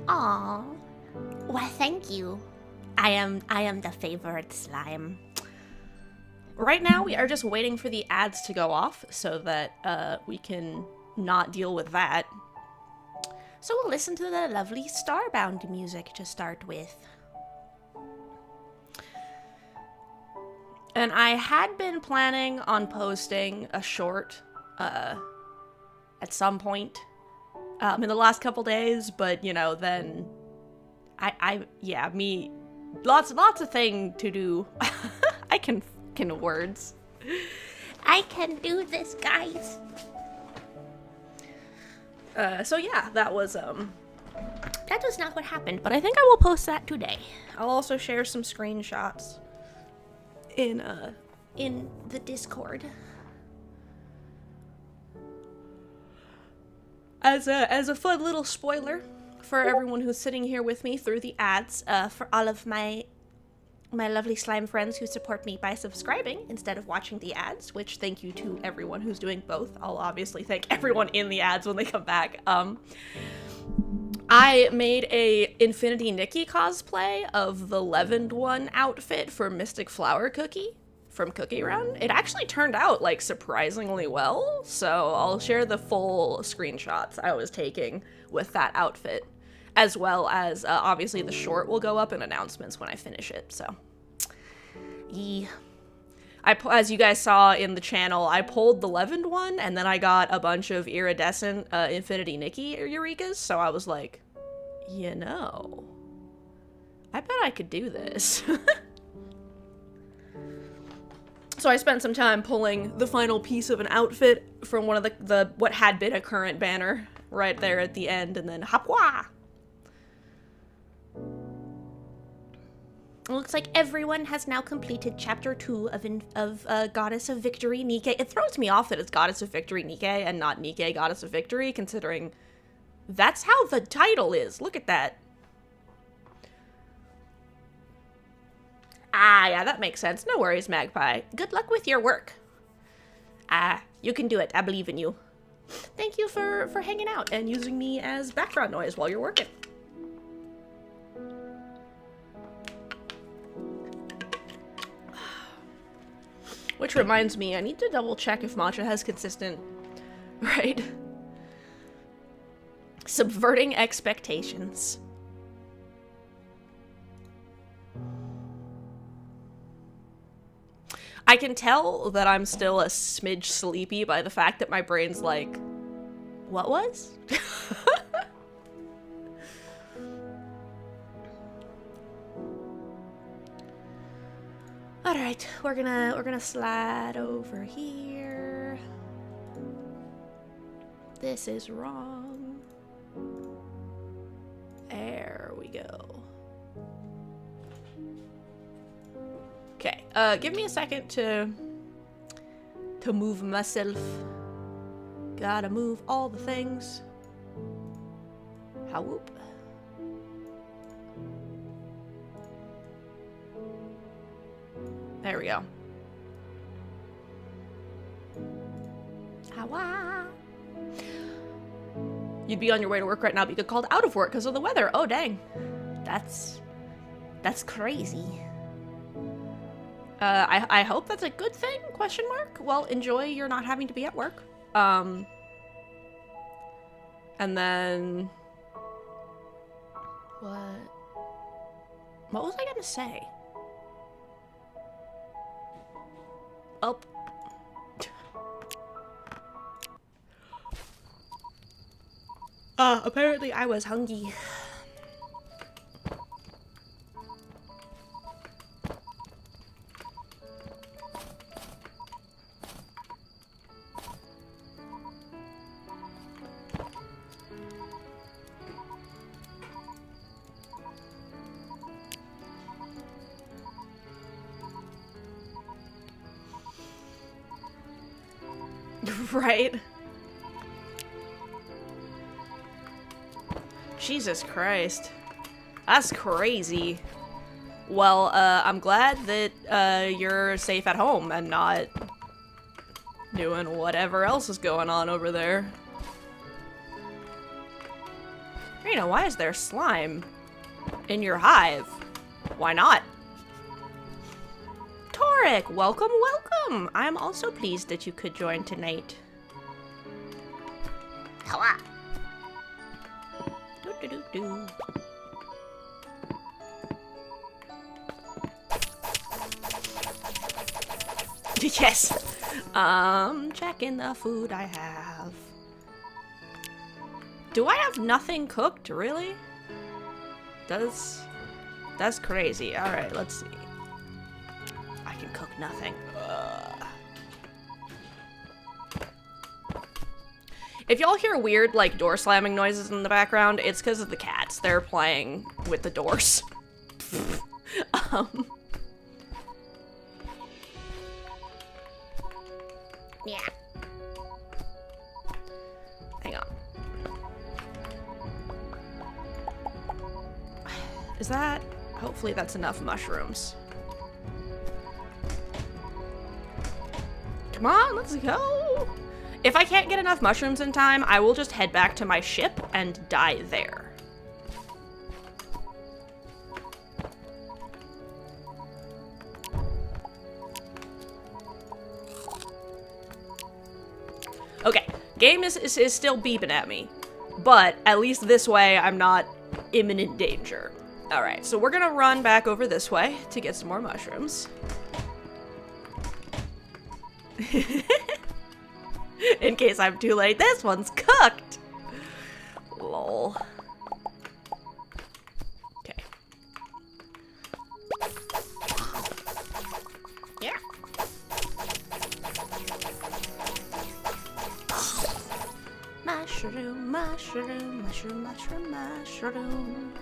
Aw. Well, thank you. I am the favorite slime. Right now, we are just waiting for the ads to go off so that we can not deal with that. So we'll listen to the lovely Starbound music to start with. And I had been planning on posting a short at some point in the last couple days, but you know, then lots of thing to do. I can words. I can do this, guys. So yeah, that was not what happened, but I think I will post that today. I'll also share some screenshots in the Discord. As a fun little spoiler for everyone who's sitting here with me through the ads, for all of my lovely slime friends who support me by subscribing instead of watching the ads, which thank you to everyone who's doing both. I'll obviously thank everyone in the ads when they come back. I made a Infinity Nikki cosplay of the leavened one outfit for Mystic Flower Cookie from Cookie Run. It actually turned out like surprisingly well, so I'll share the full screenshots I was taking with that outfit, as well as obviously the short will go up in announcements when I finish it. So yeah, as you guys saw in the channel, I pulled the leavened one and then I got a bunch of iridescent Infinity Nikki Eurekas, so I was like, you know, I bet I could do this. So I spent some time pulling the final piece of an outfit from one of the what had been a current banner right there at the end, and then hopwa! It looks like everyone has now completed Chapter 2 of Goddess of Victory, Nike. It throws me off that it's Goddess of Victory, Nike, and not Nike, Goddess of Victory, considering that's how the title is. Look at that. Ah, yeah, that makes sense. No worries, Magpie. Good luck with your work. Ah, you can do it. I believe in you. Thank you for hanging out and using me as background noise while you're working. Which reminds me, I need to double check if matcha has consistent, right? Subverting expectations. I can tell that I'm still a smidge sleepy by the fact that my brain's like, what was? All right, we're gonna slide over here. This is wrong. There we go. Okay, give me a second to move myself. Gotta move all the things. How whoop. There we go. Hawa. You'd be on your way to work right now, but you get called out of work because of the weather. Oh, dang. That's crazy. I hope that's a good thing, question mark? Well, enjoy your not having to be at work. And then... What was I gonna say? Oh. Apparently I was hungry. Right? Jesus Christ. That's crazy. Well, I'm glad that, you're safe at home and not doing whatever else is going on over there. Rena, why is there slime in your hive? Why not? Torek, welcome, welcome! I'm also pleased that you could join tonight. Hello. Do-do-do-do. Yes! Checking the food I have. Do I have nothing cooked, really? That's crazy. Alright, let's see. I can cook nothing. If y'all hear weird, like, door slamming noises in the background, it's because of the cats. They're playing with the doors. Yeah. Hang on. Is that... Hopefully that's enough mushrooms. Come on, let's go! If I can't get enough mushrooms in time, I will just head back to my ship and die there. Okay, game is still beeping at me, but at least this way I'm not imminent danger. Alright, so we're gonna run back over this way to get some more mushrooms. In case I'm too late, this one's cooked! Lol. Okay. Yeah. Mushroom, mushroom, mushroom, mushroom, mushroom.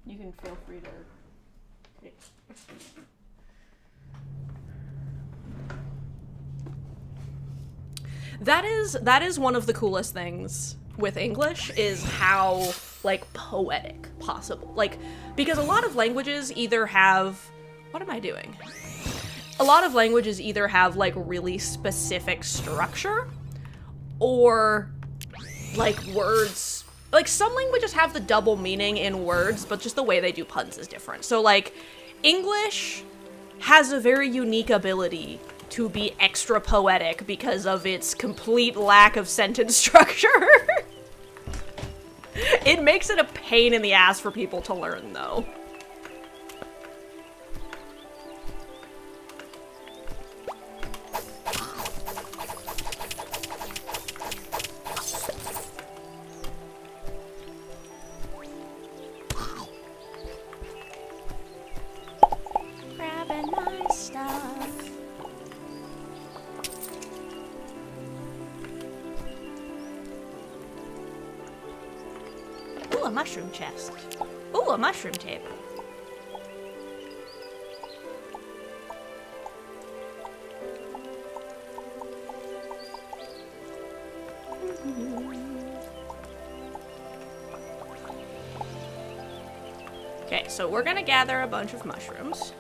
You can feel free to take. That is one of the coolest things with English, is how, like, poetic possible. Like, because a lot of languages either have... What am I doing? A lot of languages either have, like, really specific structure, or, like, words... Like, some languages have the double meaning in words, but just the way they do puns is different. So, like, English has a very unique ability to be extra poetic because of its complete lack of sentence structure. It makes it a pain in the ass for people to learn, though. Grabbing my stuff. Ooh, a mushroom chest. Ooh, a mushroom table. Okay, so we're gonna gather a bunch of mushrooms.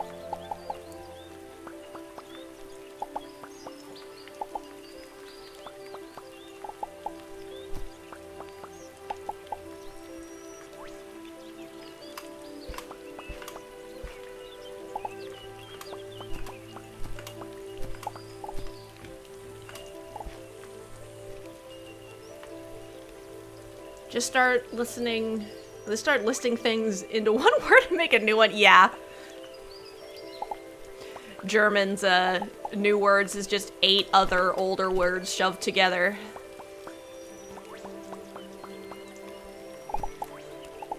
Just start listening. Let's start listing things into one word and make a new one. Yeah. German's new words is just 8 other older words shoved together.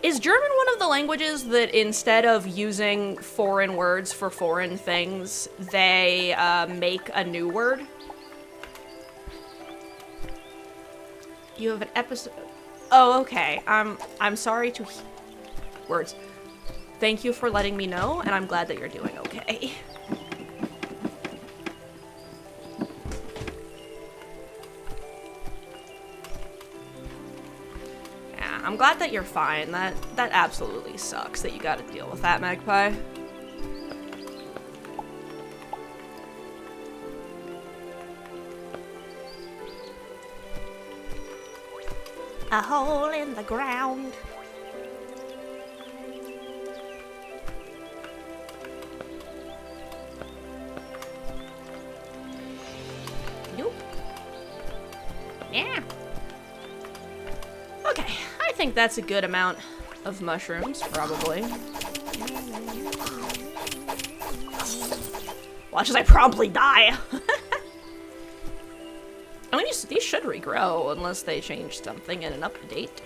Is German one of the languages that instead of using foreign words for foreign things, they make a new word? You have an episode... Oh, okay. I'm sorry to... Words. Thank you for letting me know, and I'm glad that you're doing okay. Yeah, I'm glad that you're fine. That absolutely sucks that you gotta deal with that, Magpie. A hole in the ground. Nope. Yeah. Okay, I think that's a good amount of mushrooms, probably. Watch as I promptly die. I mean, these should regrow unless they change something in an update.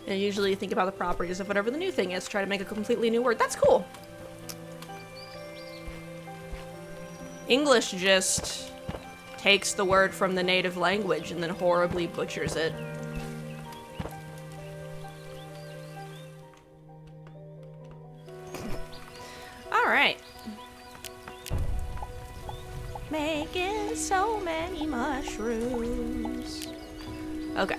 And usually you think about the properties of whatever the new thing is, try to make a completely new word. That's cool. English just takes the word from the native language and then horribly butchers it. Alright. Making so many mushrooms. Okay.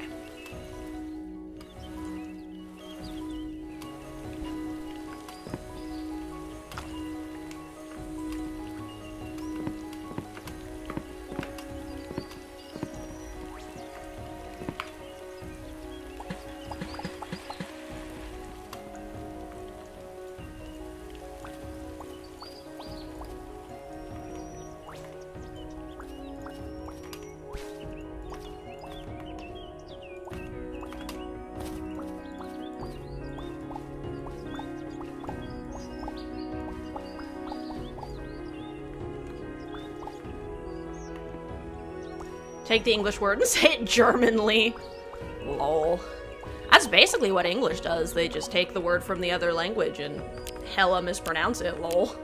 Take the English word and say it Germanly. Lol. That's basically what English does. They just take the word from the other language and hella mispronounce it, lol.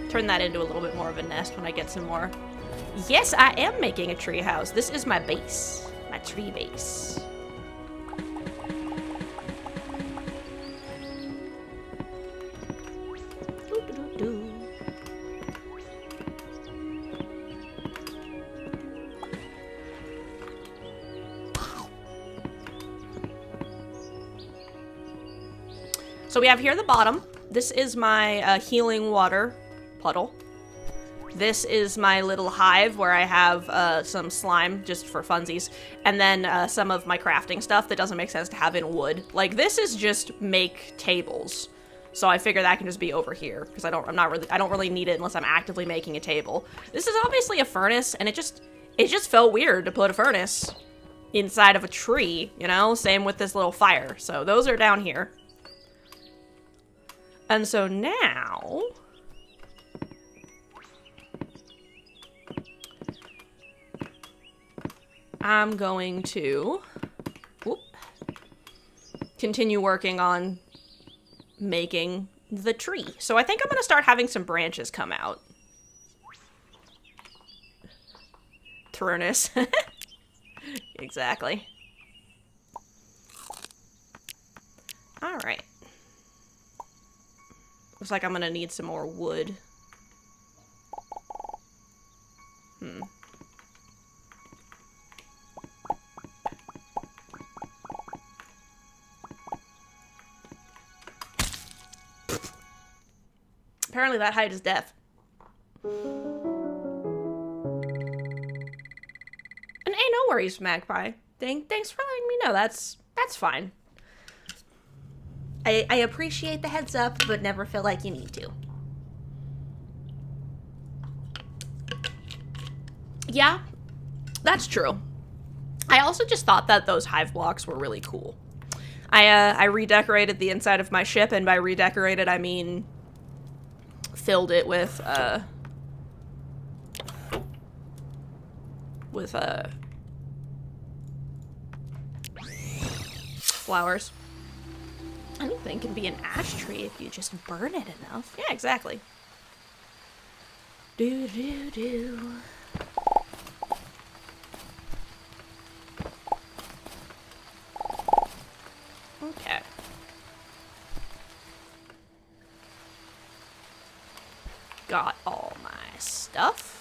Turn that into a little bit more of a nest when I get some more. Yes, I am making a tree house. This is my base. My tree base. Doo-doo-doo-doo. So we have here the bottom. This is my healing water puddle. This is my little hive where I have some slime just for funsies, and then some of my crafting stuff that doesn't make sense to have in wood. Like, this is just make tables. So I figure that can just be over here because I don't really need it unless I'm actively making a table. This is obviously a furnace, and it just felt weird to put a furnace inside of a tree, you know? Same with this little fire. So those are down here. And so now I'm going to continue working on making the tree. So I think I'm going to start having some branches come out. Furnace. Exactly. All right. Looks like I'm going to need some more wood. Apparently that height is death. And hey, no worries, Magpie. Thanks for letting me know. That's fine. I appreciate the heads up, but never feel like you need to. Yeah, that's true. I also just thought that those hive blocks were really cool. I redecorated the inside of my ship, and by redecorated, I mean filled it with flowers. Anything can be an ash tree if you just burn it enough. Yeah, exactly. Do do do. Okay. Got all my stuff.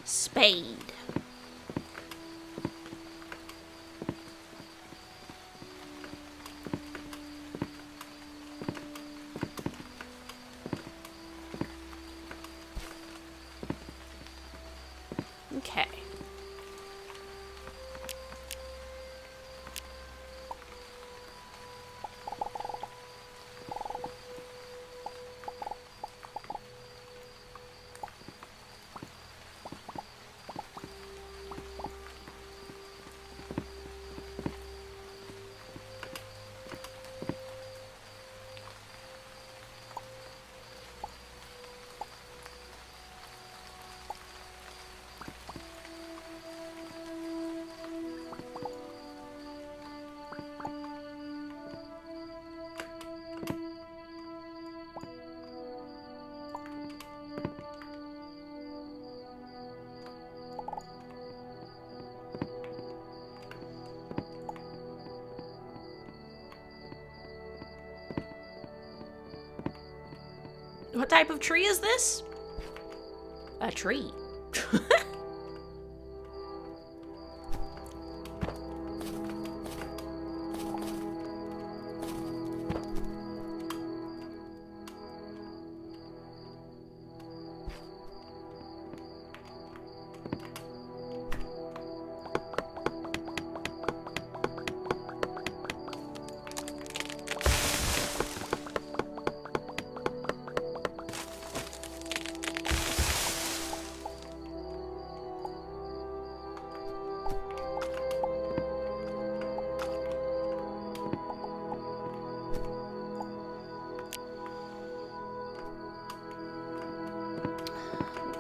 Spade. Okay. What type of tree is this? A tree.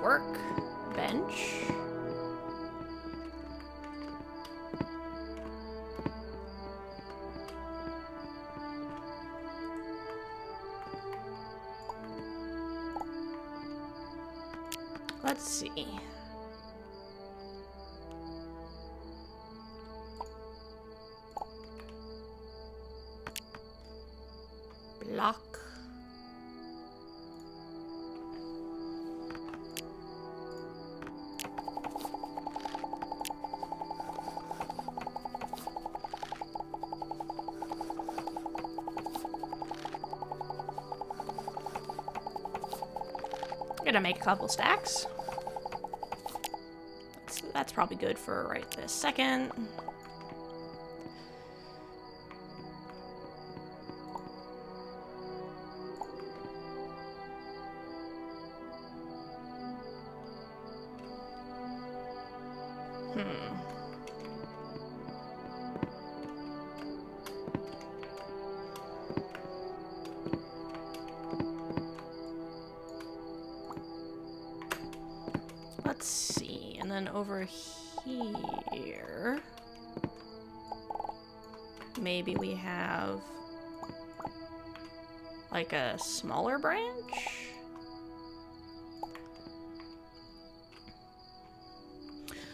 Workbench. Let's see. Block. I'm gonna make a couple stacks. That's probably good for right this second. Let's see, and then over here, maybe we have like a smaller branch?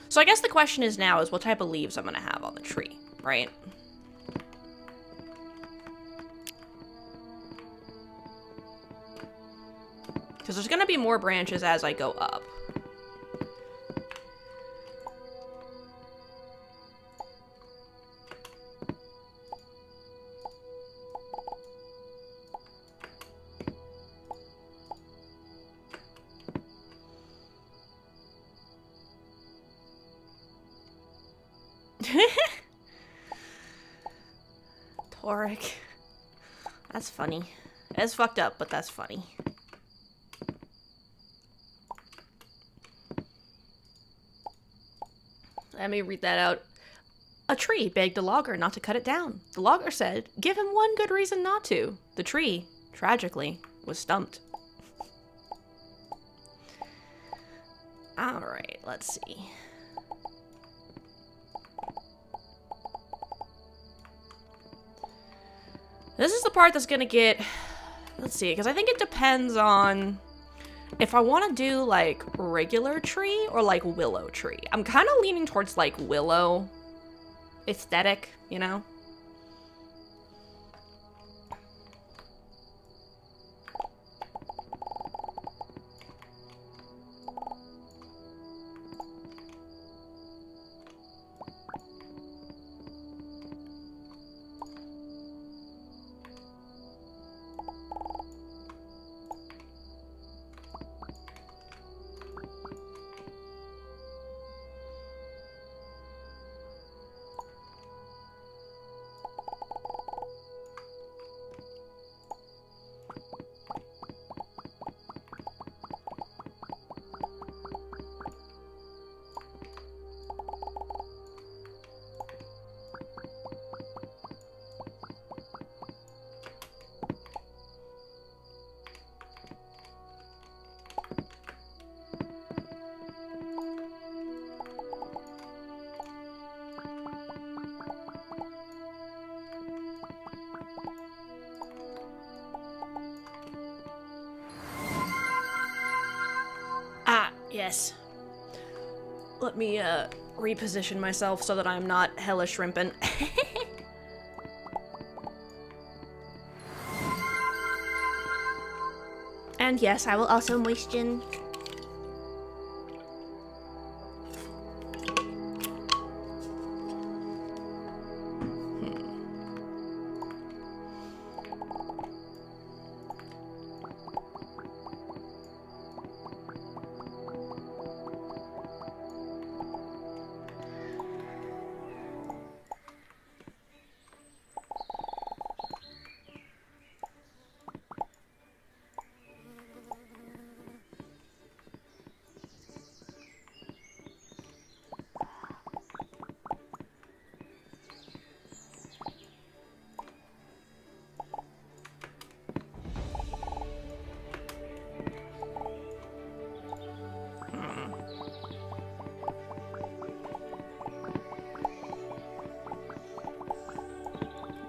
So I guess the question is now is what type of leaves I'm gonna have on the tree, right? Because there's gonna be more branches as I go up. Toric. That's funny. It's fucked up, but that's funny. Let me read that out. A tree begged a logger not to cut it down. The logger said, "Give him one good reason not to." The tree, tragically, was stumped. Alright, let's see. This is the part that's gonna get... Let's see, because I think it depends on if I want to do, like, regular tree or, like, willow tree. I'm kind of leaning towards, like, willow aesthetic, you know? Yes. Let me, reposition myself so that I'm not hella shrimping. And yes, I will also moisten.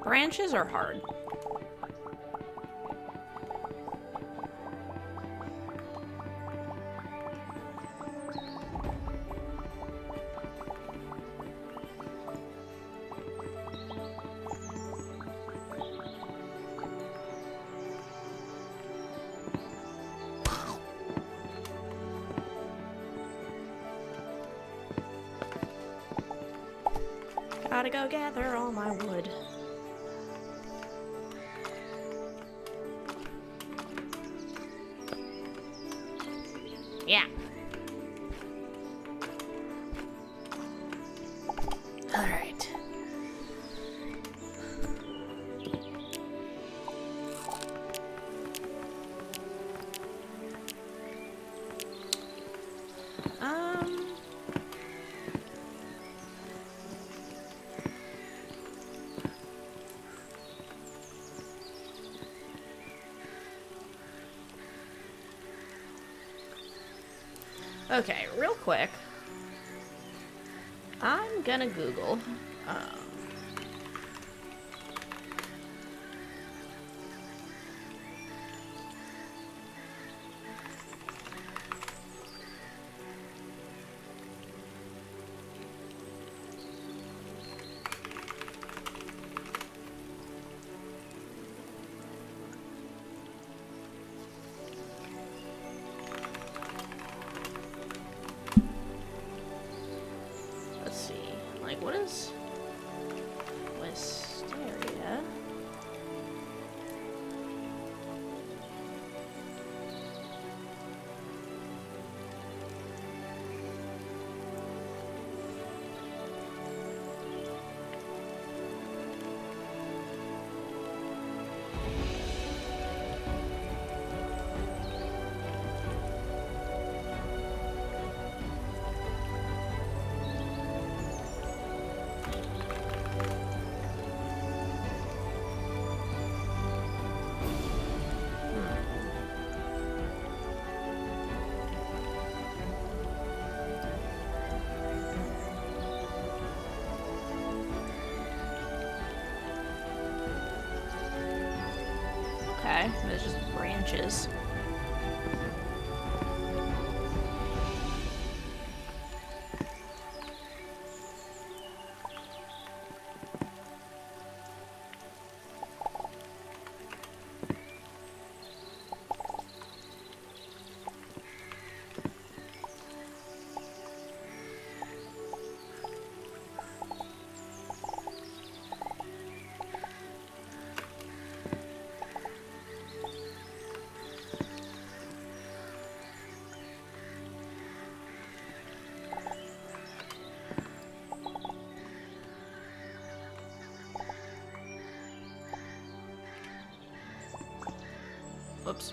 Branches are hard. Gotta go gather all my wood. Yeah. All right. Okay, real quick. I'm gonna Google. Let's see. Like, what is Wisteria? Okay, there's just branches. Oops.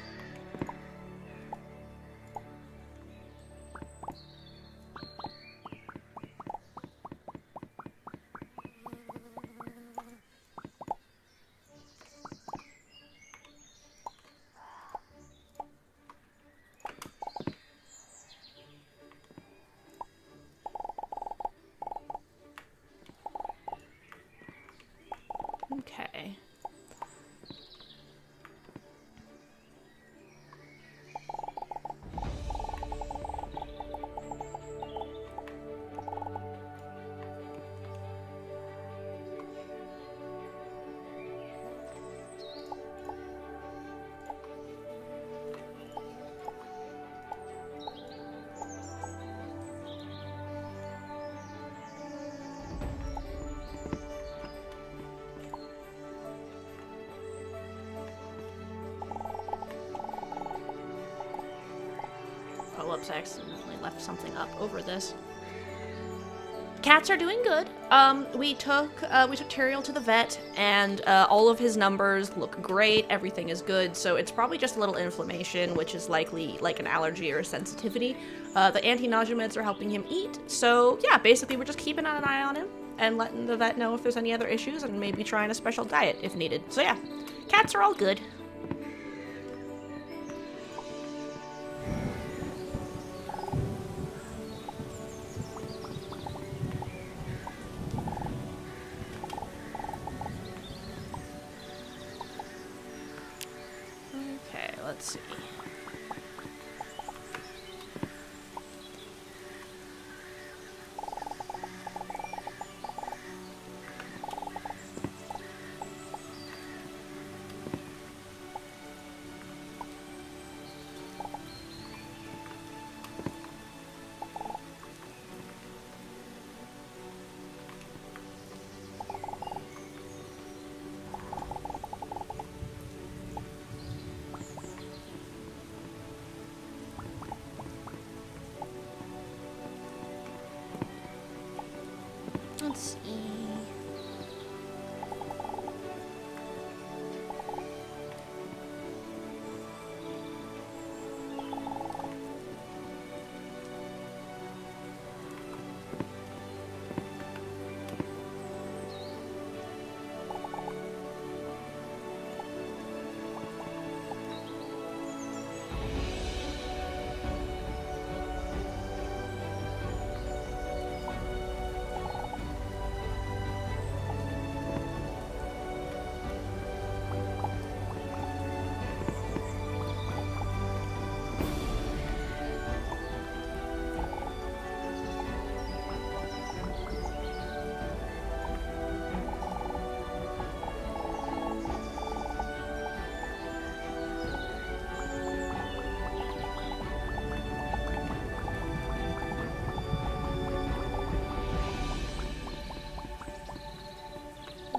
Okay. Oh, whoops, I accidentally left something up over this. Cats are doing good. We took Tyrael to the vet, and all of his numbers look great. Everything is good, so it's probably just a little inflammation, which is likely like an allergy or a sensitivity. The anti-nausea meds are helping him eat, so yeah, basically we're just keeping an eye on him and letting the vet know if there's any other issues, and maybe trying a special diet if needed. So yeah, cats are all good. Let's see. press E.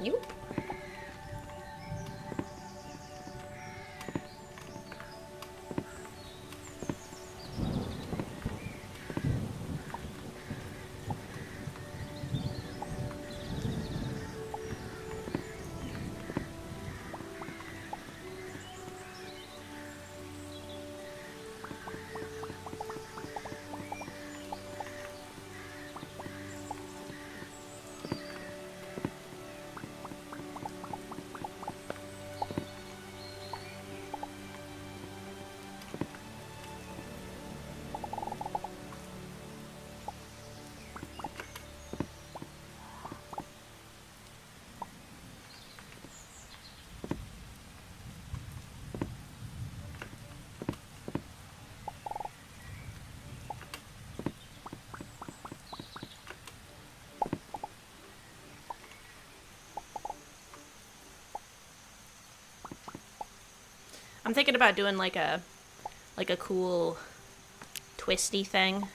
Nope. I'm thinking about doing like a cool twisty thing.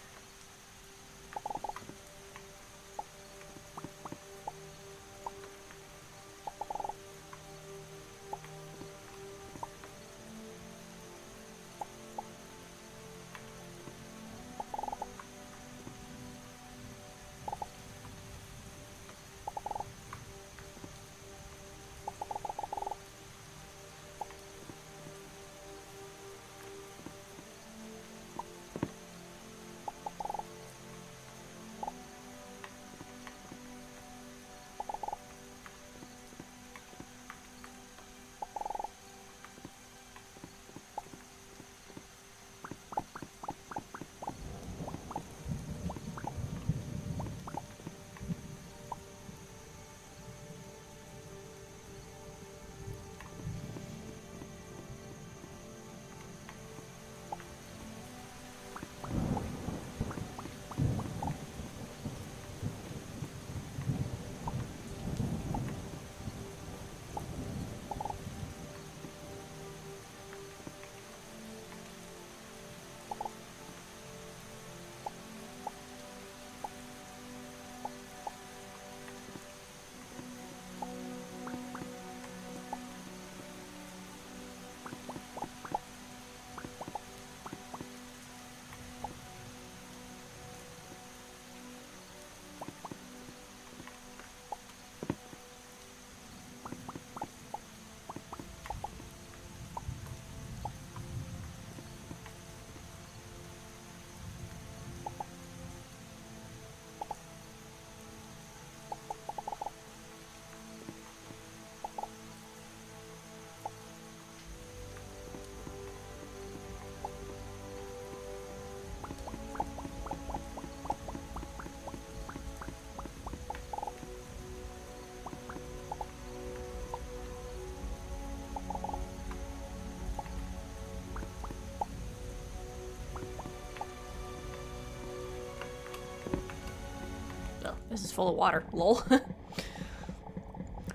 Oh, this is full of water. Lol.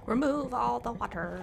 Remove all the water.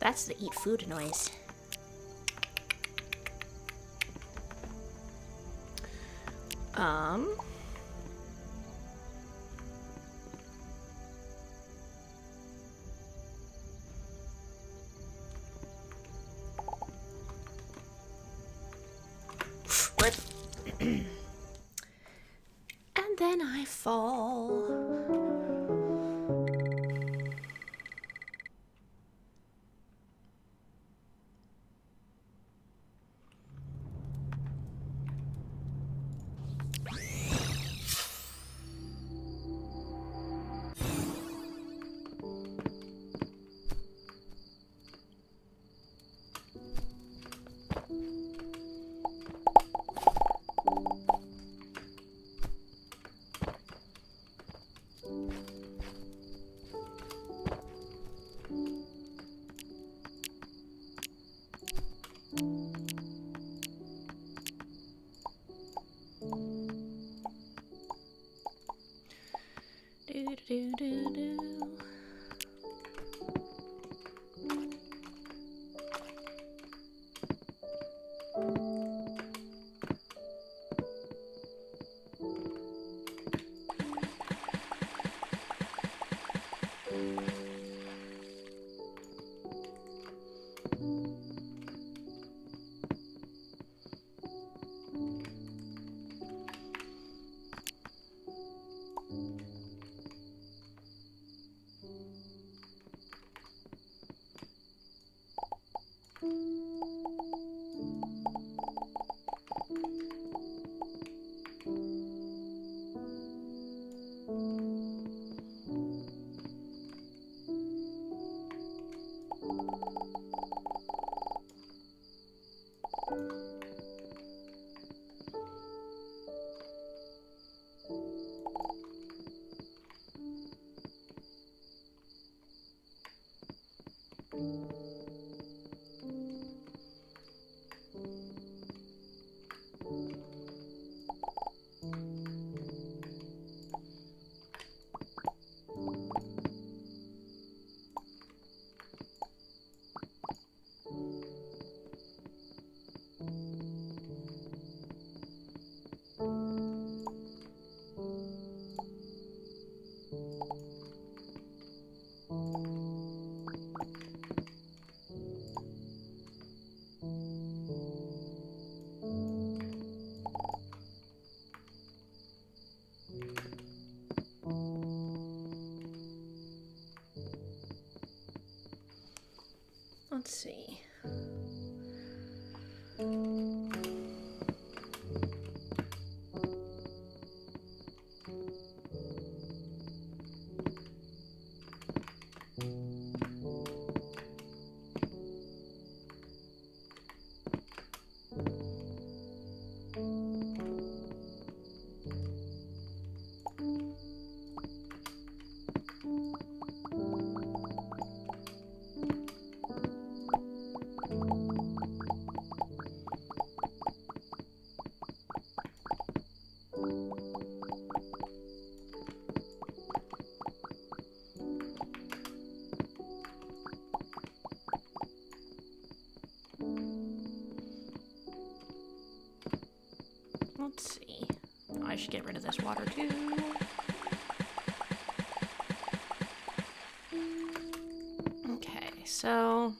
That's the eat food noise. Rip. And then I fall. Let's see. Let's see. I should get rid of this water too. Okay, so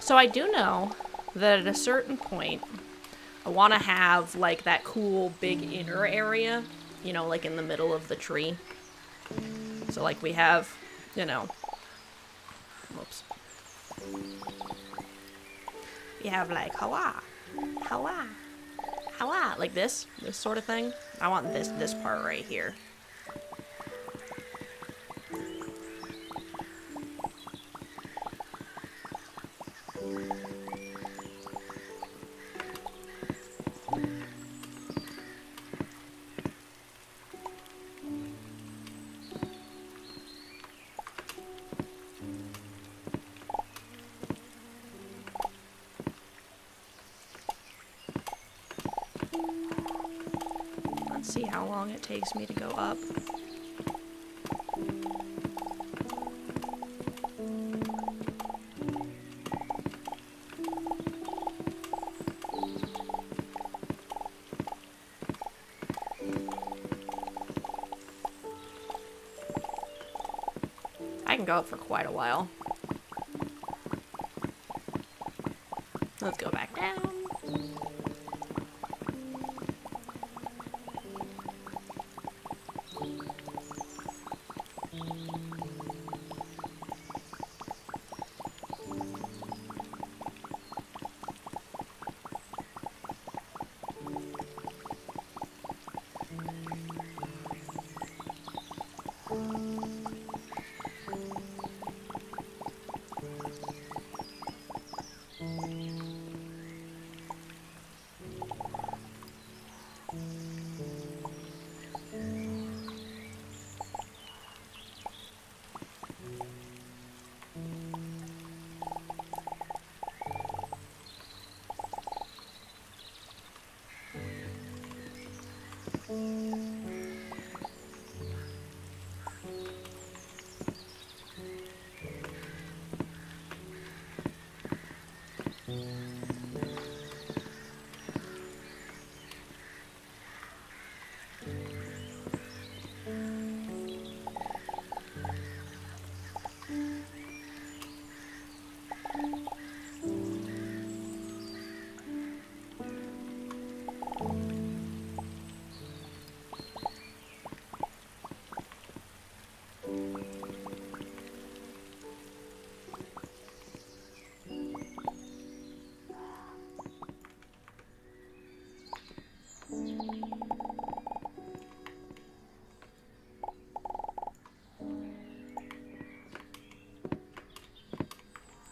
So I do know that at a certain point, I want to have, like, that cool big inner area, you know, like in the middle of the tree. So, like, we have, you know, whoops. We have, like, Hawa, Hawa, Hawa, like this sort of thing. I want this part right here. Let's see how long it takes me to go up. I can go up for quite a while. Let's go back down.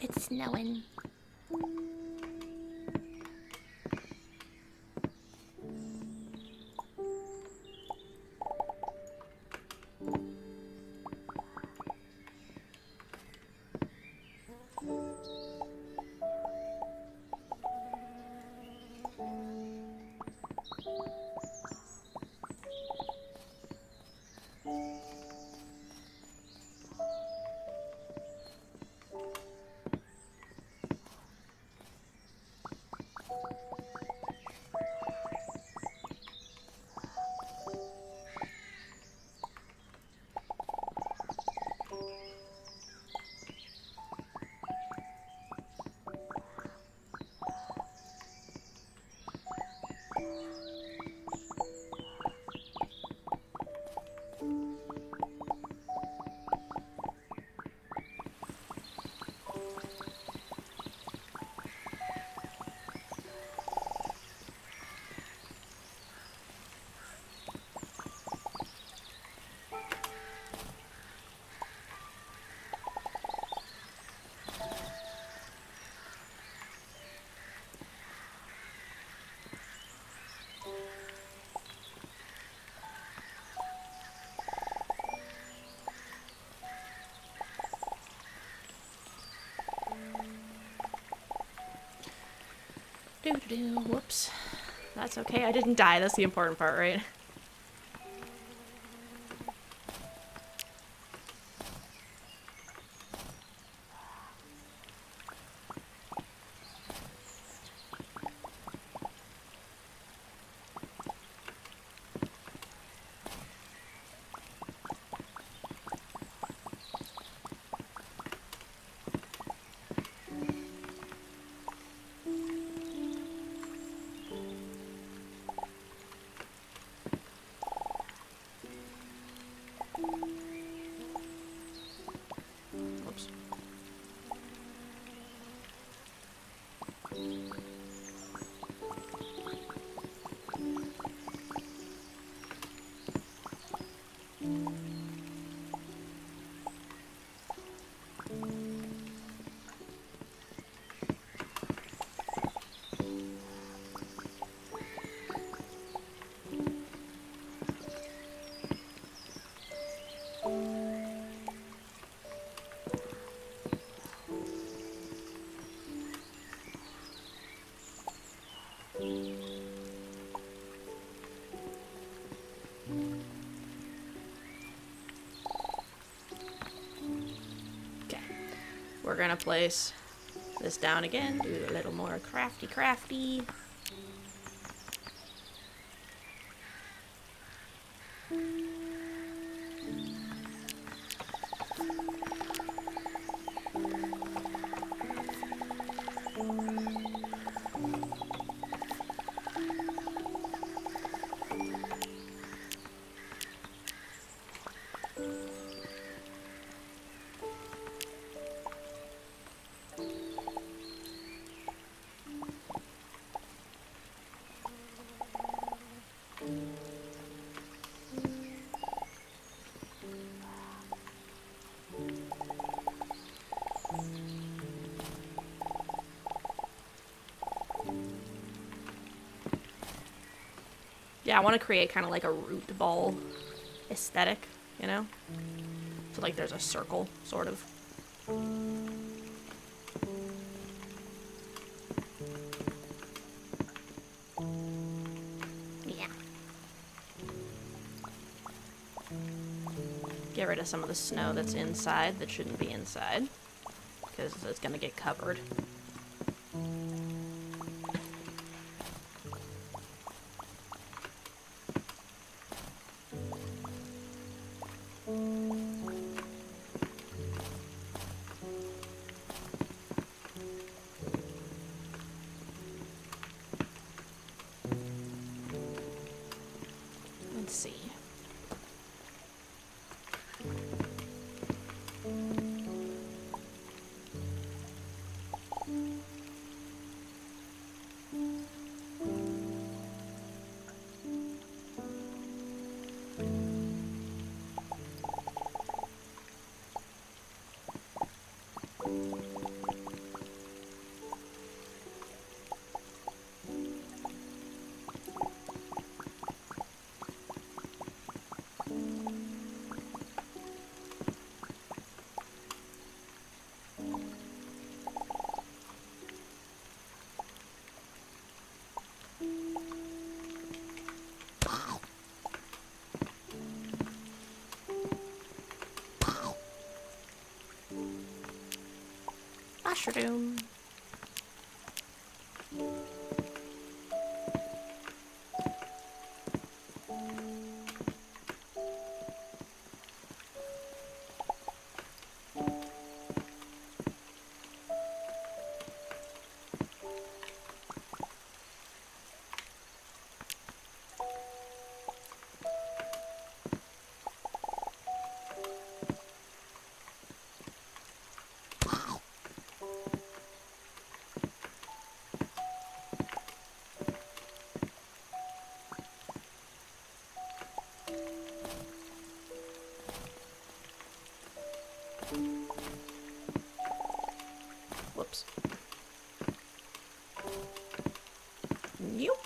It's snowing. Whoops. That's okay. I didn't die. That's the important part, right? Whoops. We're gonna place this down again, do a little more crafty. Yeah, I want to create kind of like a root ball aesthetic, you know? So like there's a circle, sort of. Yeah. Get rid of some of the snow that's inside that shouldn't be inside, because it's gonna get covered. Let's see. Mushroom. Whoops. Nope.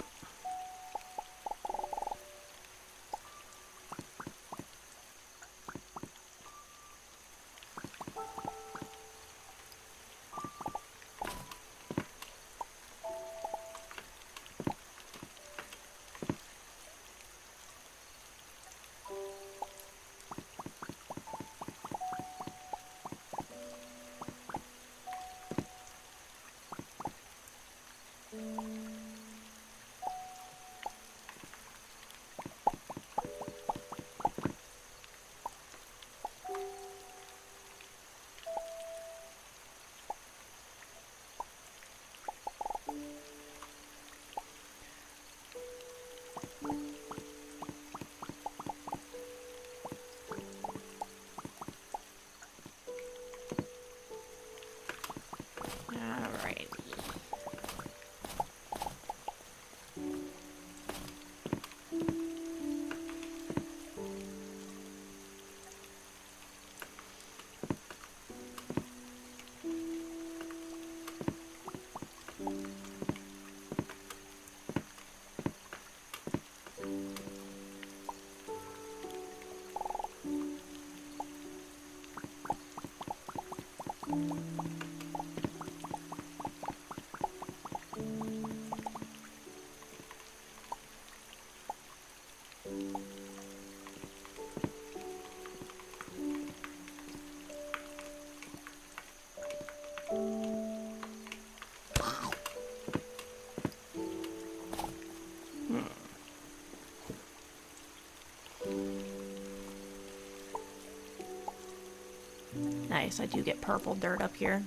Nice, I do get purple dirt up here.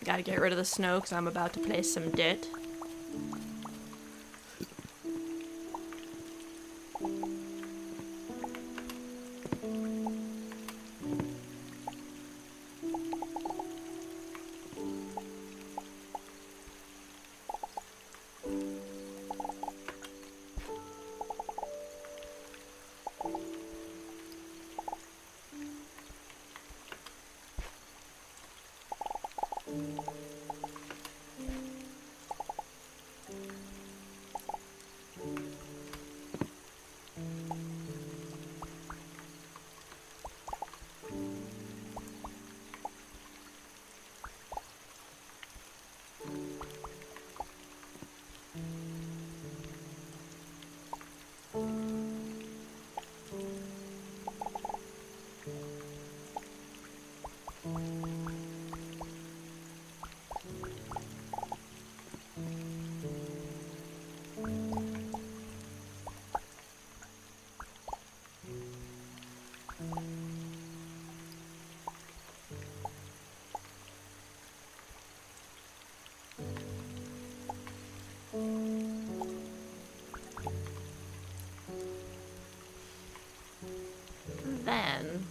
Gotta get rid of the snow because I'm about to place some dirt. Then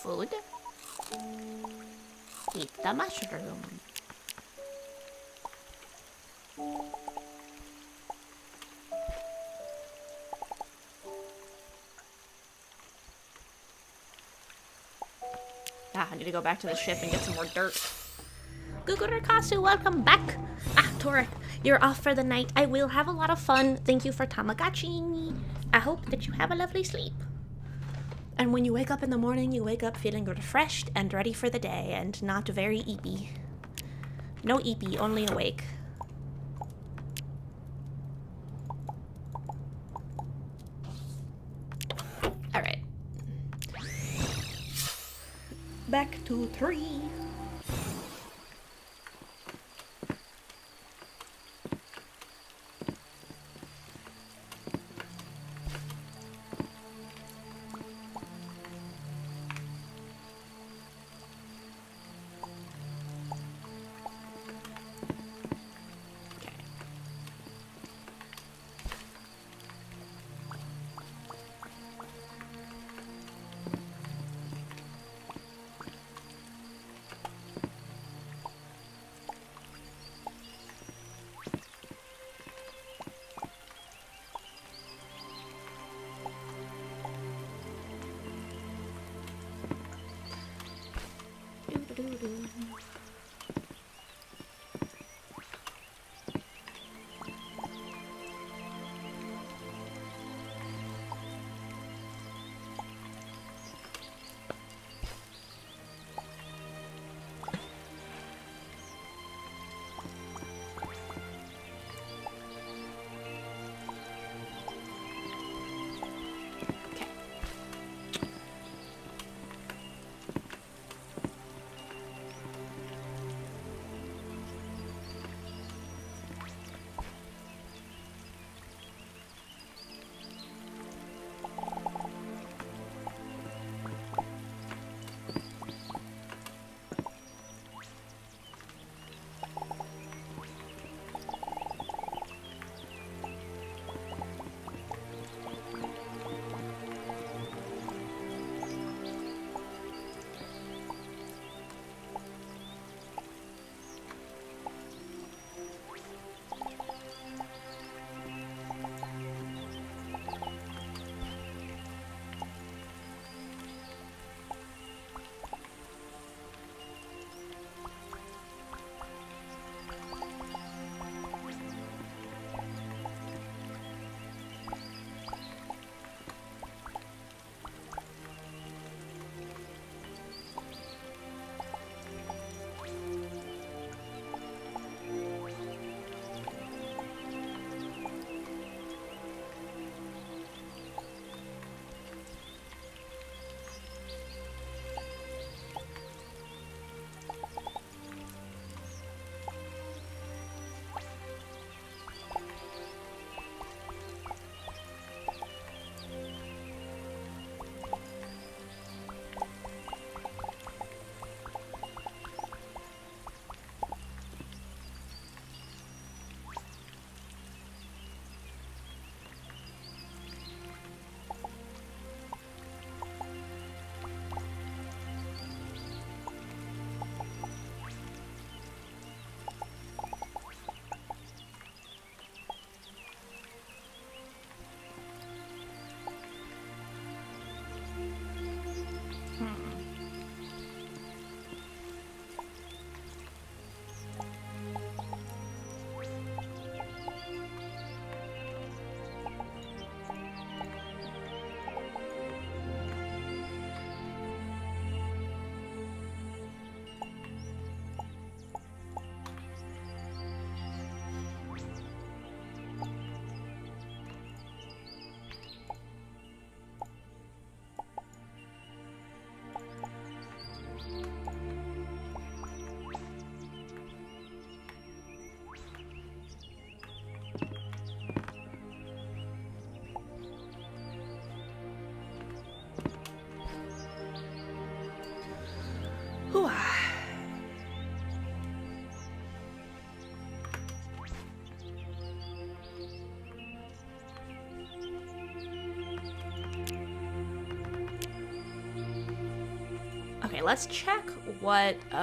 food. Eat the mushroom. Ah, I need to go back to the ship and get some more dirt. Gugurakasu, welcome back. Ah, Tora, you're off for the night. I will have a lot of fun. Thank you for Tamagotchi. I hope that you have a lovely sleep. And when you wake up in the morning, you wake up feeling refreshed and ready for the day and not very eepy. No eepy, only awake. Alright. Back to 3. Okay, let's check what do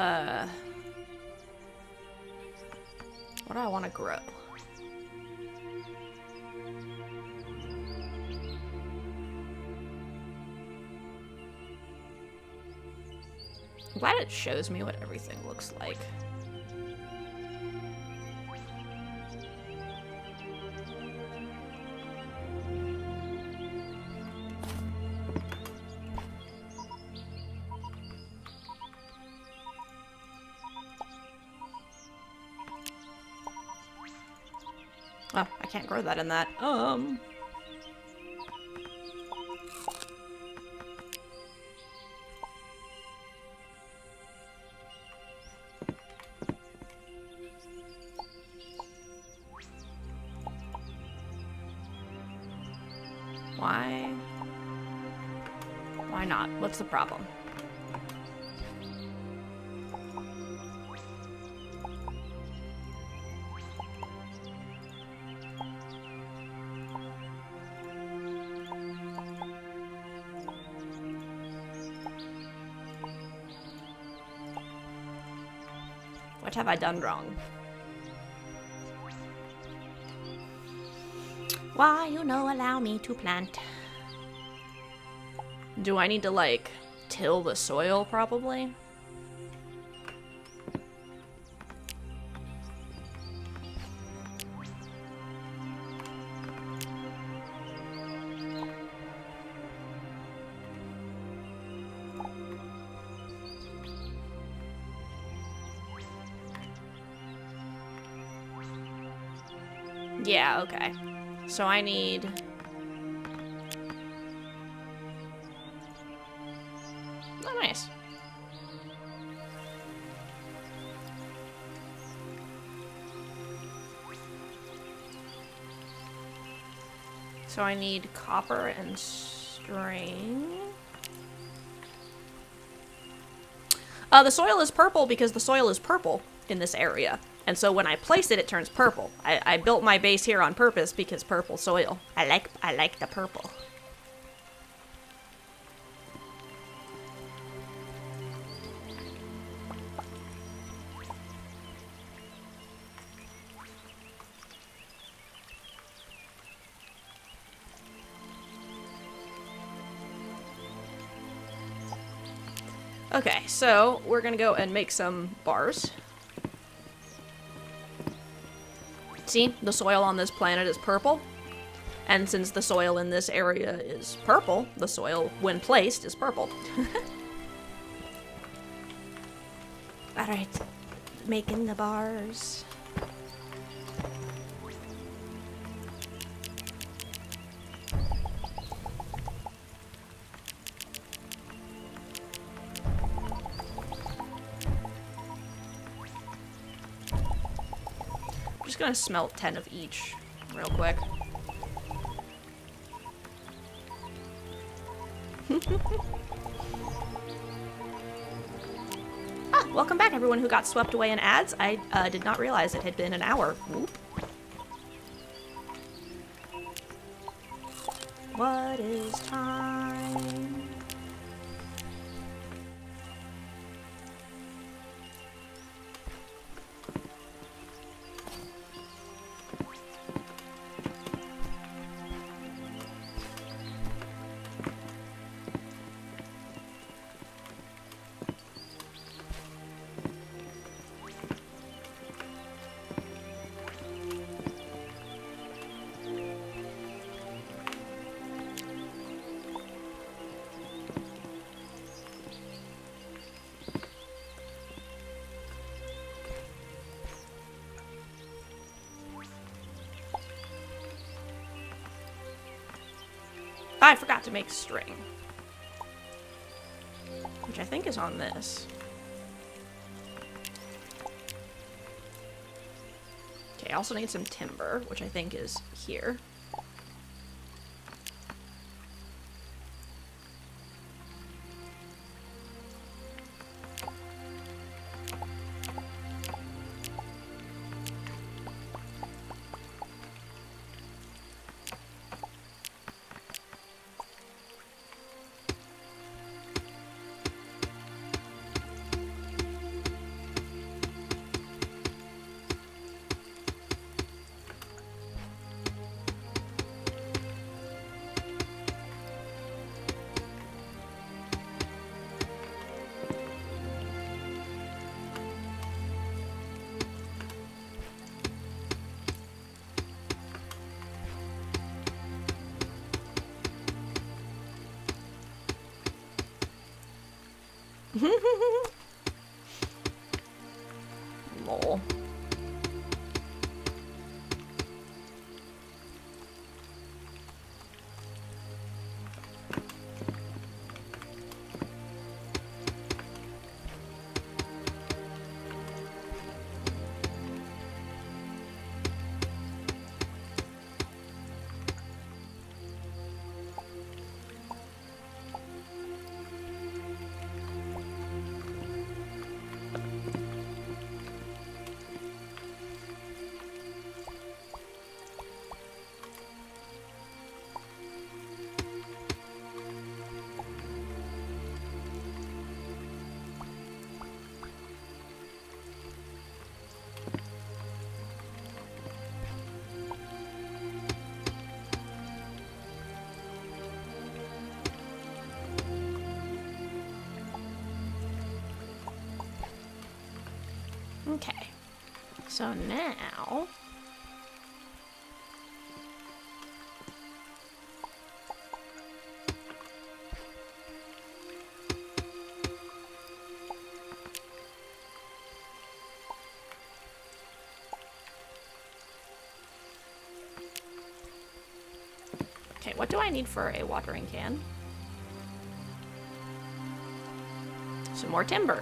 I want to grow? I'm glad it shows me what everything looks like. Oh, I can't grow that in that. Why? Why not? What's the problem? What have I done wrong? Why, allow me to plant. Do I need to, like, till the soil, probably? Yeah, okay. So I need... Oh, nice. So I need copper and string. The soil is purple because the soil is purple in this area. And so when I place it, it turns purple. I built my base here on purpose because purple soil. I like the purple. Okay, so we're gonna go and make some bars. See, the soil on this planet is purple. And since the soil in this area is purple, the soil, when placed, is purple. Alright, making the bars. I'm just gonna smelt 10 of each real quick. Welcome back, everyone who got swept away in ads. I did not realize it had been an hour. Whoop. What is time? I forgot to make string. Which I think is on this. Okay, I also need some timber, which I think is here. mole. Okay, so now... Okay, what do I need for a watering can? Some more timber.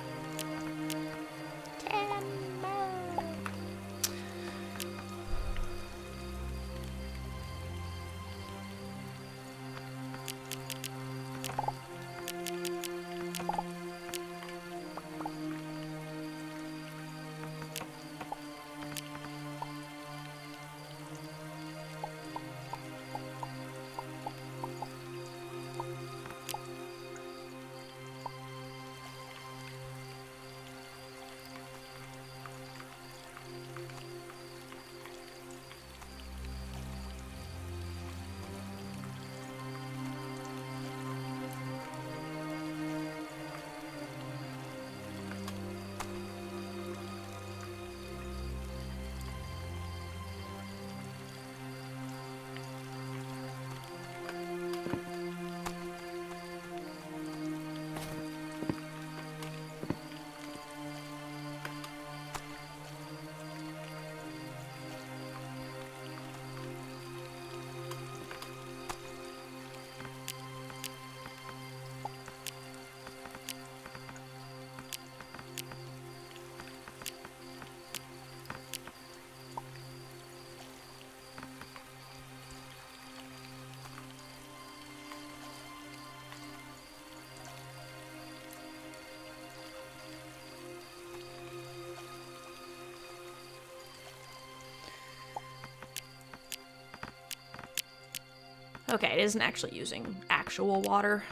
Okay, it isn't actually using actual water.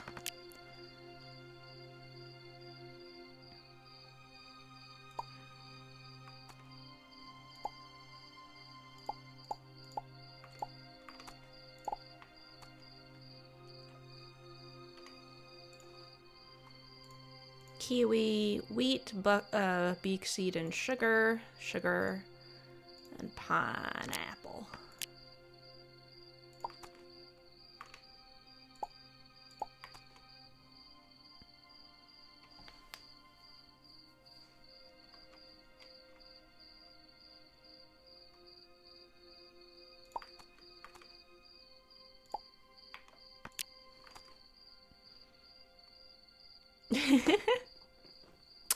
Kiwi, wheat, beak seed, and sugar, and pineapple.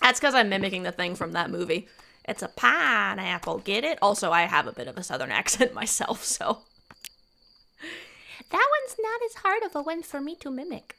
That's because I'm mimicking the thing from that movie. It's a pineapple, get it? Also, I have a bit of a southern accent myself, so... That one's not as hard of a one for me to mimic.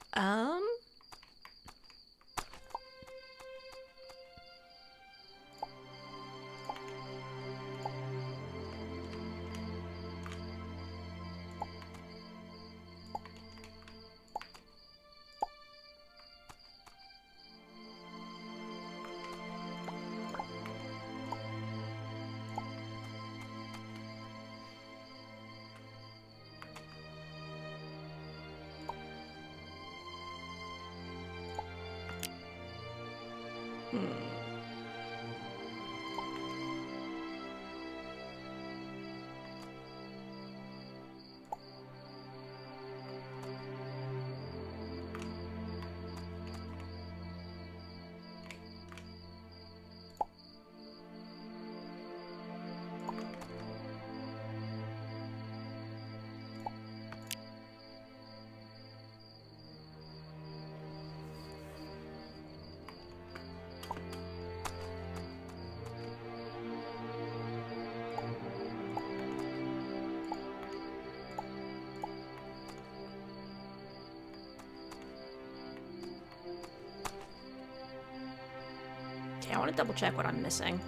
I want to double check what I'm missing.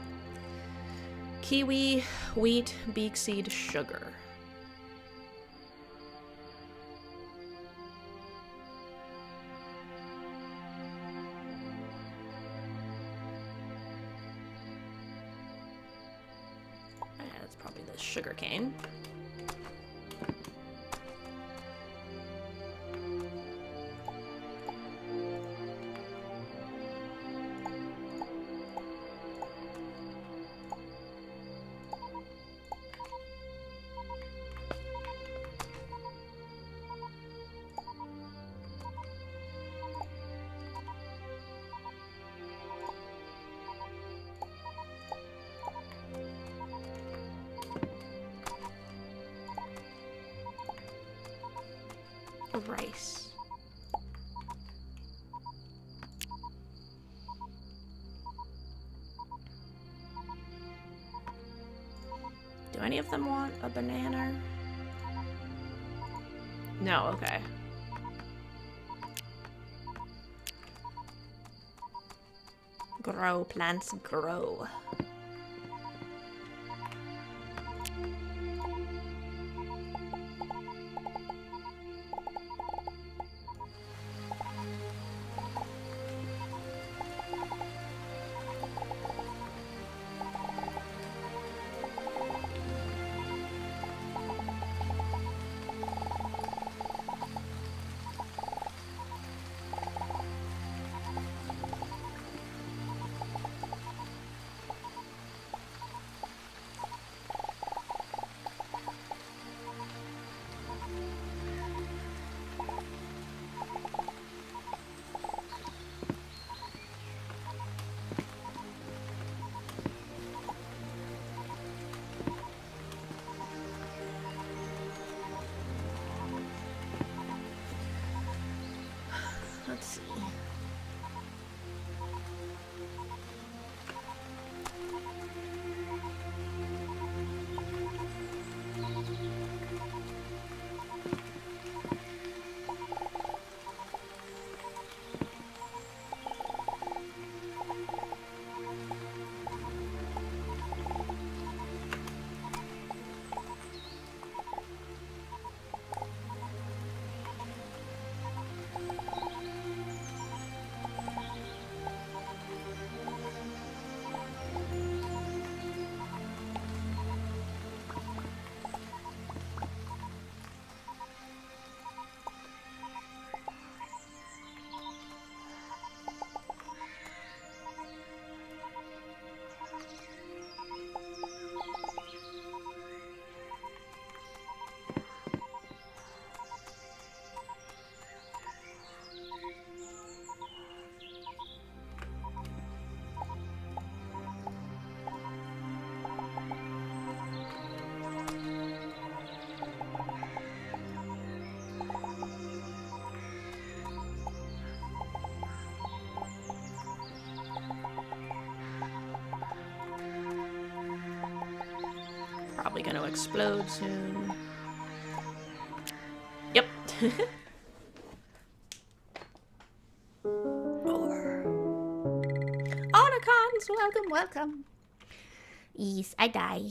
Kiwi, wheat, beak seed, sugar. That's probably the sugar cane. Rice. Do any of them want a banana? No, okay. Grow, plants grow. Let's see. Probably gonna explode soon. Yep. Otacons, welcome, welcome. Yes, I die.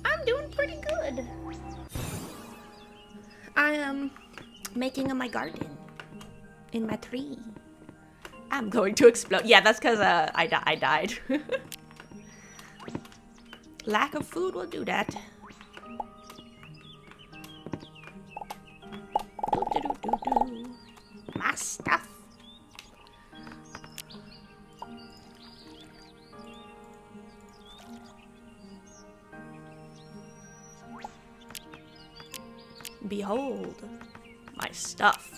I'm doing pretty good. I am making my garden. In my tree. I'm going to explode. Yeah, that's because I died. Lack of food will do that. Do. My stuff. Behold, my stuff.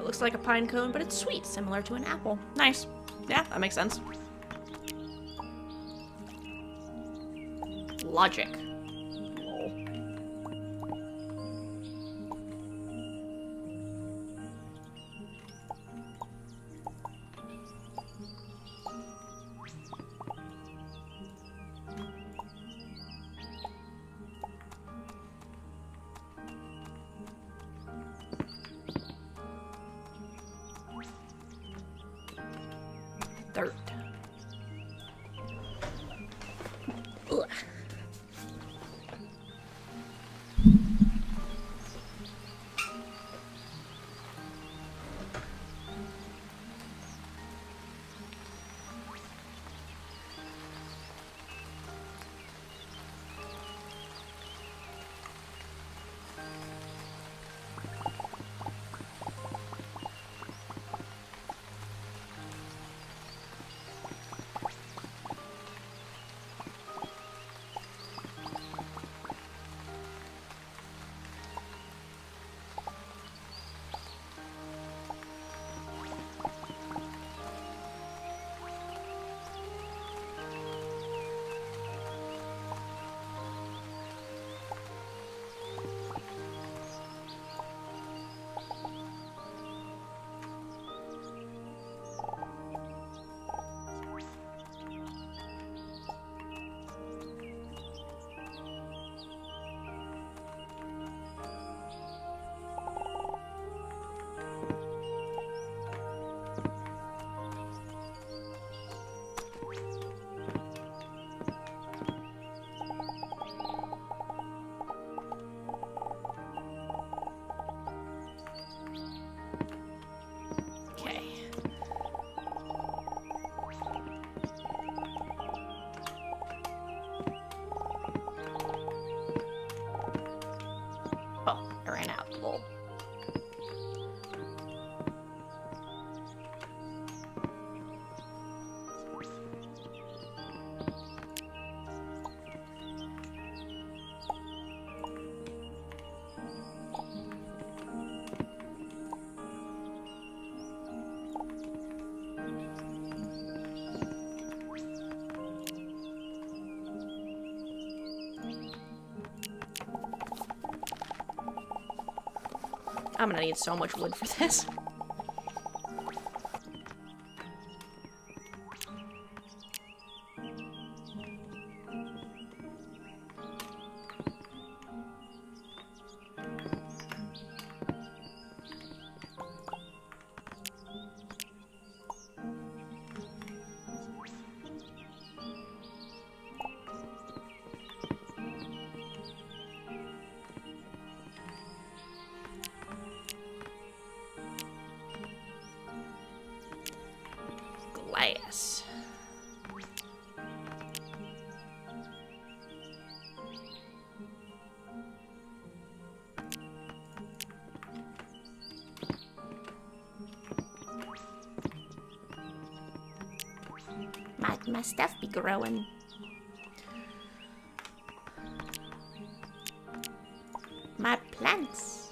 looks like a pine cone, but it's sweet, similar to an apple. Nice. Yeah, that makes sense. Logic. Lol. Dirt. Ugh. Oh, I ran out. Lol. I'm gonna need so much wood for this. Glass. My stuff be growing. My plants.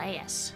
glass.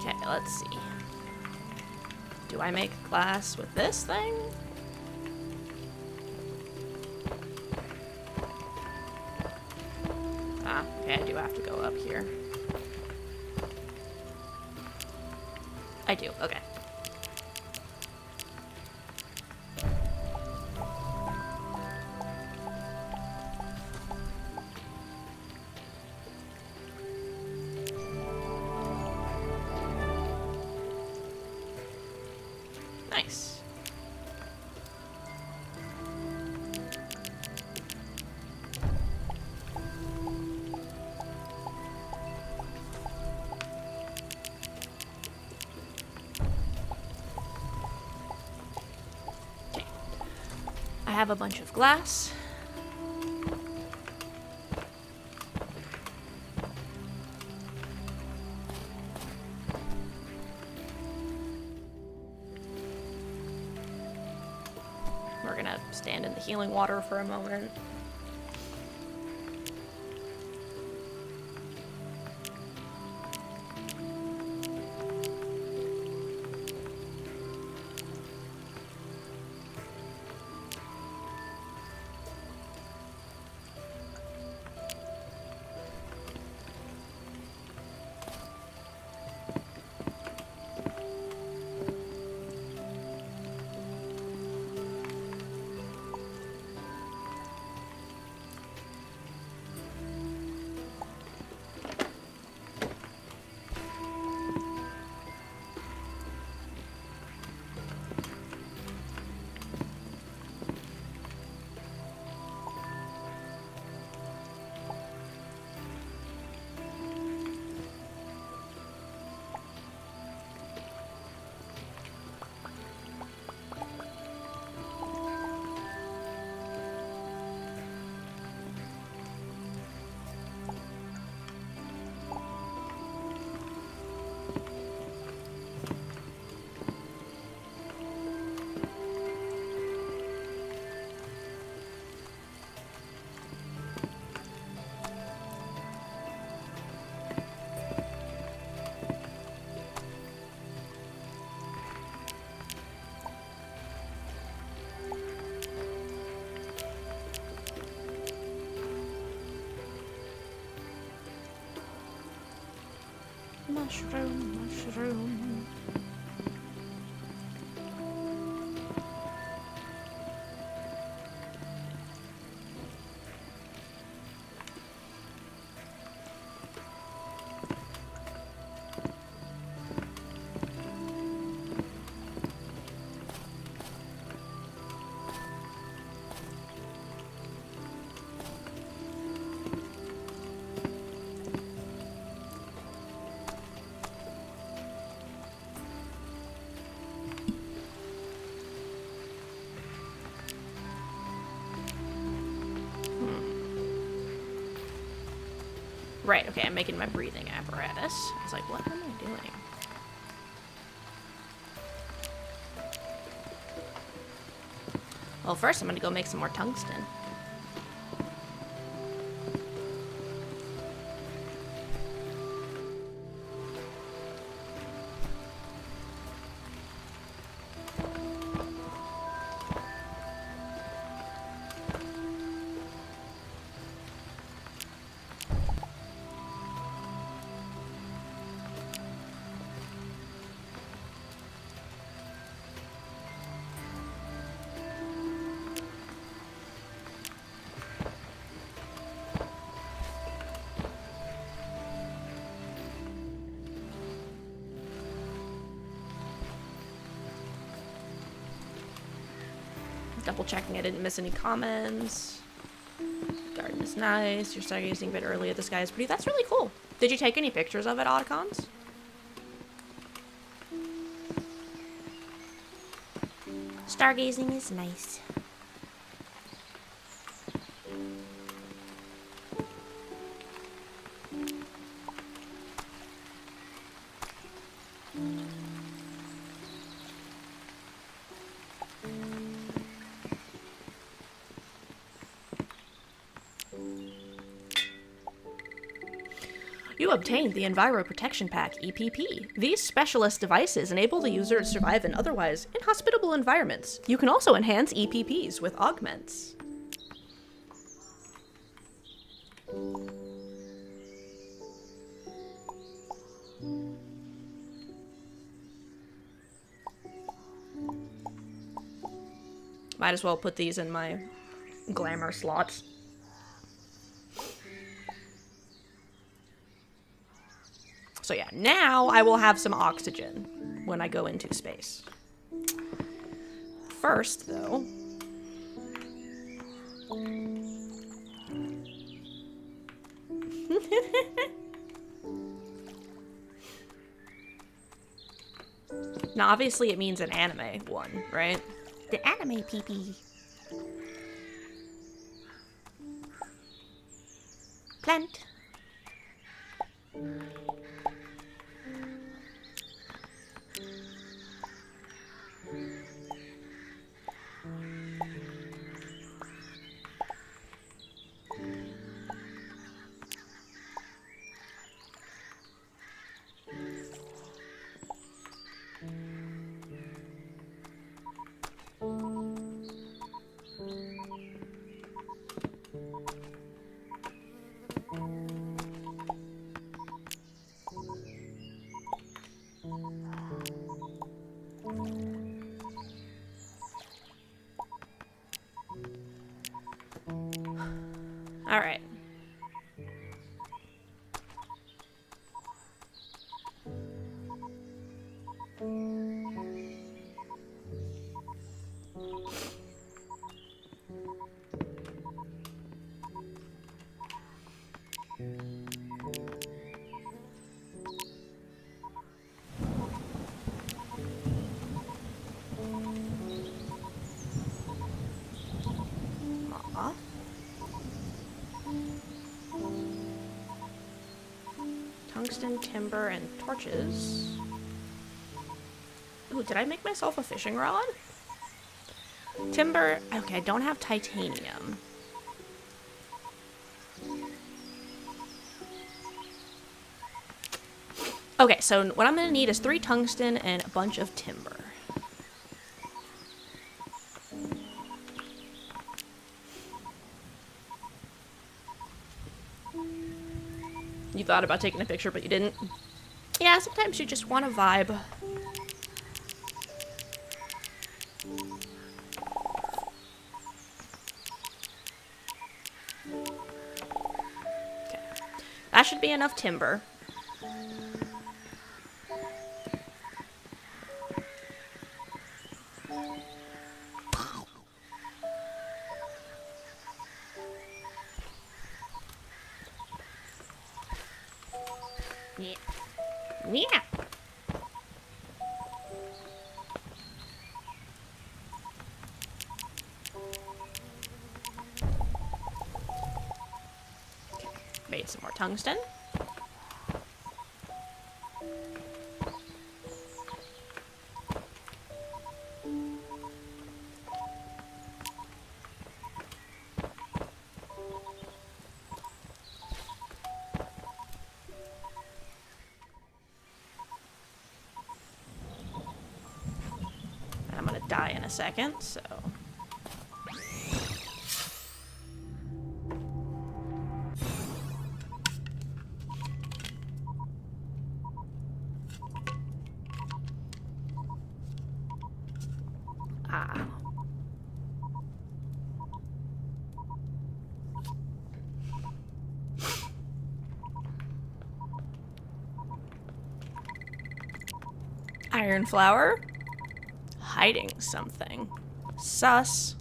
Okay, let's see. Do I make glass with this thing? Ah, okay, I do have to go up here. I do, okay. Nice. Okay. I have a bunch of glass. We're gonna stand in the healing water for a moment. Mushroom, mushroom. Right, okay, I'm making my breathing apparatus. I was like, what am I doing? Well, first I'm gonna go make some more tungsten. double checking I didn't miss any comments. Garden is nice. You're stargazing a bit earlier. The sky is pretty. That's really cool. Did you take any pictures of it, Otacons? Stargazing is nice. You obtained the Enviro Protection Pack, EPP. These specialist devices enable the user to survive in otherwise inhospitable environments. You can also enhance EPPs with augments. Might as well put these in my glamour slots. So yeah, now I will have some oxygen when I go into space. First, though... Now, obviously it means an anime one, right? The anime pee-pee. Plant. All right. Aw. Tungsten, timber, and torches. Ooh, did I make myself a fishing rod? Timber. Okay, I don't have titanium. Okay, so what I'm gonna need is 3 tungsten and a bunch of timber. You thought about taking a picture, but you didn't. Yeah, sometimes you just want to vibe. Okay. That should be enough timber. Yeah. Yeah. Okay. Made some more tungsten. I'm gonna die in a second, so... Ah. Iron flower? Hiding something. Sus.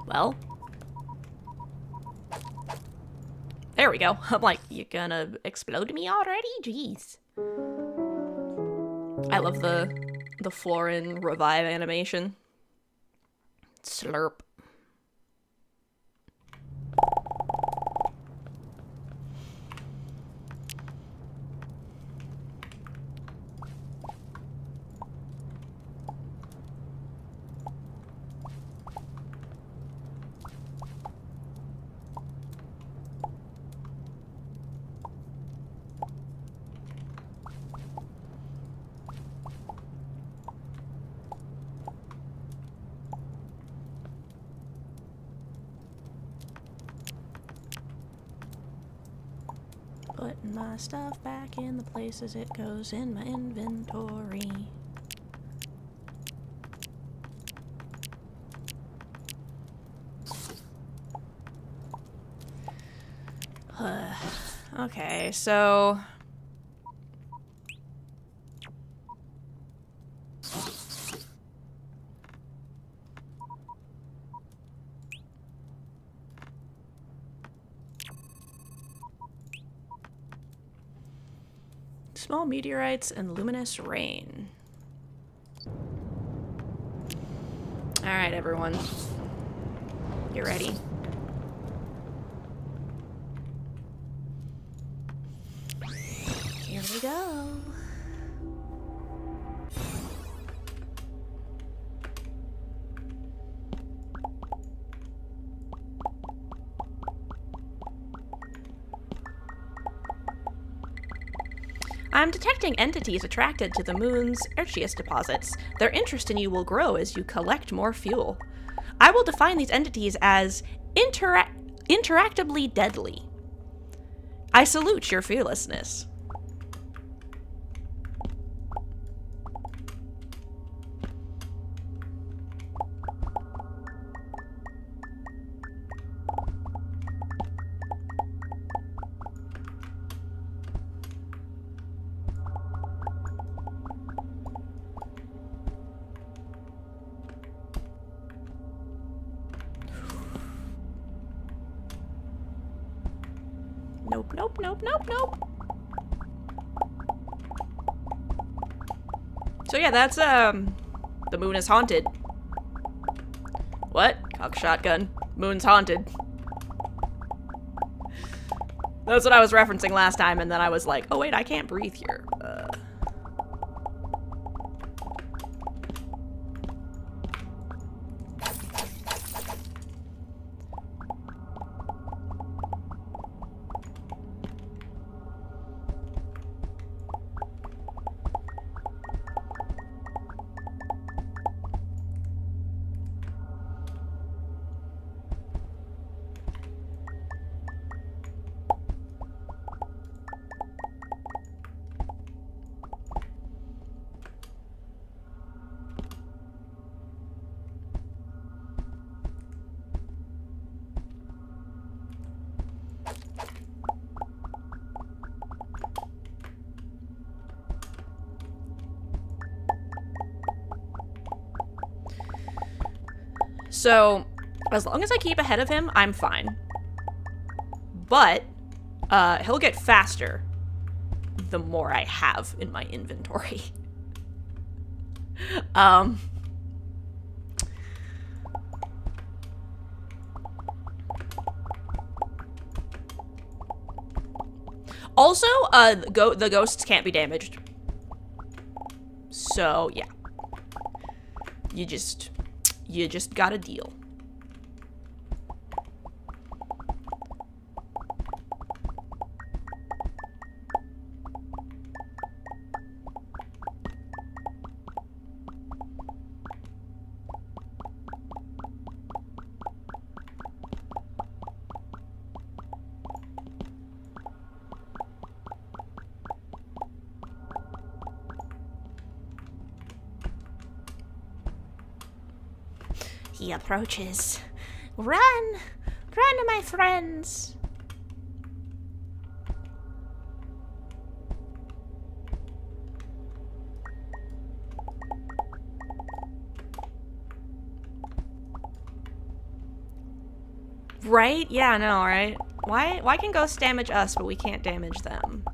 Well. There we go. I'm like, you gonna explode me already? Jeez. I love the Florin revive animation. Slurp. Putting my stuff back in the places it goes in my inventory. Okay, so... Small meteorites and luminous rain. Alright, everyone. Get ready. Here we go. I'm detecting entities attracted to the moon's Arceus deposits. Their interest in you will grow as you collect more fuel. I will define these entities as interactably deadly. I salute your fearlessness. Nope, nope, nope, nope, nope. So yeah, that's, the moon is haunted. What? Cock shotgun. Moon's haunted. That's what I was referencing last time, and then I was like, oh wait, I can't breathe here. So, as long as I keep ahead of him, I'm fine. But, he'll get faster the more I have in my inventory. Also, the ghosts can't be damaged. So, yeah. You just gotta deal. He approaches. Run! Run, my friends! Right? Yeah, I know, right? Why can ghosts damage us, but we can't damage them?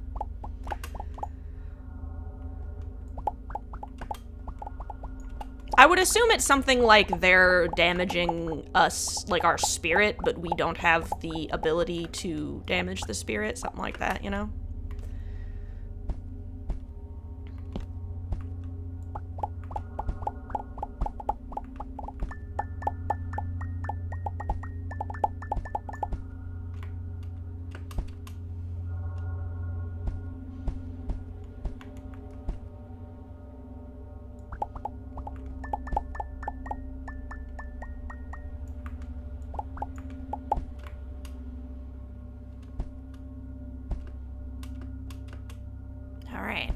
I would assume it's something like they're damaging us, like our spirit, but we don't have the ability to damage the spirit, something like that, you know? Alright.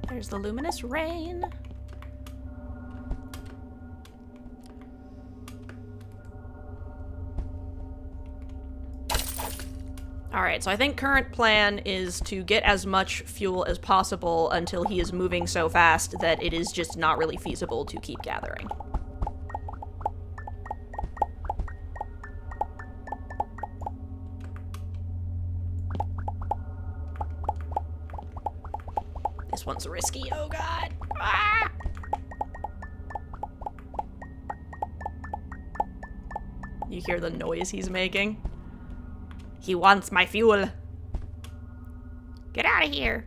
There's the luminous rain. Alright, so I think current plan is to get as much fuel as possible until he is moving so fast that it is just not really feasible to keep gathering. This one's risky, oh god! Ah! You hear the noise he's making? He wants my fuel. Get out of here.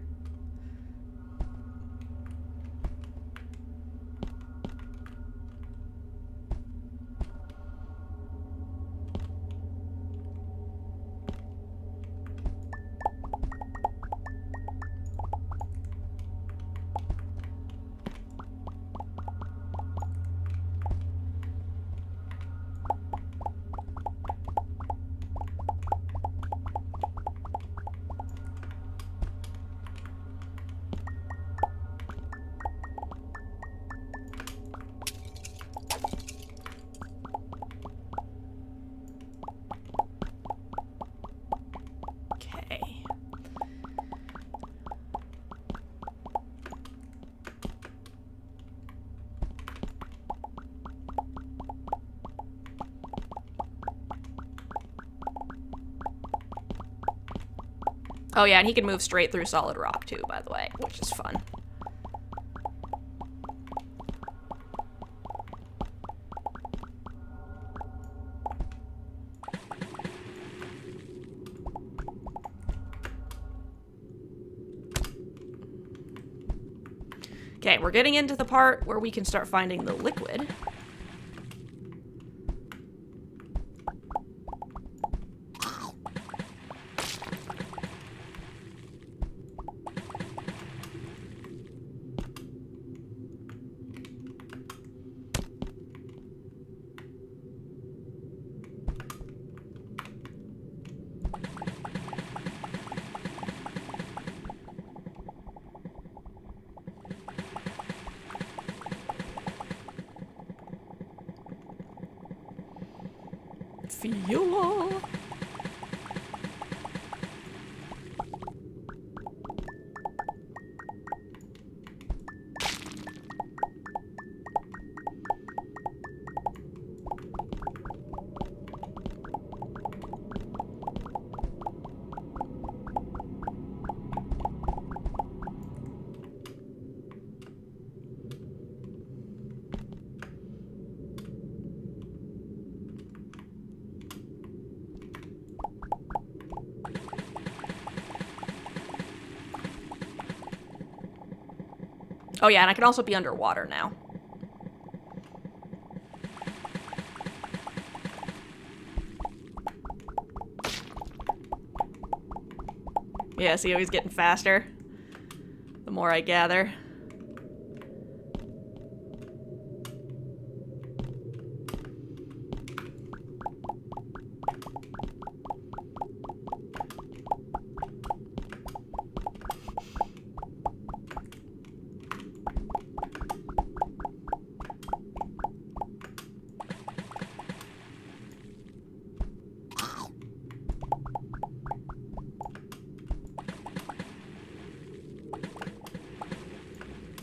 Oh yeah, and he can move straight through solid rock too, by the way, which is fun. Okay, we're getting into the part where we can start finding the liquid. Fuel. Oh yeah, and I can also be underwater now. Yeah, see how he's getting faster? The more I gather.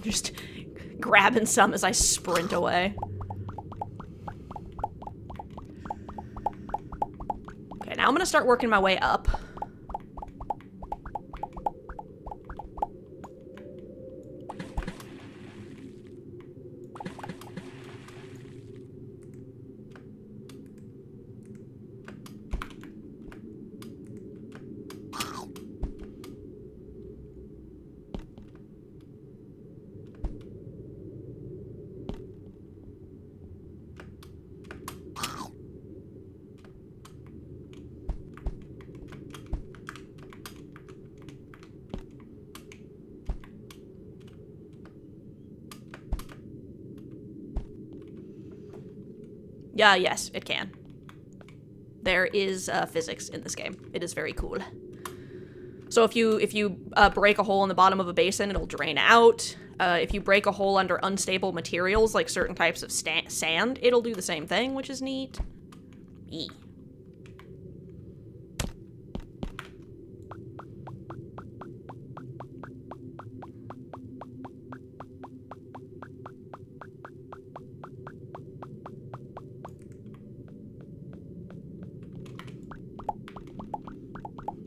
Just Grabbing some as I sprint away. Okay, now I'm gonna start working my way up. Yeah, yes, it can. There is physics in this game. It is very cool. So if you break a hole in the bottom of a basin, it'll drain out. If you break a hole under unstable materials, like certain types of sand, it'll do the same thing, which is neat. Eee.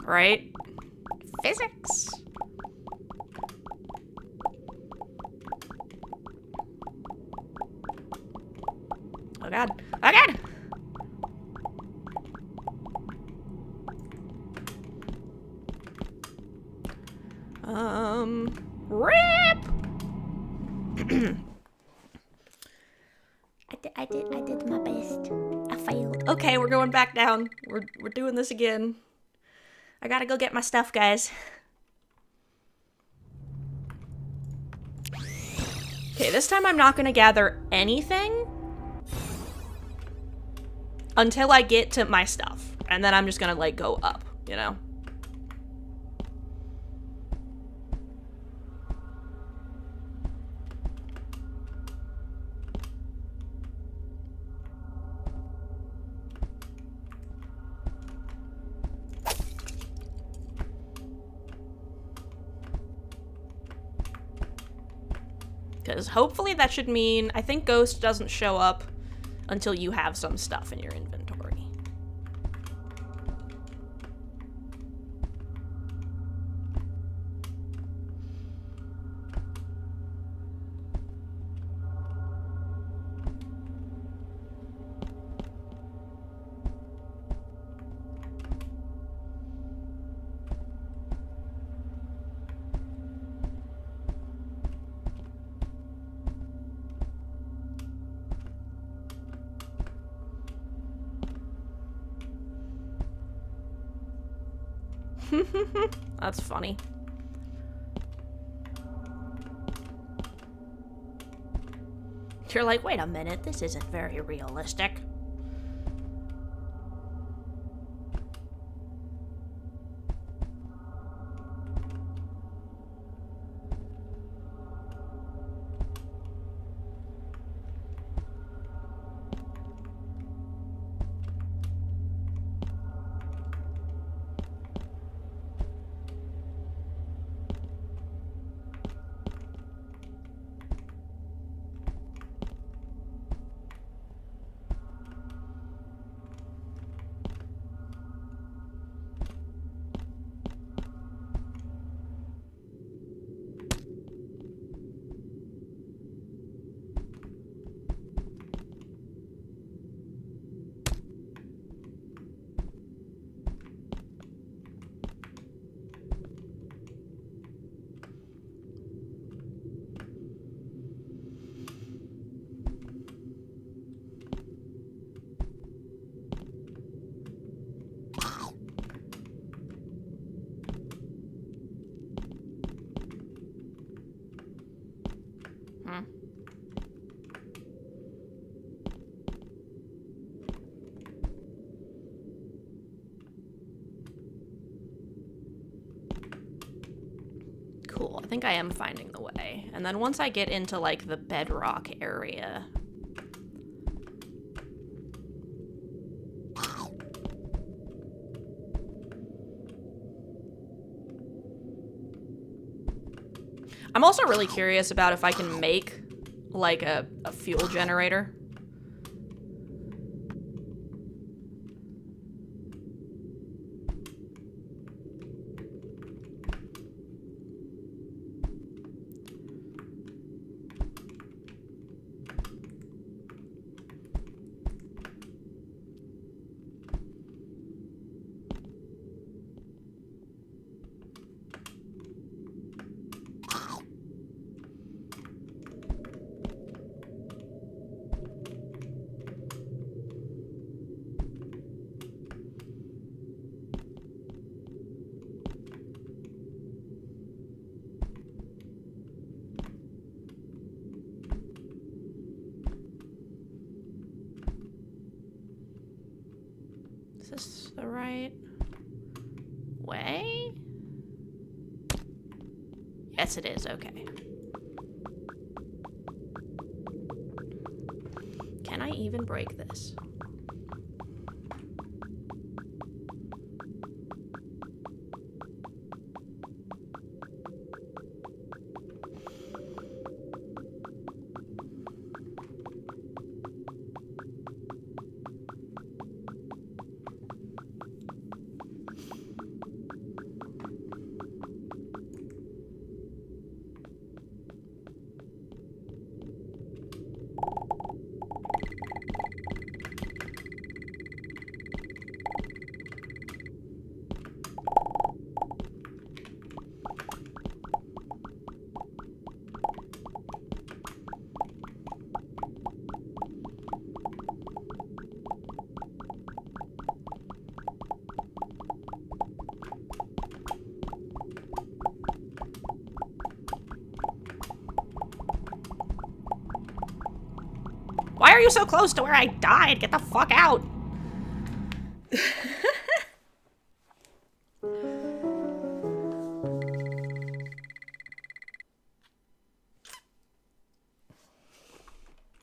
Right? Physics. Oh god. Oh god! Rip! I did my best. I failed. Okay, we're going back down. We're doing this again. I gotta go get my stuff, guys. Okay, this time I'm not gonna gather anything until I get to my stuff. And then I'm just gonna, like, go up, you know? Because hopefully that should mean, I think Ghost doesn't show up until you have some stuff in your inventory. That's funny. You're like, wait a minute, this isn't very realistic. Cool, I think I am finding the way. And then once I get into, like, the bedrock area... I'm also really curious about if I can make like a fuel generator. Is this the right way? Yes, it is. Okay. Can I even break this? Why are you so close to where I died? Get the fuck out!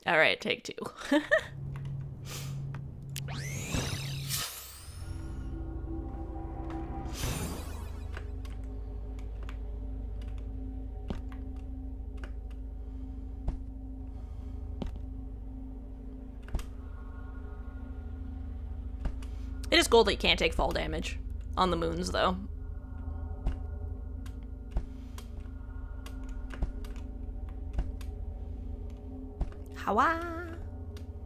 Alright, take two. It is cool that you can't take fall damage on the moons, though. Hawa!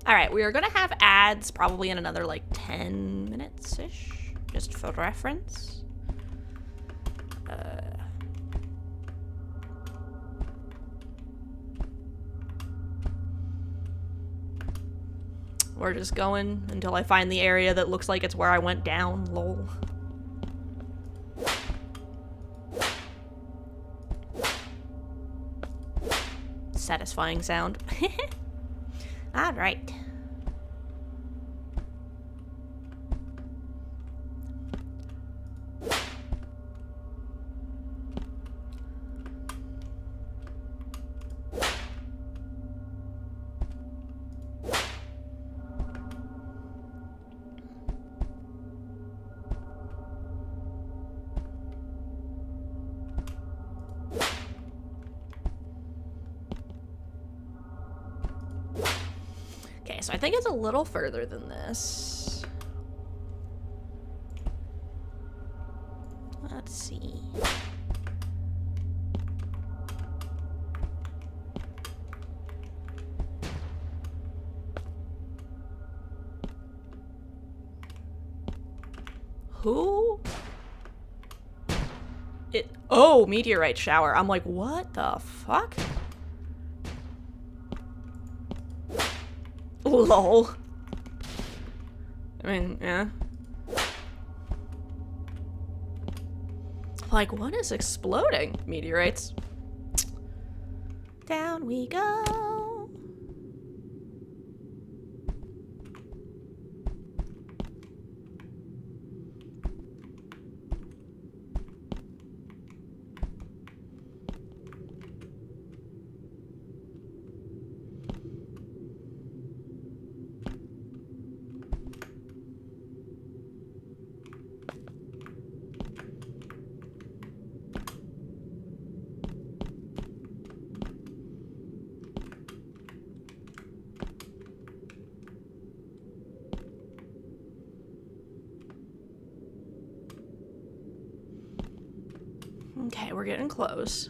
Alright, we are gonna have ads probably in another, like, 10 minutes-ish, just for reference. We're just going until I find the area that looks like it's where I went down, lol. Satisfying sound. Alright. So I think it's a little further than this. Let's see. Who? Oh, meteorite shower. I'm like, what the fuck? Lol. I mean, yeah. Like, what is exploding? Meteorites. Down we go. Okay, we're getting close.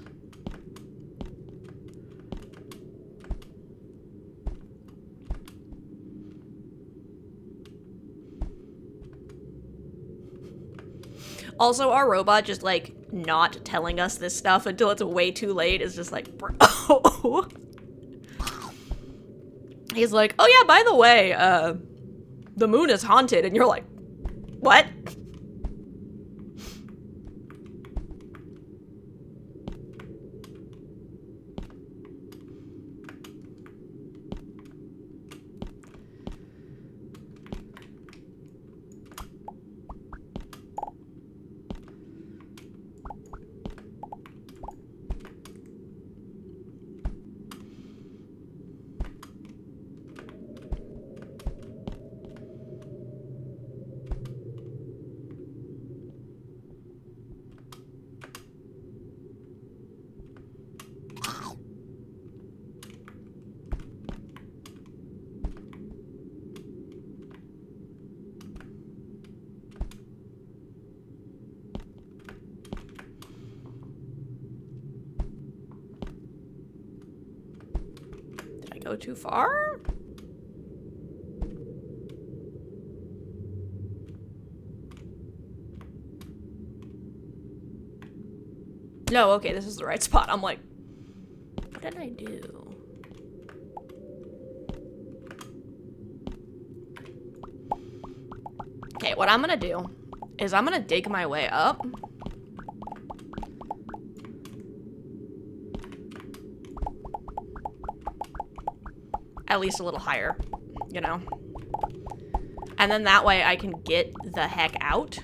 Also, our robot just, like, not telling us this stuff until it's way too late is just like, bro. He's like, oh yeah, by the way, the moon is haunted, and you're like, what? Go too far? No, okay, this is the right spot. I'm like, what did I do? Okay, what I'm gonna do is I'm gonna dig my way up. At least a little higher, you know? And then that way I can get the heck out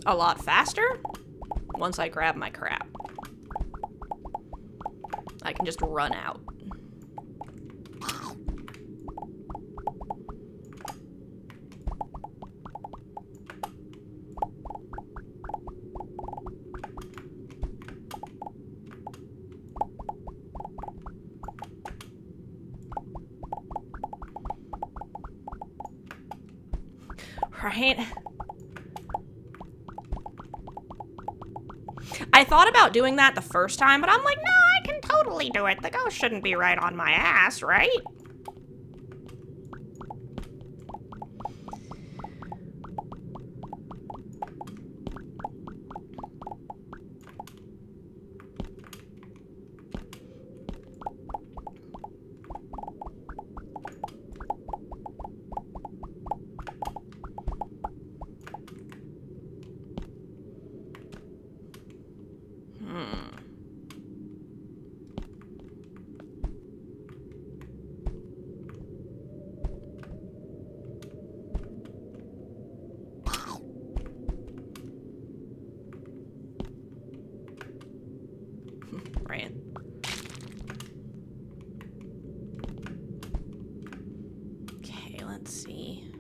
a lot faster once I grab my crap. I can just run out. Right? I thought about doing that the first time, but I'm like, no, I can totally do it. The ghost shouldn't be right on my ass, right? Right. Okay, let's see.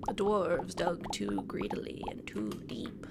The dwarves dug too greedily and too deep.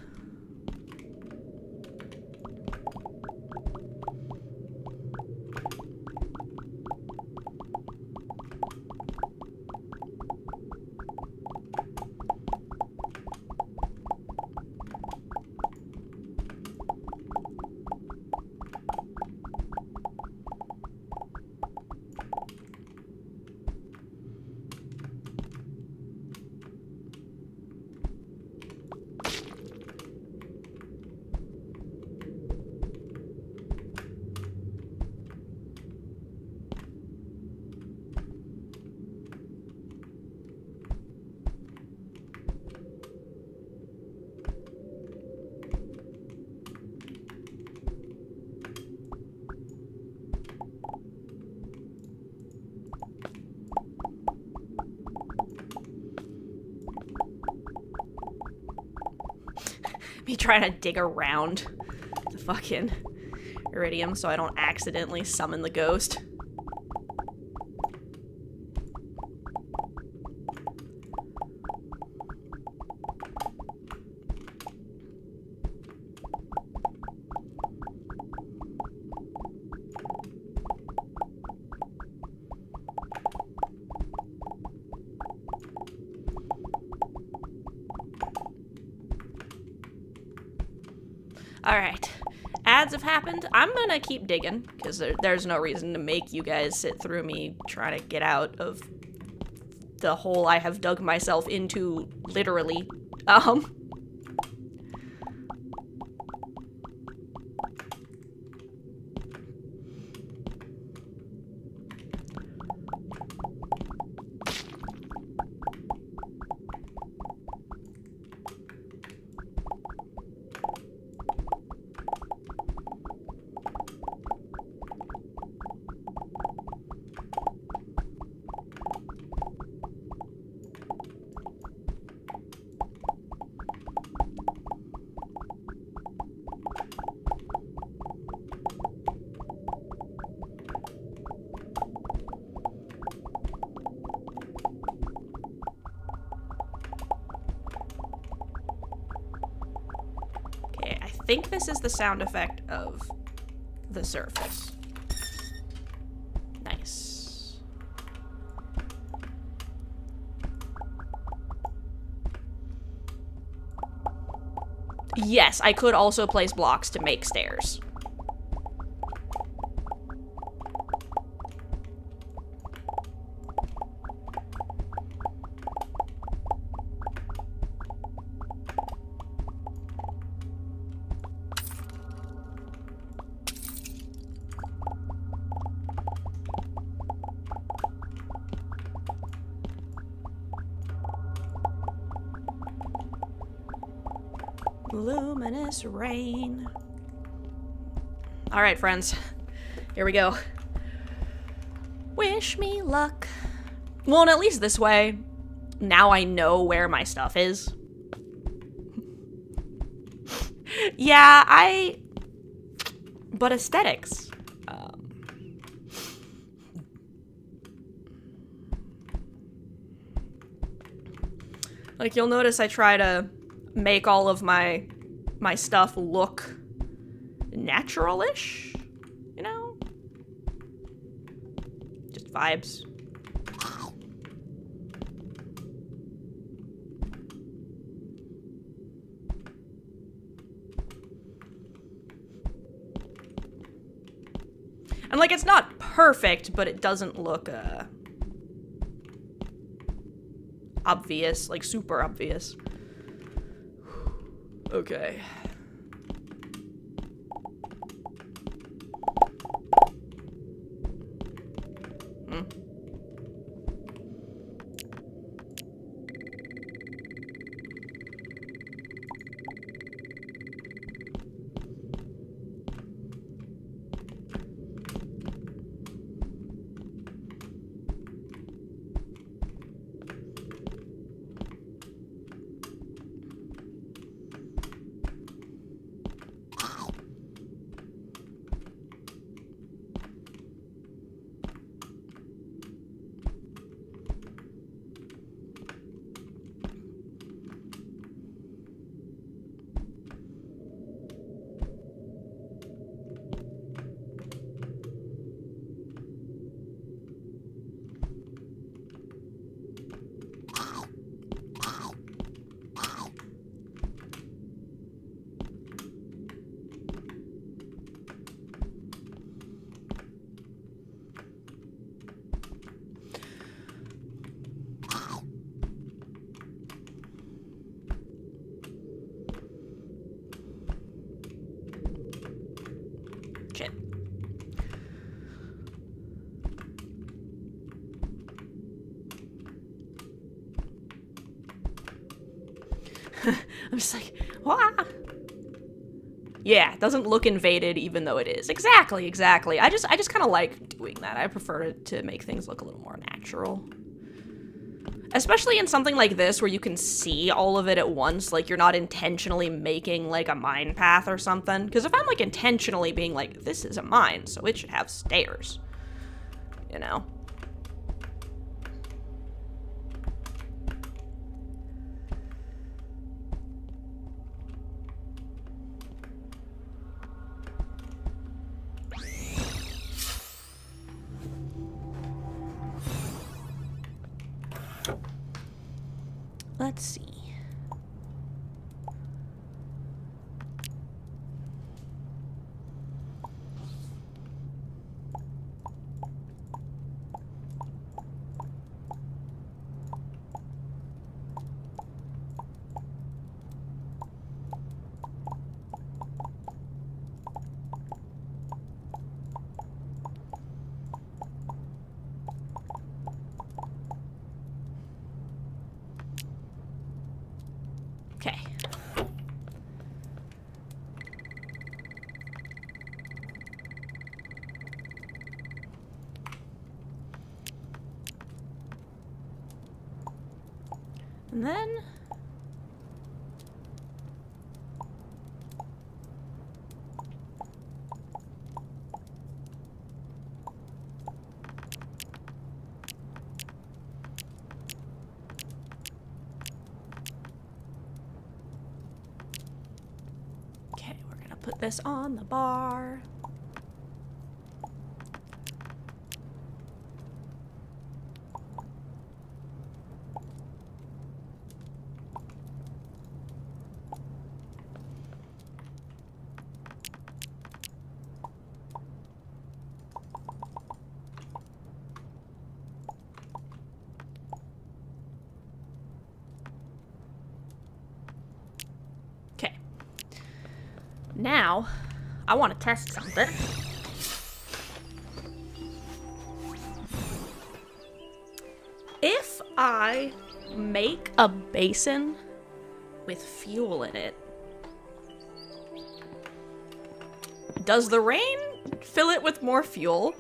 Me trying to dig around the fucking iridium so I don't accidentally summon the ghost. Alright. Ads have happened. I'm gonna keep digging, because there's no reason to make you guys sit through me trying to get out of the hole I have dug myself into, literally. Okay, I think this is the sound effect of the surface. Nice. Yes, I could also place blocks to make stairs. Luminous rain. All right, friends. Here we go. Wish me luck. Well, and at least this way, now I know where my stuff is. Yeah, but aesthetics. Like, you'll notice I try to make all of my stuff look natural-ish, you know? Just vibes. And, like, it's not perfect, but it doesn't look, obvious, like, super obvious. Okay. Shit. I'm just like, wah. Yeah, it doesn't look invaded even though it is. Exactly, exactly. I just kind of like doing that. I prefer to make things look a little more natural. Especially in something like this where you can see all of it at once, like you're not intentionally making like a mine path or something. Because if I'm like intentionally being like, this is a mine, so it should have stairs, you know? Let's see. And then... okay, we're gonna put this on the bar. Okay. Now, I want to test something. If I make a basin with fuel in it, does the rain fill it with more fuel?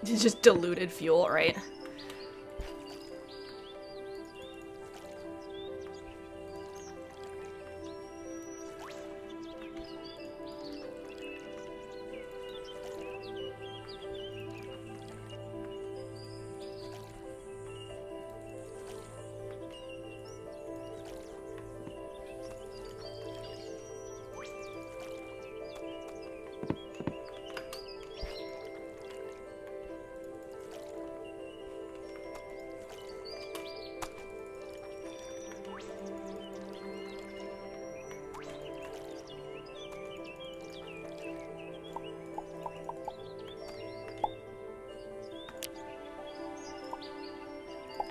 It's just diluted fuel, right?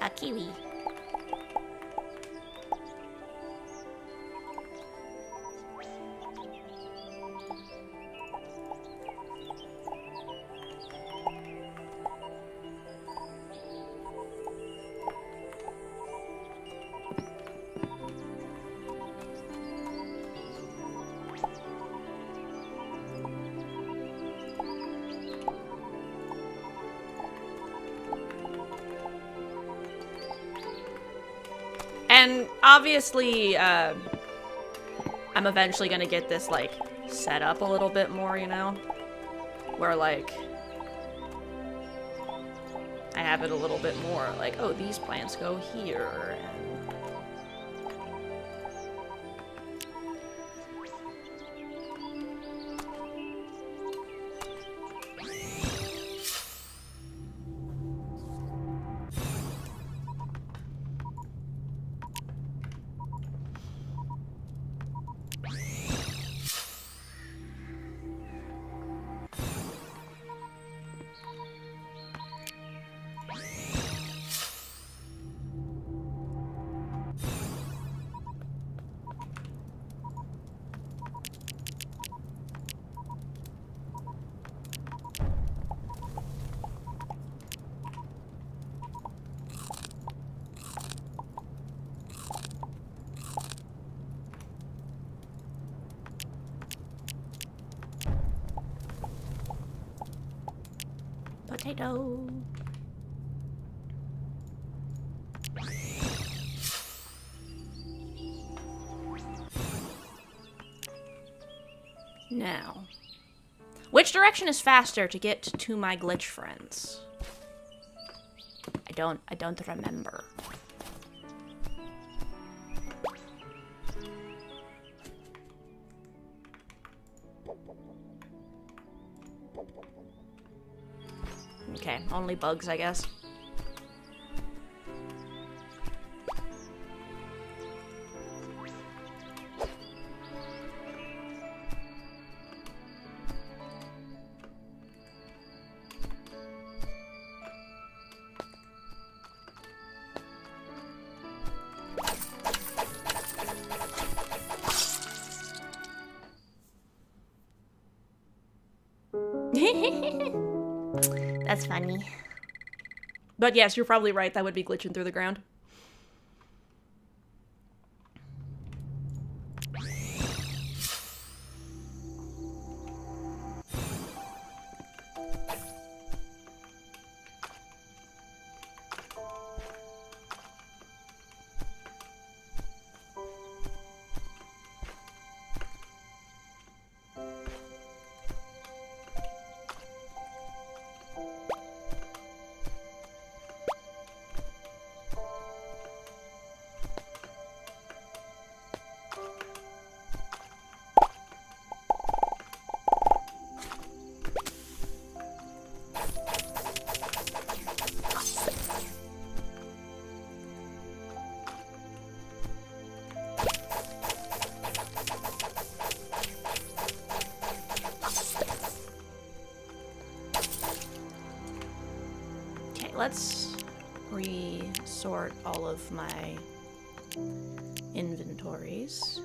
A kiwi. And obviously, I'm eventually gonna get this, like, set up a little bit more, you know? Where, like, I have it a little bit more, like, oh, these plants go here, and... Potato. Now, which direction is faster to get to my glitch friends? I don't remember. Okay, only bugs, I guess. That's funny. But yes, you're probably right. That would be glitching through the ground. Let's resort all of my inventories.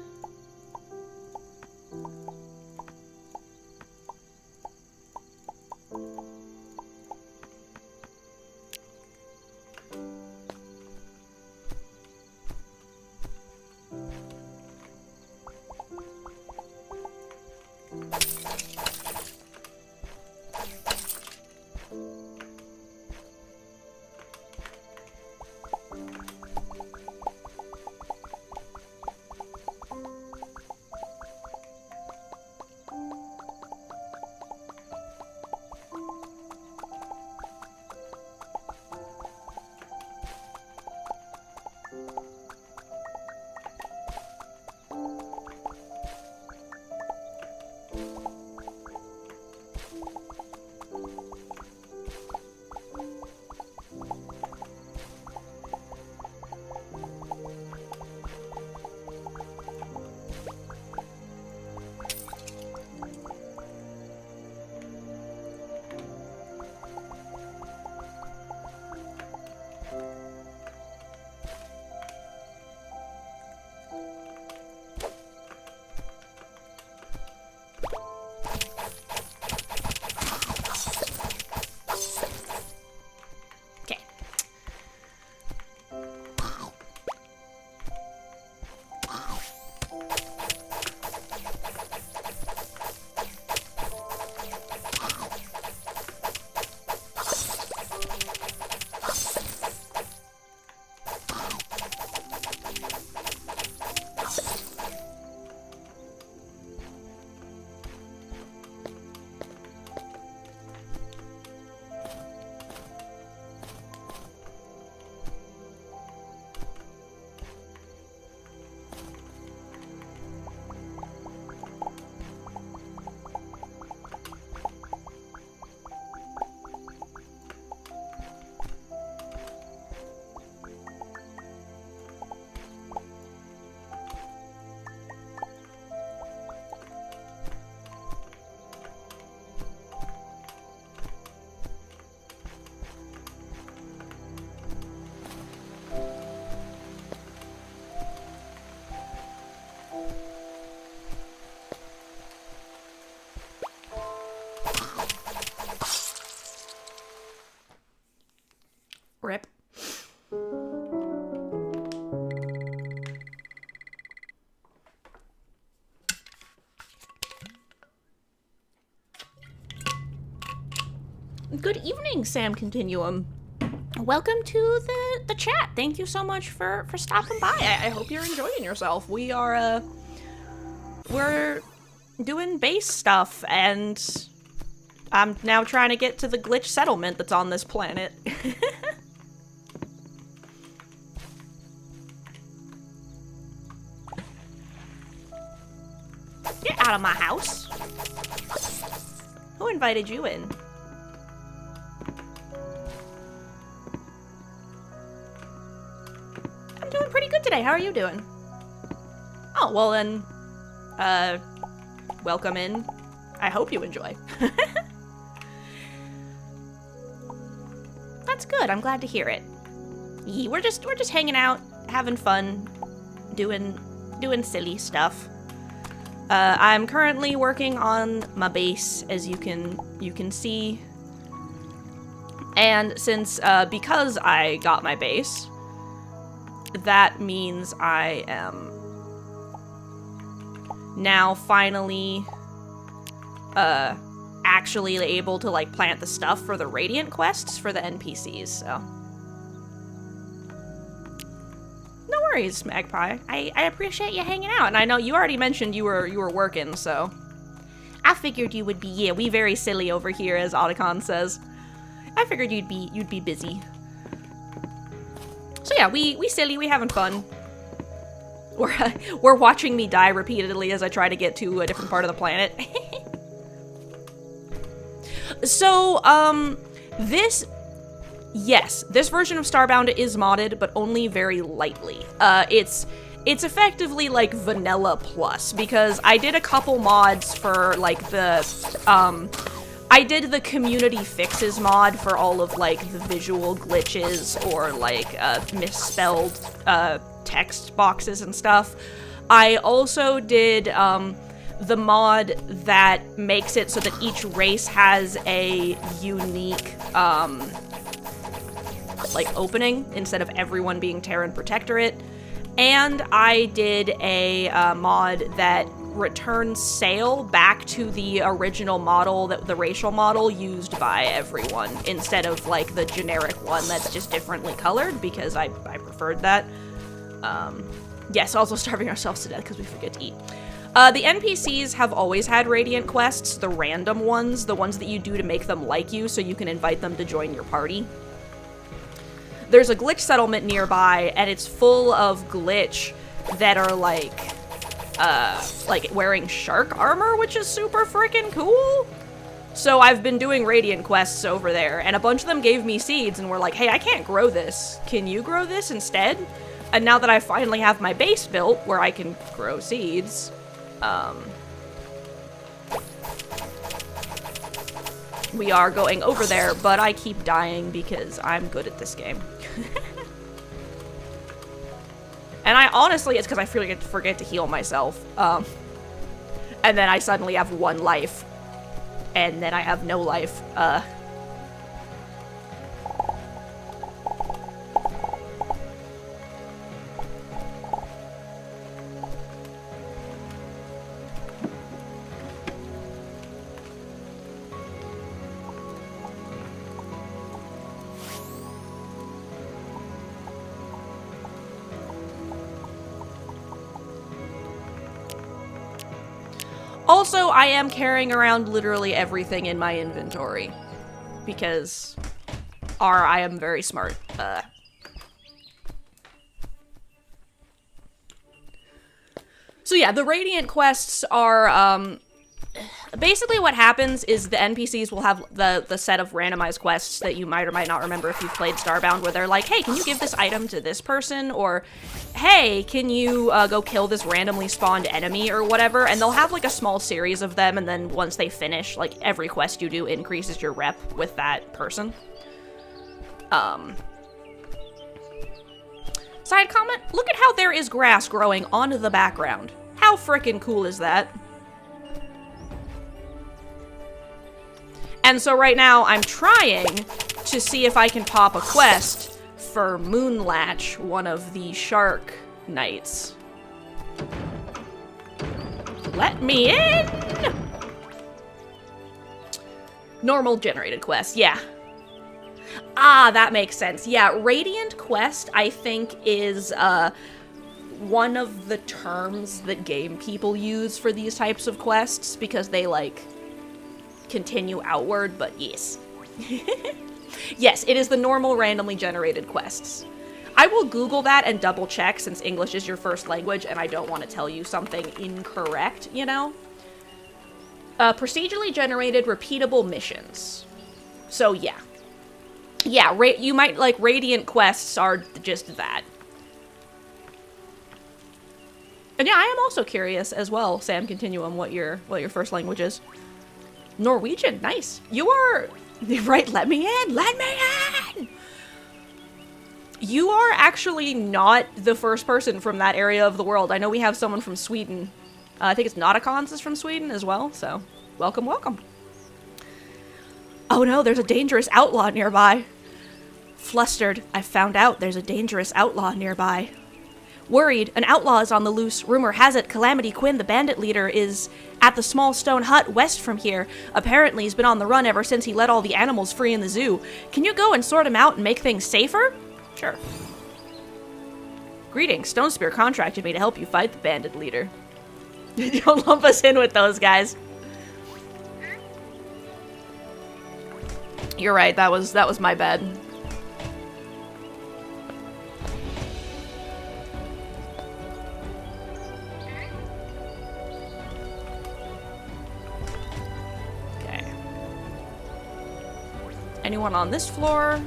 Rip. Good evening, Sam Continuum. Welcome to the chat. Thank you so much for stopping by. I hope you're enjoying yourself. We are we're doing base stuff, and I'm now trying to get to the glitch settlement that's on this planet. Get out of my house. Who invited you in? doing pretty good today. How are you doing? Oh, well then, welcome in. I hope you enjoy. That's good. I'm glad to hear it. Yeah, we're just hanging out, having fun, doing silly stuff. I'm currently working on my base, as you can see. And since because I got my base, that means I am now finally actually able to like plant the stuff for the Radiant quests for the NPCs, so. No worries, Magpie. I appreciate you hanging out, and I know you already mentioned you were working, so. I figured you would be, yeah, we very silly over here, as Otacon says. I figured you'd be busy. So yeah, we silly, we having fun. We're watching me die repeatedly as I try to get to a different part of the planet. So, this version of Starbound is modded, but only very lightly. It's effectively like Vanilla Plus, because I did a couple mods for, like, I did the community fixes mod for all of, like, the visual glitches or, like, misspelled, text boxes and stuff. I also did, the mod that makes it so that each race has a unique, like, opening, instead of everyone being Terran Protectorate. And I did a mod that returns Sail back to the original model, the racial model used by everyone, instead of, like, the generic one that's just differently colored, because I preferred that. Yes, also starving ourselves to death because we forget to eat. The NPCs have always had Radiant quests, the random ones, the ones that you do to make them like you so you can invite them to join your party. There's a glitch settlement nearby, and it's full of glitch that are like wearing shark armor, which is super freaking cool. So I've been doing Radiant quests over there, and a bunch of them gave me seeds and were like, hey, I can't grow this. Can you grow this instead? And now that I finally have my base built where I can grow seeds, we are going over there, but I keep dying because I'm good at this game. And honestly, it's because I forget to heal myself. And then I suddenly have 1 life. And then I have no life. Also, I am carrying around literally everything in my inventory, because I am very smart. So yeah, the Radiant quests are, basically what happens is the NPCs will have the set of randomized quests that you might or might not remember if you've played Starbound, where they're like, hey, can you give this item to this person? Or, hey, can you go kill this randomly spawned enemy or whatever? And they'll have like a small series of them, and then once they finish, like every quest you do increases your rep with that person. Side comment, look at how there is grass growing on the background. How frickin' cool is that? And so right now, I'm trying to see if I can pop a quest for Moonlatch, one of the shark knights. Let me in! Normal generated quest, yeah. Ah, that makes sense. Yeah, Radiant quest, I think, is one of the terms that game people use for these types of quests, because they, like, continue outward, but yes. Yes, it is the normal randomly generated quests. I will Google that and double check, since English is your first language and I don't want to tell you something incorrect, you know? Procedurally generated repeatable missions. So yeah. Yeah, you might, like, Radiant quests are just that. And yeah, I am also curious as well, Sam Continuum, what your first language is. Norwegian, nice. You are right. Let me in. Let me in. You are actually not the first person from that area of the world. I know we have someone from Sweden. I think it's Nauticons is from Sweden as well. So, welcome, welcome. Oh no, there's a dangerous outlaw nearby. Flustered, I found out there's a dangerous outlaw nearby. Worried, an outlaw is on the loose. Rumor has it Calamity Quinn, the bandit leader, is at the small stone hut west from here. Apparently he's been on the run ever since he let all the animals free in the zoo. Can you go and sort him out and make things safer? Sure. Greetings, Stone Spear contracted me to help you fight the bandit leader. Don't lump us in with those guys. You're right, that was my bad. Anyone on this floor?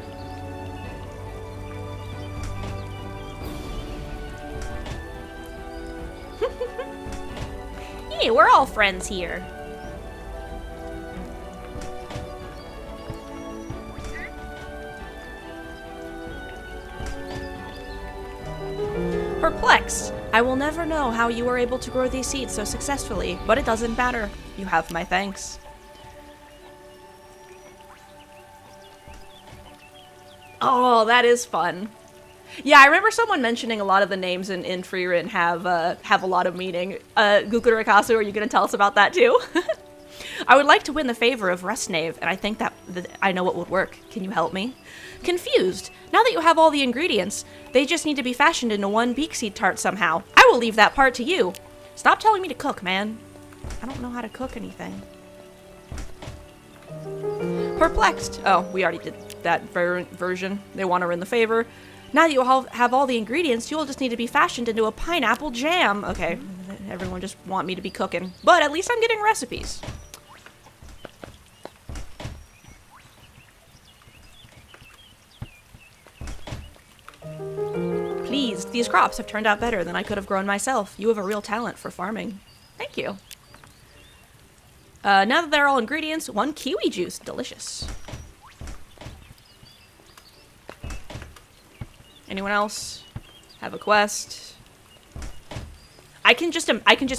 Hey, we're all friends here. Perplexed. I will never know how you were able to grow these seeds so successfully, but it doesn't matter. You have my thanks. Oh, that is fun. Yeah, I remember someone mentioning a lot of the names in Freerin have a lot of meaning. Gukurakasu, are you going to tell us about that too? I would like to win the favor of Rustnave, and I think that I know what would work. Can you help me? Confused. Now that you have all the ingredients, they just need to be fashioned into one beak seed tart somehow. I will leave that part to you. Stop telling me to cook, man. I don't know how to cook anything. Perplexed. Oh, we already did that version. They want to win the favor. Now that you have all the ingredients, you'll just need to be fashioned into a pineapple jam. Okay, everyone just want me to be cooking. But at least I'm getting recipes. Please, these crops have turned out better than I could have grown myself. You have a real talent for farming. Thank you. Now that they're all ingredients, one kiwi juice. Delicious. Anyone else have a quest? I can just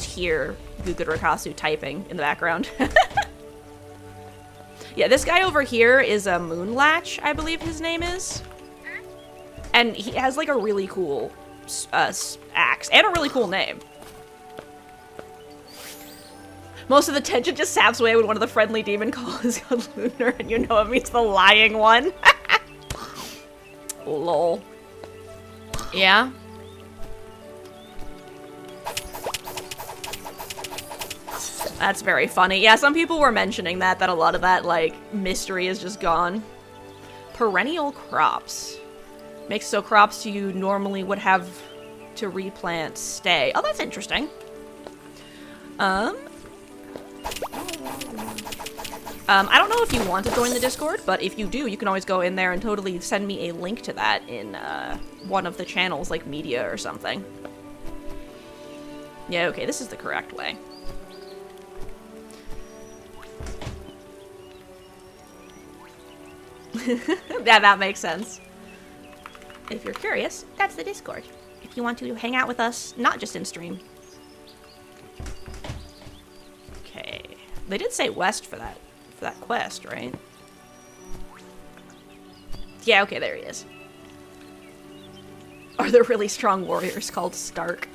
hear Gukurakasu typing in the background. Yeah, this guy over here is a Moonlatch, I believe his name is. And he has like a really cool axe and a really cool name. Most of the tension just saps away when one of the friendly demon calls is called Lunar, and you know it means the lying one. Lol. Yeah? That's very funny. Yeah, some people were mentioning that a lot of that, like, mystery is just gone. Perennial crops. Makes so crops you normally would have to replant stay. Oh, that's interesting. I don't know if you want to join the Discord, but if you do, you can always go in there and totally send me a link to that in one of the channels, like media or something. Yeah, okay, this is the correct way. Yeah, that makes sense. If you're curious, that's the Discord. If you want to hang out with us, not just in stream. Okay. They did say west for that quest, right? Yeah, okay, there he is. Are there really strong warriors called Stark?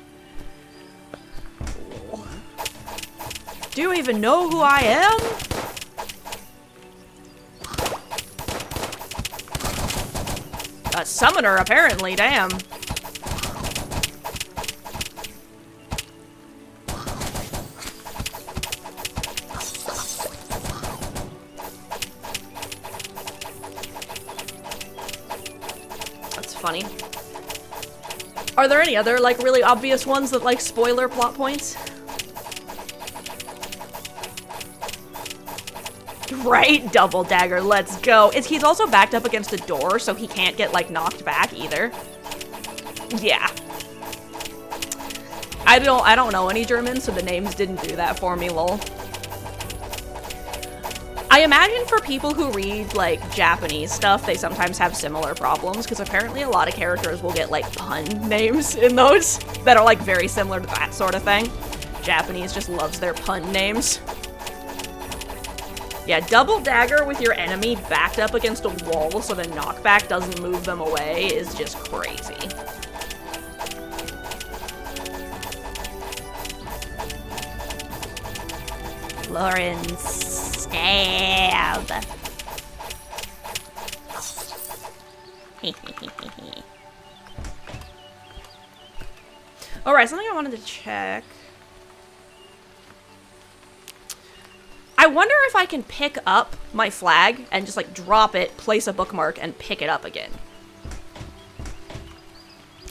Do you even know who I am? A summoner, apparently, damn. That's funny. Are there any other, like, really obvious ones that, like, spoiler plot points? Right? Double dagger, let's go. He's also backed up against a door, so he can't get, like, knocked back either. Yeah. I don't know any German, so the names didn't do that for me, lol. I imagine for people who read, like, Japanese stuff, they sometimes have similar problems, because apparently a lot of characters will get, like, pun names in those that are, like, very similar to that sort of thing. Japanese just loves their pun names. Yeah, double dagger with your enemy backed up against a wall so the knockback doesn't move them away is just crazy. Florence, stab! Alright, something I wanted to check. I wonder if I can pick up my flag and just, like, drop it, place a bookmark, and pick it up again.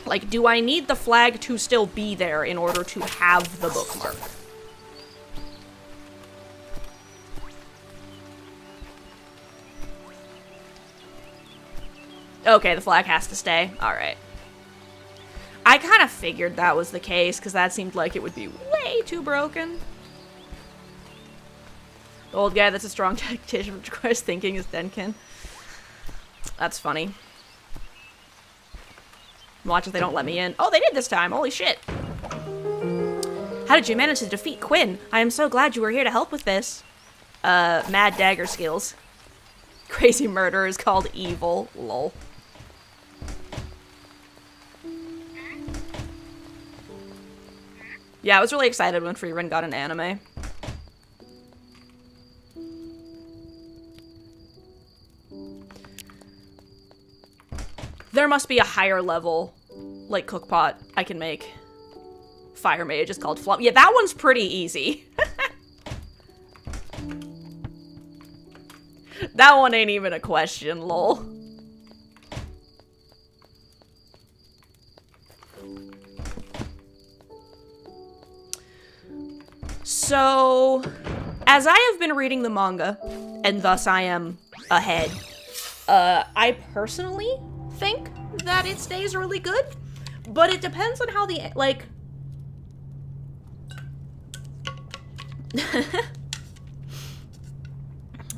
Like, do I need the flag to still be there in order to have the bookmark? Okay, the flag has to stay. Alright. I kind of figured that was the case, because that seemed like it would be way too broken. The old guy that's a strong tactician which requires thinking is Denkin. That's funny. Watch if they don't let me in. Oh, they did this time! Holy shit! How did you manage to defeat Quinn? I am so glad you were here to help with this. Mad dagger skills. Crazy murder is called evil. Lol. Yeah, I was really excited when Freerun got an anime. There must be a higher level, like, cookpot I can make. Fire Mage is called Flop. Yeah, that one's pretty easy. That one ain't even a question, lol. So, as I have been reading the manga, and thus I am ahead, I personally think that it stays really good, but it depends on how the, like...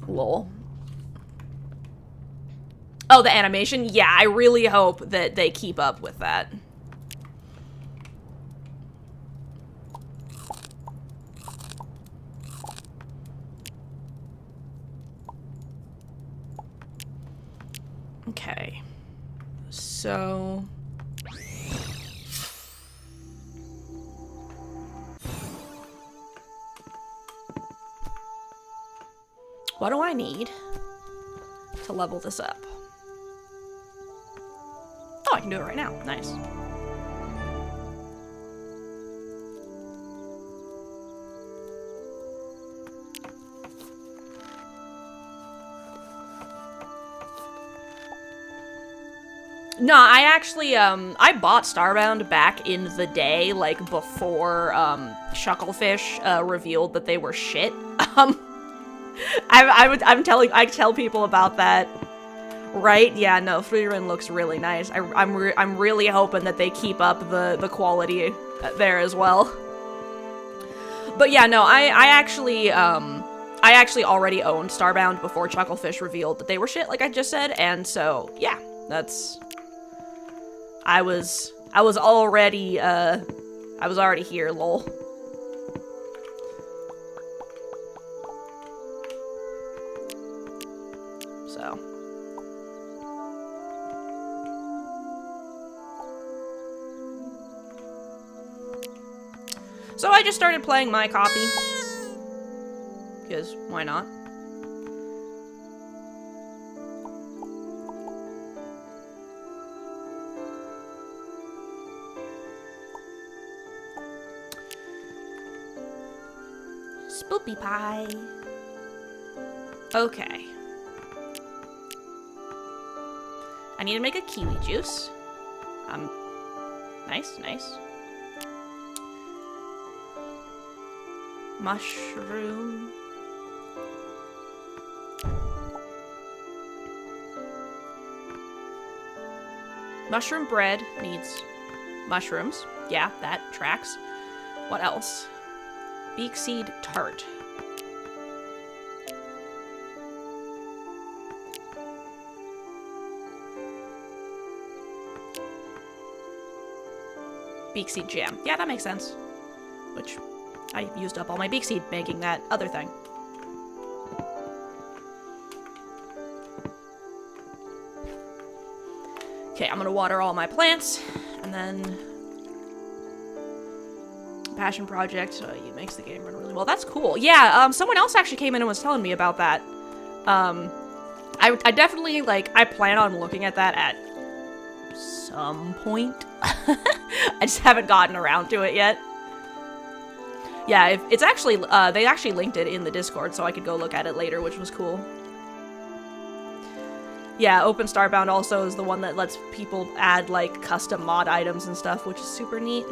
Lol. Oh, the animation? Yeah, I really hope that they keep up with that. Okay. So... what do I need to level this up? Oh, I can do it right now. Nice. No, I actually, I bought Starbound back in the day, like, before, Shucklefish, revealed that they were shit. I tell people about that. Right? Yeah, no, Freerun looks really nice. I'm really hoping that they keep up the quality there as well. But yeah, no, I actually already owned Starbound before Chucklefish revealed that they were shit, like I just said, and so, yeah, that's... I was already here, lol. So. So I just started playing my copy. Because, why not? Spoopy pie. Okay. I need to make a kiwi juice. Nice, nice. Mushroom. Mushroom bread needs mushrooms. Yeah, that tracks. What else? Beak seed tart. Beak seed jam. Yeah, that makes sense. Which, I used up all my beak seed making that other thing. Okay, I'm gonna water all my plants, and then... Passion project makes the game run really well. That's cool. Yeah, someone else actually came in and was telling me about that. I definitely, like, I plan on looking at that at some point. I just haven't gotten around to it yet. Yeah, it's actually, they actually linked it in the Discord, so I could go look at it later, which was cool. Yeah, Open Starbound also is the one that lets people add, like, custom mod items and stuff, which is super neat.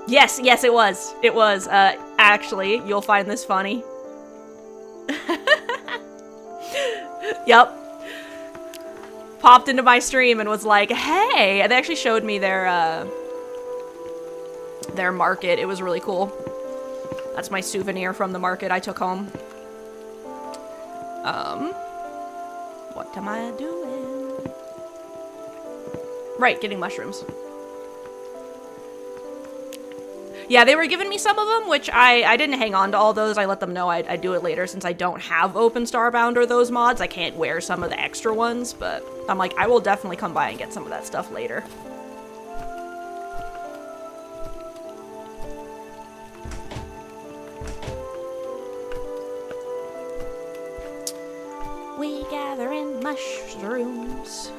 Yes, yes, it was. It was. Actually, you'll find this funny. Yep. Popped into my stream and was like, hey! And they actually showed me their market. It was really cool. That's my souvenir from the market I took home. What am I doing? Right, getting mushrooms. Yeah, they were giving me some of them, which I didn't hang on to all those. I let them know I'd do it later since I don't have Open Starbound or those mods. I can't wear some of the extra ones, but I'm like, I will definitely come by and get some of that stuff later. We gather in mushrooms.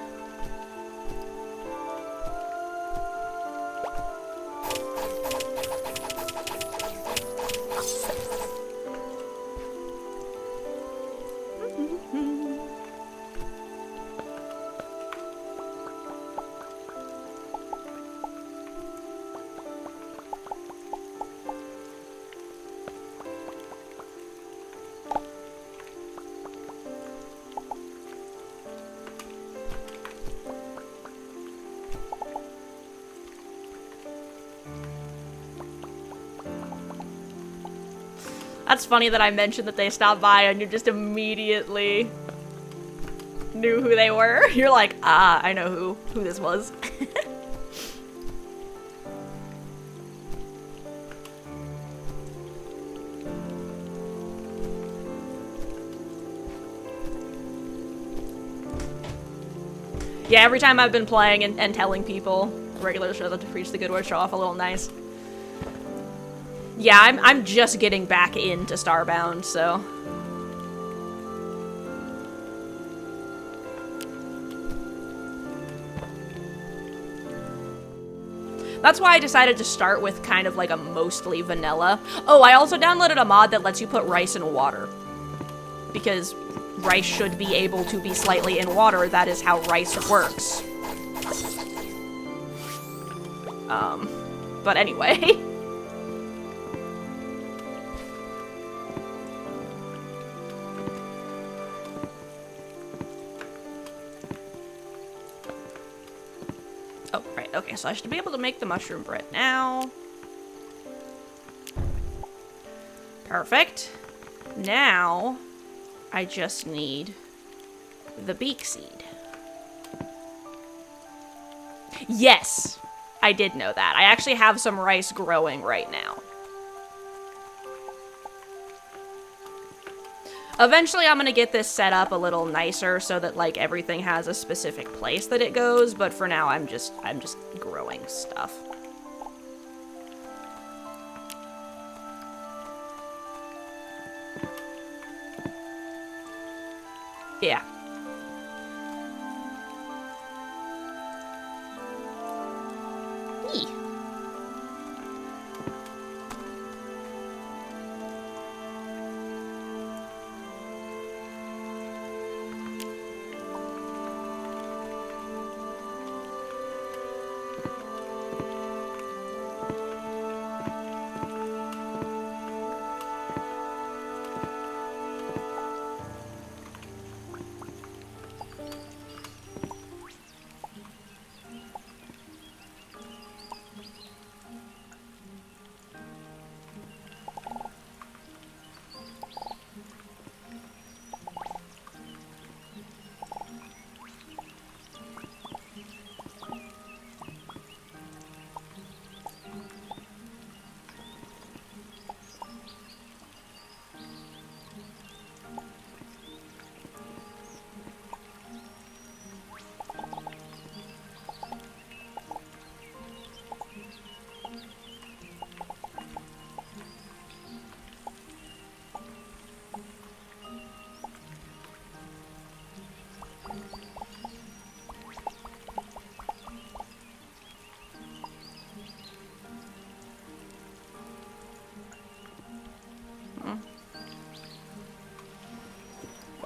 That's funny that I mentioned that they stopped by and you just immediately knew who they were. You're like, ah, I know who this was. Yeah, every time I've been playing and telling people, regular shows up to preach the good word, show off a little nice. Yeah, I'm just getting back into Starbound, so... That's why I decided to start with kind of like a mostly vanilla. Oh, I also downloaded a mod that lets you put rice in water. Because rice should be able to be slightly in water. That is how rice works. But anyway... Oh, right, okay, so I should be able to make the mushroom bread now. Perfect. Now, I just need the beak seed. Yes! I did know that. I actually have some rice growing right now. Eventually, I'm gonna get this set up a little nicer so that, like, everything has a specific place that it goes, but for now, I'm just growing stuff. Yeah. Eee.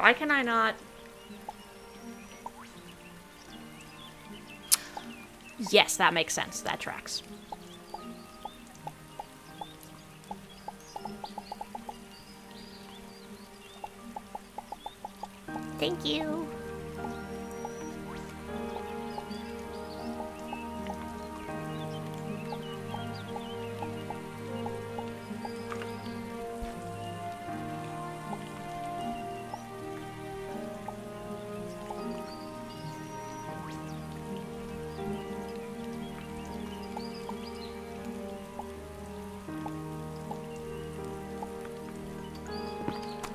Why can I not? Yes, that makes sense. That tracks. Thank you.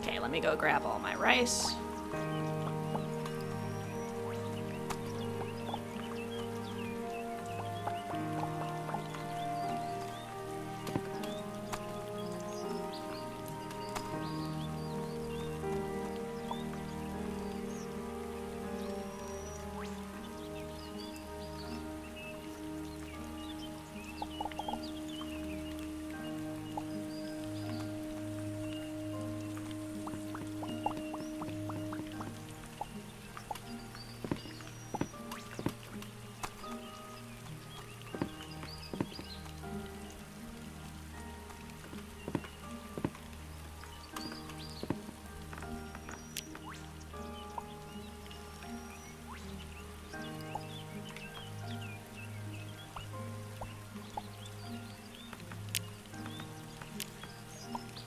Okay, let me go grab all my rice.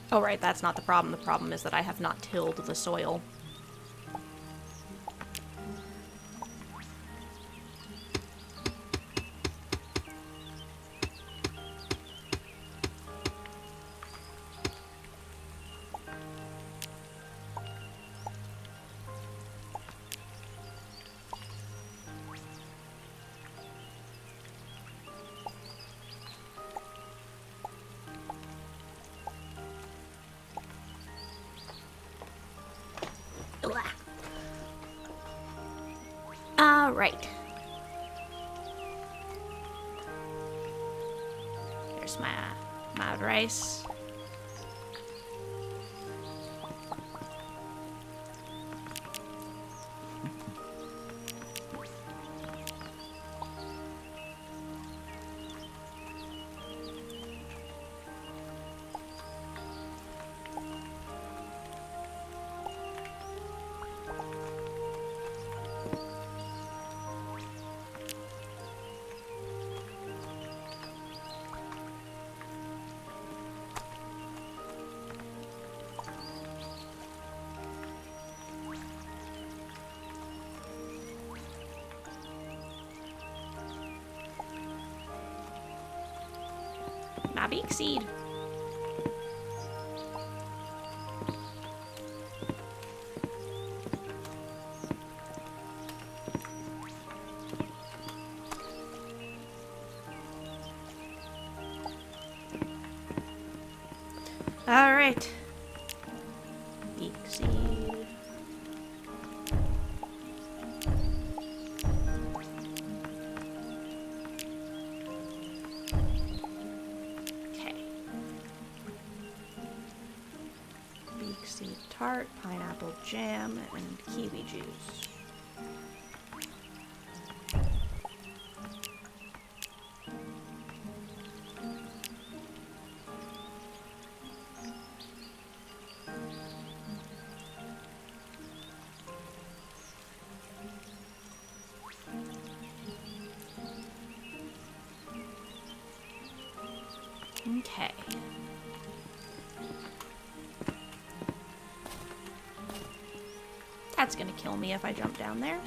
Oh, right, that's not the problem. The problem is that I have not tilled the soil. Right. There's my rice. My beak seed. All right. Beak seed. Tart, pineapple jam, and kiwi juice. Okay. That's gonna kill me if I jump down there.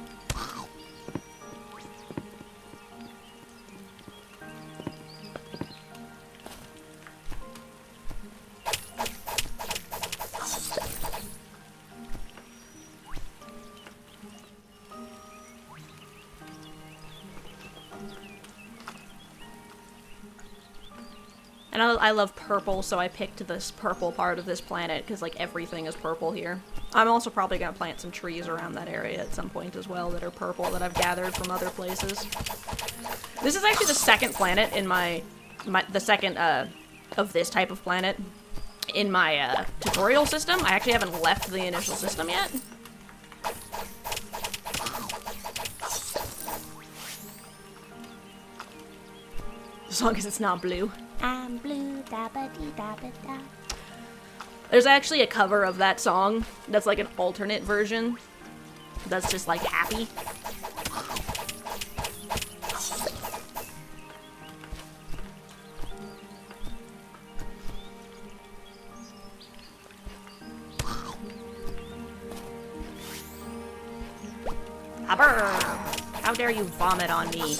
And I love purple, so I picked this purple part of this planet, because, like, everything is purple here. I'm also probably going to plant some trees around that area at some point as well that are purple that I've gathered from other places. This is actually the second planet in the second, of this type of planet in my, tutorial system. I actually haven't left the initial system yet. As long as it's not blue. I'm blue, da ba dee da ba da. There's actually a cover of that song that's like an alternate version. That's just like happy. How dare you vomit on me?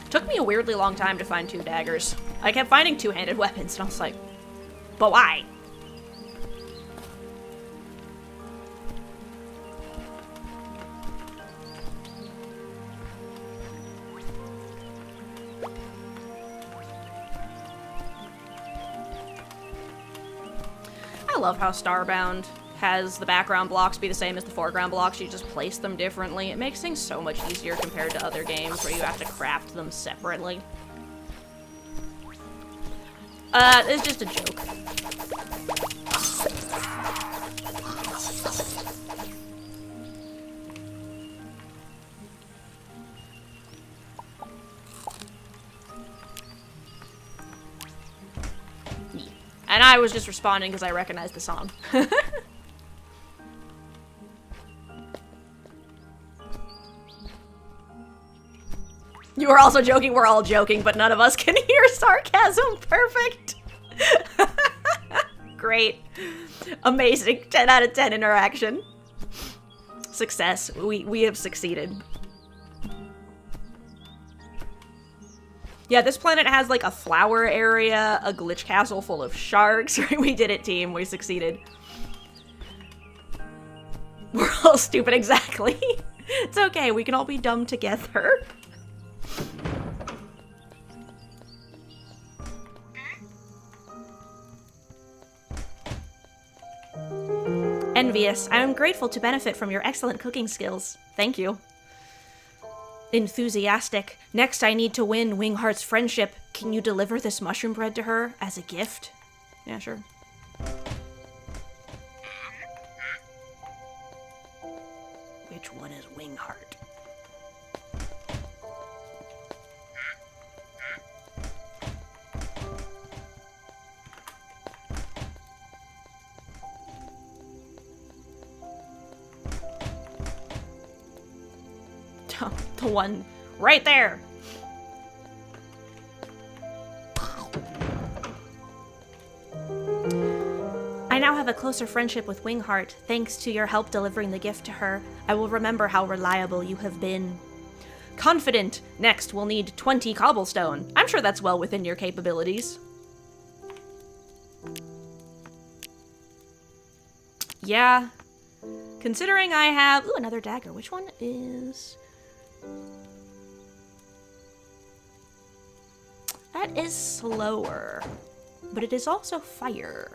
Took me a weirdly long time to find 2 daggers. I kept finding 2-handed weapons, and I was like, but why? I love how Starbound has the background blocks be the same as the foreground blocks. You just place them differently. It makes things so much easier compared to other games where you have to craft them separately. It's just a joke. And I was just responding because I recognized the song. You were also joking, we're all joking, but none of us can hear sarcasm. Perfect. Great. Amazing. 10 out of 10 interaction. Success. We have succeeded. Yeah, this planet has like a flower area, a glitch castle full of sharks. We did it, team. We succeeded. We're all stupid, exactly. It's okay. We can all be dumb together. Envious. I am grateful to benefit from your excellent cooking skills. Thank you. Enthusiastic. Next, I need to win Wingheart's friendship. Can you deliver this mushroom bread to her as a gift? Yeah, sure. Which one is Wingheart? The one right there. I now have a closer friendship with Wingheart. Thanks to your help delivering the gift to her, I will remember how reliable you have been. Confident. Next, we'll need 20 cobblestone. I'm sure that's well within your capabilities. Yeah. Considering I have... Ooh, another dagger. Which one is... That is slower, but it is also fire.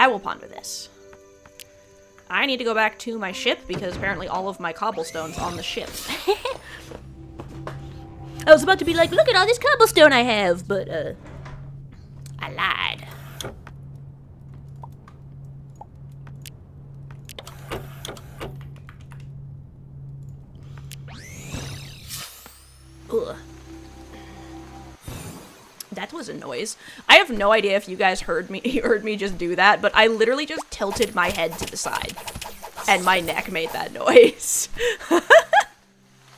I will ponder this. I need to go back to my ship because apparently all of my cobblestone's on the ship. I was about to be like, look at all this cobblestone I have, but I lied. Ugh. That was a noise. I have no idea if you guys heard me just do that, but I literally just tilted my head to the side, and my neck made that noise.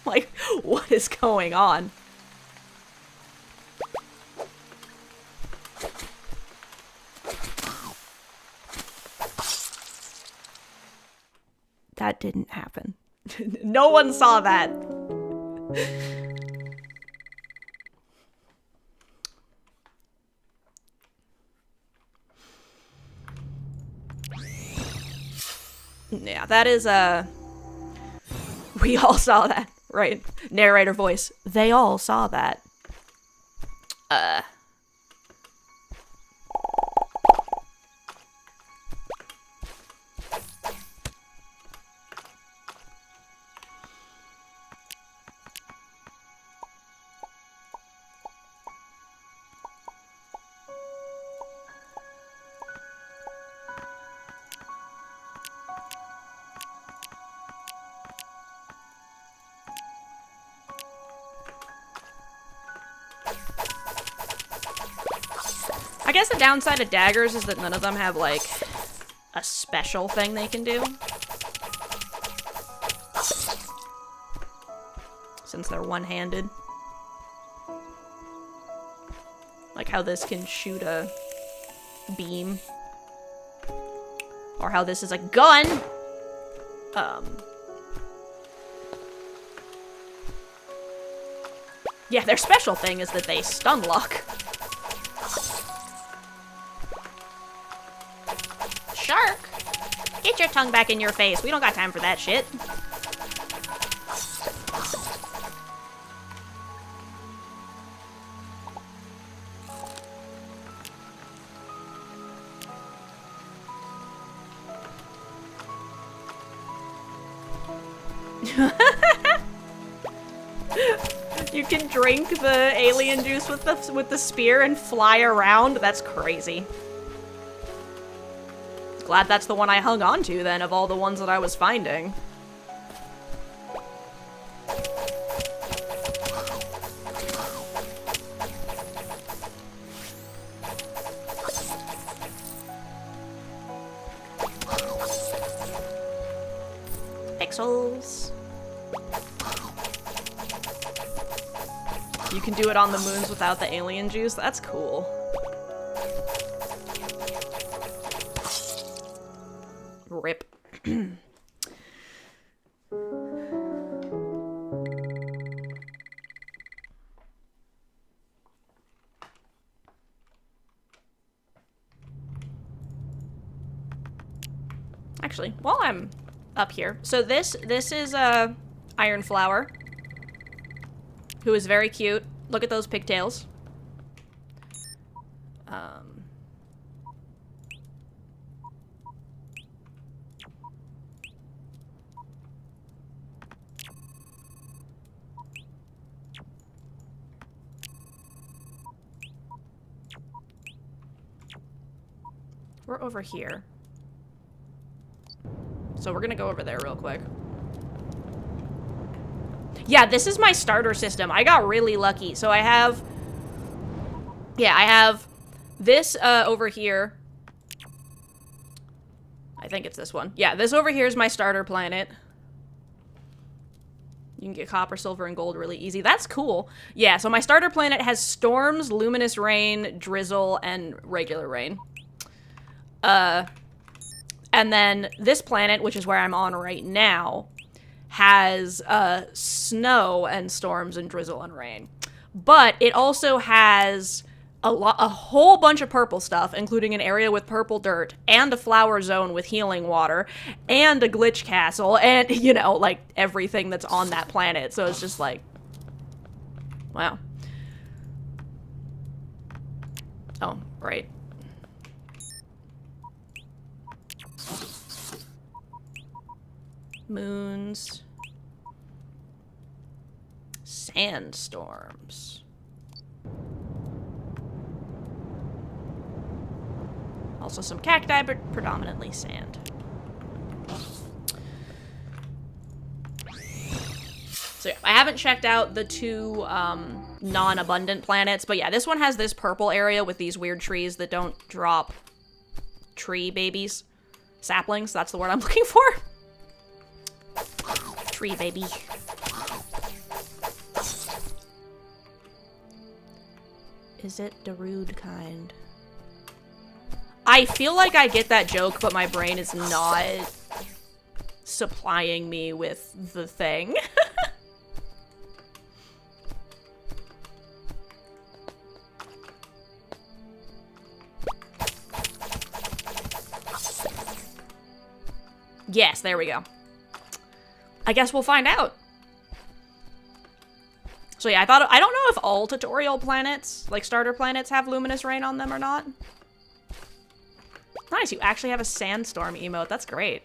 Like, what is going on? That didn't happen. No one saw that. Yeah, that is, we all saw that, right? Narrator voice. They all saw that. downside of daggers is that none of them have, like, a special thing they can do. Since they're one-handed. Like how this can shoot a beam. Or how this is a gun! Yeah, their special thing is that they stun lock. Shark! Get your tongue back in your face. We don't got time for that shit. You can drink the alien juice with the spear and fly around. That's crazy. Glad that's the one I hung on to then, of all the ones that I was finding. Pixels. You can do it on the moons without the alien juice? That's cool. Rip. Actually, while I'm up here, so this is Iron Flower, who is very cute. Look at those pigtails. We're over here. So we're gonna go over there real quick. Yeah, this is my starter system. I got really lucky. So I have... Yeah, I have this over here. I think it's this one. Yeah, this over here is my starter planet. You can get copper, silver, and gold really easy. That's cool. Yeah, so my starter planet has storms, luminous rain, drizzle, and regular rain. And then this planet, which is where I'm on right now, has snow and storms and drizzle and rain. But it also has a whole bunch of purple stuff, including an area with purple dirt, and a flower zone with healing water, and a glitch castle, and, you know, like, everything that's on that planet. So it's just like, wow. Oh, right. Moons. Sandstorms. Also some cacti, but predominantly sand. So yeah, I haven't checked out the two non-abundant planets, but yeah, this one has this purple area with these weird trees that don't drop tree babies. Saplings, that's the word I'm looking for. Tree baby. Is it the rude kind? I feel like I get that joke, but my brain is not supplying me with the thing. Yes, there we go. I guess we'll find out. So yeah, I don't know if all tutorial planets, like starter planets, have luminous rain on them or not. Nice, you actually have a sandstorm emote. That's great.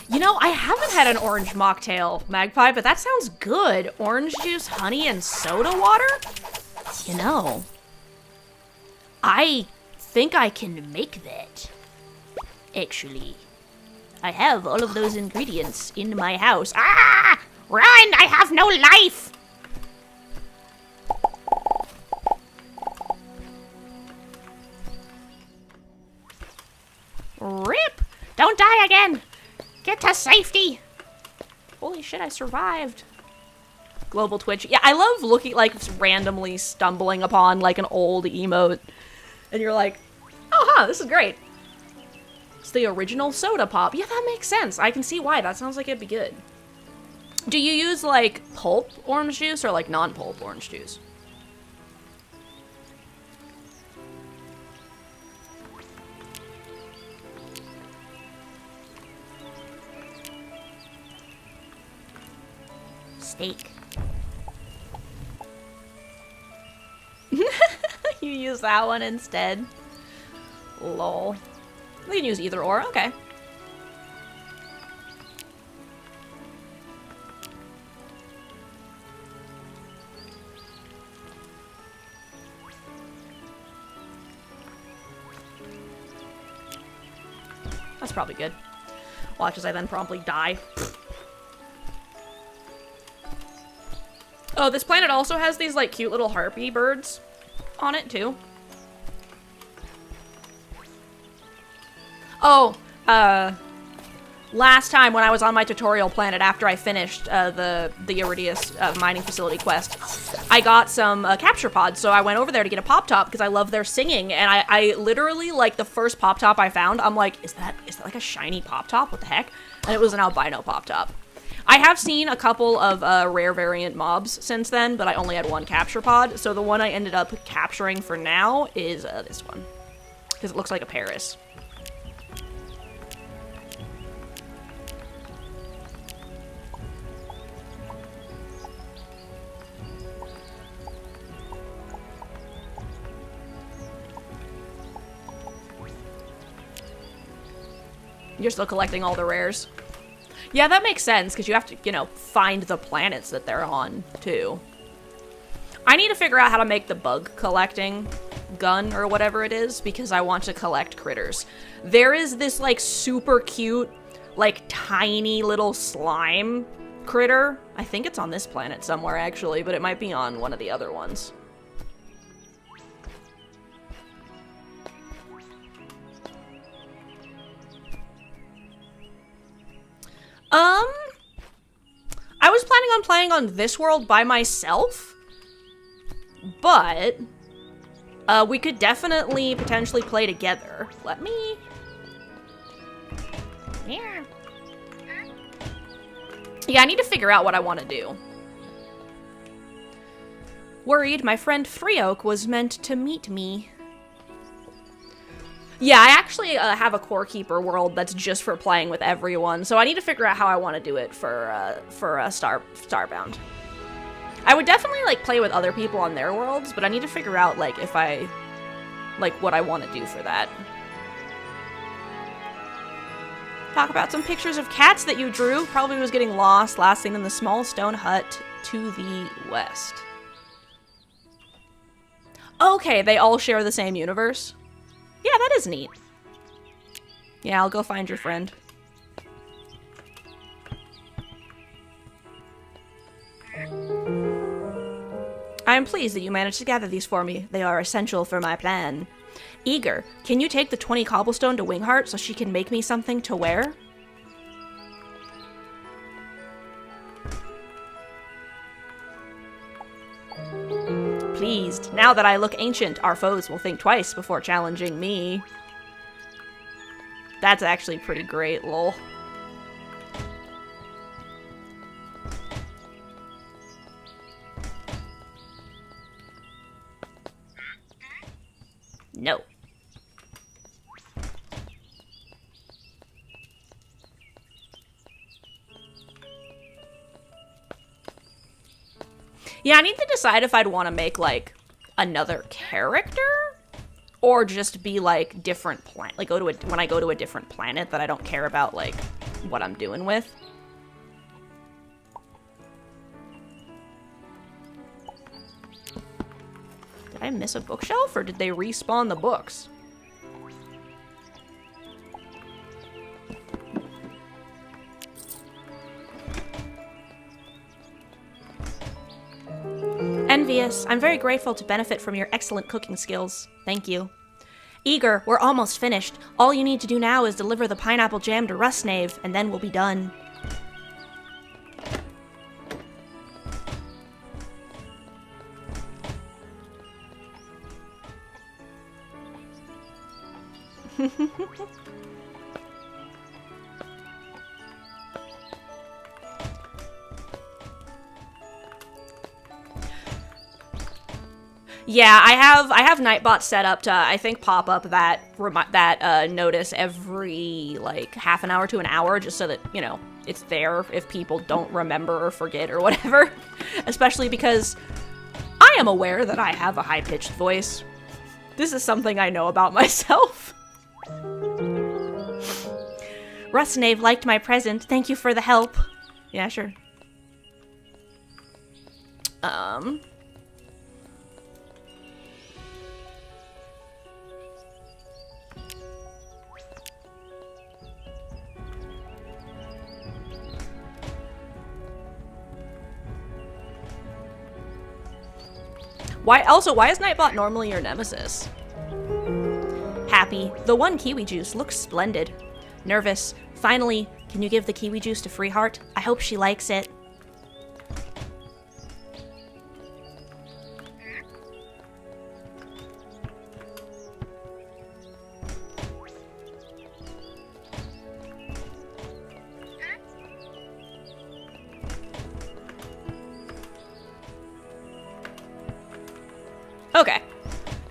You know, I haven't had an orange mocktail, Magpie, but that sounds good. Orange juice, honey, and soda water? You know, I think I can make that, actually. I have all of those ingredients in my house. Ah! Run! I have no life! Rip! Don't die again! Get to safety! Holy shit, I survived. Global Twitch. Yeah, I love looking, like, randomly stumbling upon, like, an old emote. And you're like, oh, huh, this is great. It's the original soda pop. Yeah, that makes sense. I can see why. That sounds like it'd be good. Do you use, like, pulp orange juice or, like, non-pulp orange juice? Steak. You use that one instead? Lol. We can use either or, okay. That's probably good. Watch as I then promptly die. Oh, this planet also has these, like, cute little harpy birds on it, too. Oh, last time when I was on my tutorial planet after I finished the Iridius mining facility quest, I got some capture pods, so I went over there to get a pop top because I love their singing, and I literally, like, the first pop top I found, I'm like, is that like a shiny pop top? What the heck? And it was an albino pop top. I have seen a couple of rare variant mobs since then, but I only had one capture pod, so the one I ended up capturing for now is this one, because it looks like a Paris. You're still collecting all the rares. Yeah, that makes sense, because you have to, you know, find the planets that they're on, too. I need to figure out how to make the bug collecting gun, or whatever it is, because I want to collect critters. There is this, like, super cute, like, tiny little slime critter. I think it's on this planet somewhere, actually, but it might be on one of the other ones. I was planning on playing on this world by myself, but we could definitely potentially play together. Let me... Yeah. Yeah, I need to figure out what I want to do. Worried my friend Freeoak was meant to meet me. Yeah, I actually have a Core Keeper world that's just for playing with everyone, so I need to figure out how I want to do it for Starbound. I would definitely, like, play with other people on their worlds, but I need to figure out, like, if I... like, what I want to do for that. Talk about some pictures of cats that you drew. Probably was getting lost, last seen in the small stone hut to the west. Okay, they all share the same universe. Yeah, that is neat. Yeah, I'll go find your friend. I am pleased that you managed to gather these for me. They are essential for my plan. Eager, can you take the 20 cobblestone to Wingheart so she can make me something to wear? Pleased. Now that I look ancient, our foes will think twice before challenging me. That's actually pretty great, lol. No. Yeah, I need to decide if I'd want to make, like, another character, or just be, like, different planet. Like, when I go to a different planet that I don't care about, like, what I'm doing with. Did I miss a bookshelf, or did they respawn the books? Nervous, I'm very grateful to benefit from your excellent cooking skills. Thank you. Eager, we're almost finished. All you need to do now is deliver the pineapple jam to Rustnave, and then we'll be done. Yeah, I have Nightbot set up to, I think, pop up that notice every, like, half an hour to an hour, just so that, you know, it's there if people don't remember or forget or whatever. Especially because I am aware that I have a high-pitched voice. This is something I know about myself. Rustnave liked my present. Thank you for the help. Yeah, sure. Why is Nightbot normally your nemesis? Happy. The one kiwi juice looks splendid. Nervous. Finally, can you give the kiwi juice to Freeheart? I hope she likes it. Okay.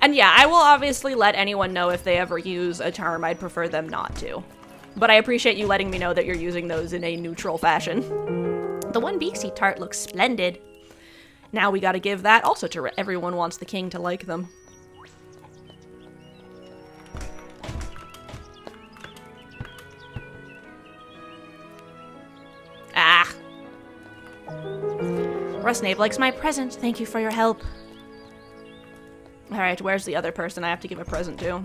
And yeah, I will obviously let anyone know if they ever use a term I'd prefer them not to. But I appreciate you letting me know that you're using those in a neutral fashion. The one Beaksy tart looks splendid. Now we gotta give that also to everyone wants the king to like them. Ah. Rustnave likes my present. Thank you for your help. Alright, where's the other person I have to give a present to?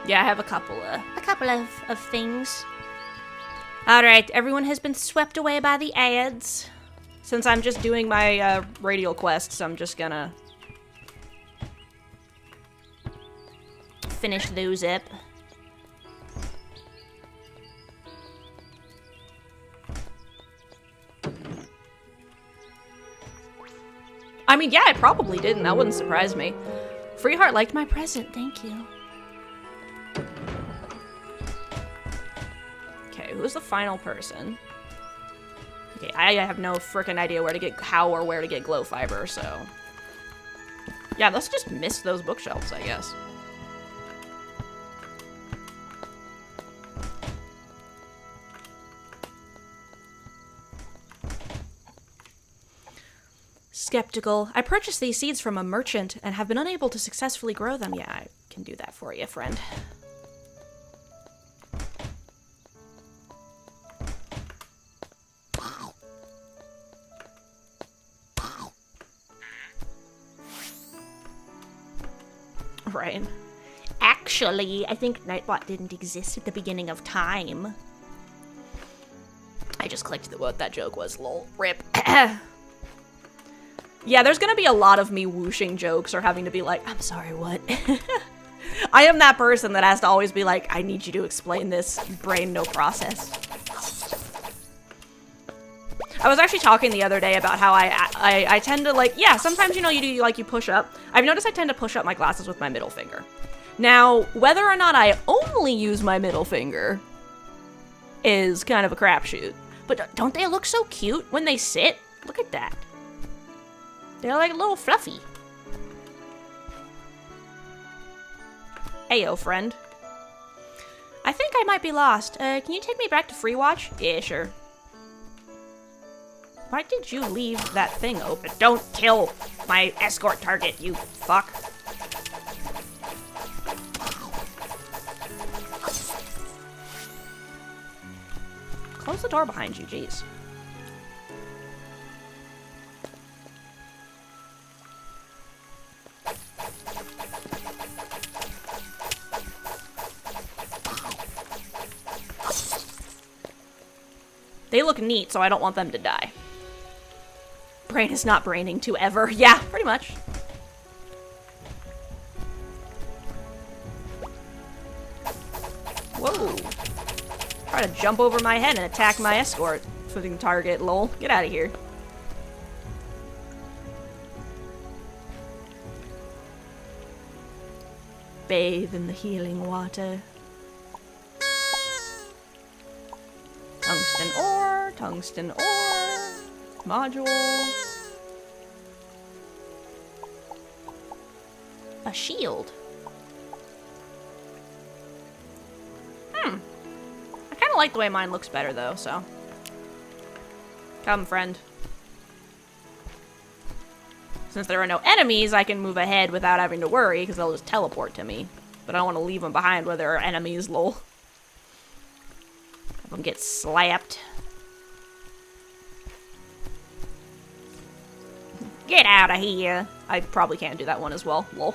Yeah, I have a couple of things. Alright, everyone has been swept away by the ads. Since I'm just doing my radial quests, I'm just gonna finish those up. I mean, yeah, I probably didn't. That wouldn't surprise me. Freeheart liked my present. Thank you. Who's the final person? Okay, I have no frickin' idea how or where to get glow fiber, so... Yeah, let's just miss those bookshelves, I guess. Skeptical. I purchased these seeds from a merchant and have been unable to successfully grow them. Yeah, I can do that for you, friend. Right. Actually, I think Nightbot didn't exist at the beginning of time. I just clicked what that joke was, lol. Rip. Yeah, there's gonna be a lot of me whooshing jokes or having to be like, I'm sorry, what? I am that person that has to always be like, I need you to explain this. Brain no process. I was actually talking the other day about how I tend to, like, yeah, sometimes, you know, you push up. I've noticed I tend to push up my glasses with my middle finger. Now, whether or not I only use my middle finger is kind of a crapshoot. But don't they look so cute when they sit? Look at that. They're like a little fluffy. Heyo, friend. I think I might be lost. Can you take me back to Freewatch? Yeah, sure. Why did you leave that thing open? Don't kill my escort target, you fuck. Close the door behind you, jeez. They look neat, so I don't want them to die. Brain is not braining to ever. Yeah, pretty much. Whoa. Try to jump over my head and attack my escort. Flipping target, lol. Get out of here. Bathe in the healing water. Tungsten ore, tungsten ore, module. A shield. I kind of like the way mine looks better though, so. Come, friend. Since there are no enemies, I can move ahead without having to worry, because they'll just teleport to me. But I don't want to leave them behind where there are enemies, lol. Have them get slapped. Get out of here! I probably can't do that one as well, lol.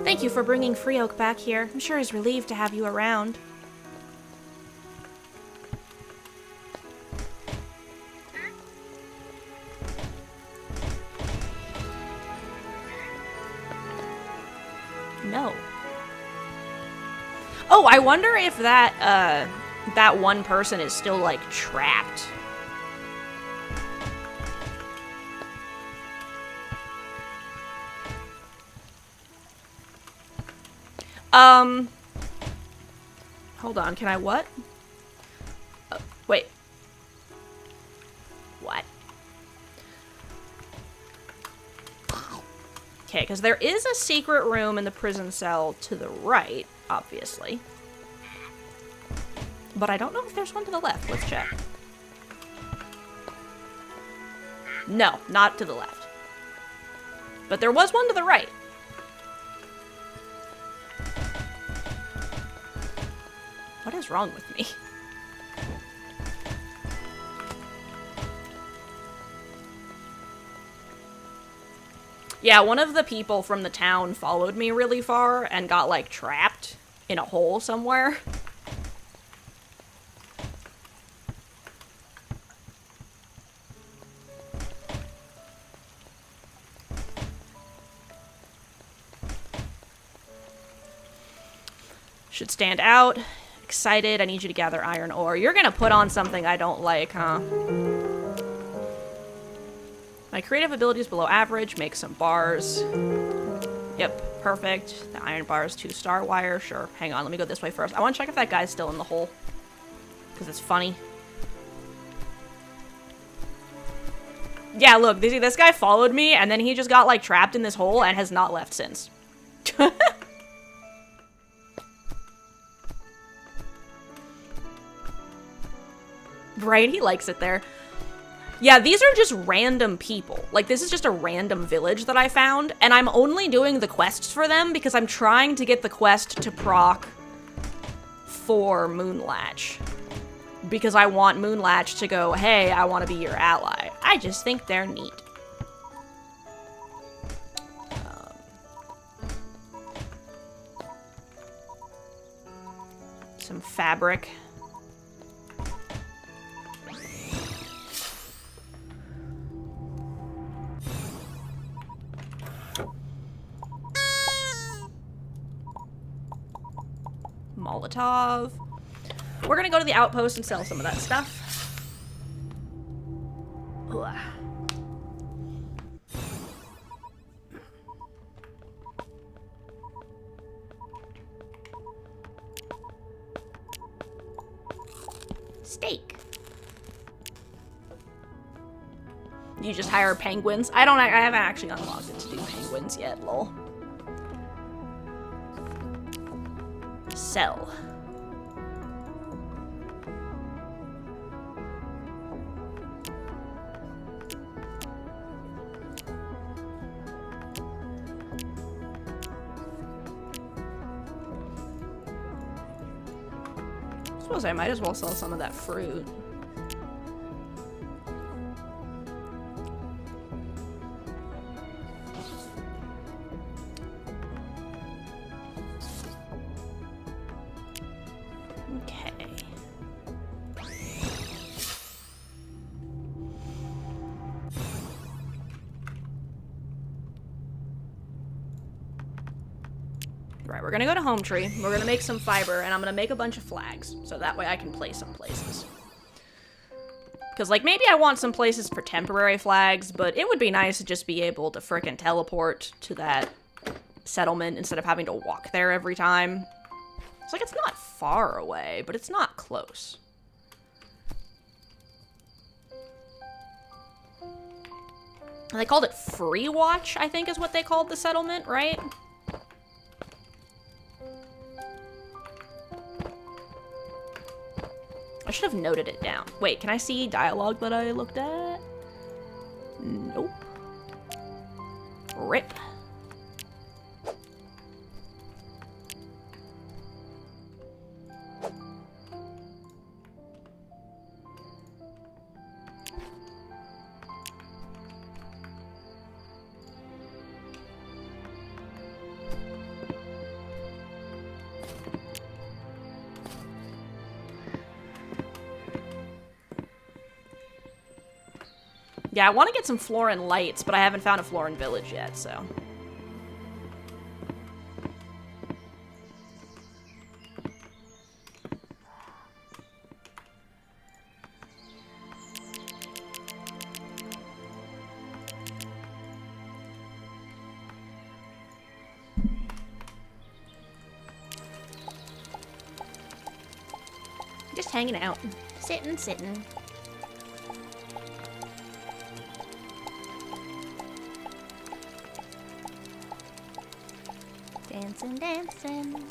Thank you for bringing Freeoak back here. I'm sure he's relieved to have you around. No. Oh, I wonder if that, that one person is still, like, trapped. Hold on, can I what? Wait. What? Okay, because there is a secret room in the prison cell to the right, obviously. But I don't know if there's one to the left. Let's check. No, not to the left. But there was one to the right. What is wrong with me? Yeah, one of the people from the town followed me really far and got, like, trapped in a hole somewhere. Should stand out. Excited. I need you to gather iron ore. You're gonna put on something I don't like, huh? My creative ability is below average. Make some bars. Yep, perfect. The iron bars, 2-star wire. Sure. Hang on, let me go this way first. I want to check if that guy's still in the hole. Because it's funny. Yeah, look, this guy followed me, and then he just got, like, trapped in this hole and has not left since. Right? He likes it there. Yeah, these are just random people. Like, this is just a random village that I found, and I'm only doing the quests for them because I'm trying to get the quest to proc for Moonlatch. Because I want Moonlatch to go, hey, I want to be your ally. I just think they're neat. Some fabric. Molotov. We're gonna go to the outpost and sell some of that stuff. Ugh. Steak. You just hire penguins? I haven't actually unlocked it to do penguins yet, lol. Sell. suppose I might as well sell some of that fruit. Okay. Right, we're gonna go to Home Tree. We're gonna make some fiber, and I'm gonna make a bunch of flags, so that way I can place some places. Because, like, maybe I want some places for temporary flags, but it would be nice to just be able to frickin' teleport to that settlement instead of having to walk there every time. It's like, it's not far away, but it's not close. And they called it Rewatch, I think is what they called the settlement, right? I should have noted it down. Wait, can I see dialogue that I looked at? Nope. Rip. Yeah, I want to get some Florin lights, but I haven't found a Florin village yet, so. Just hanging out. Sitting. Dancing.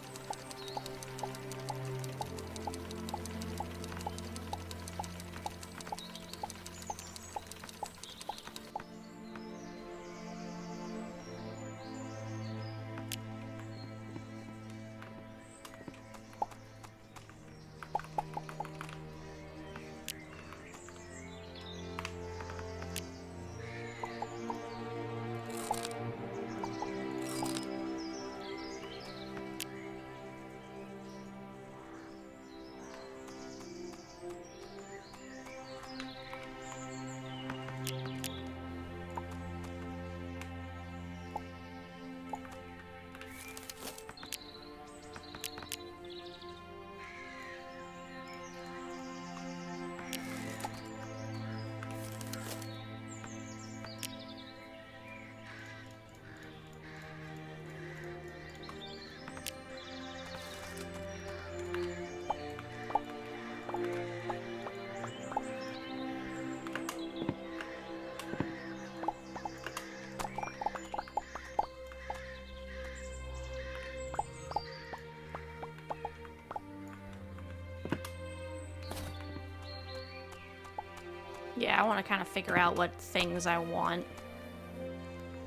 Yeah, I want to kind of figure out what things I want.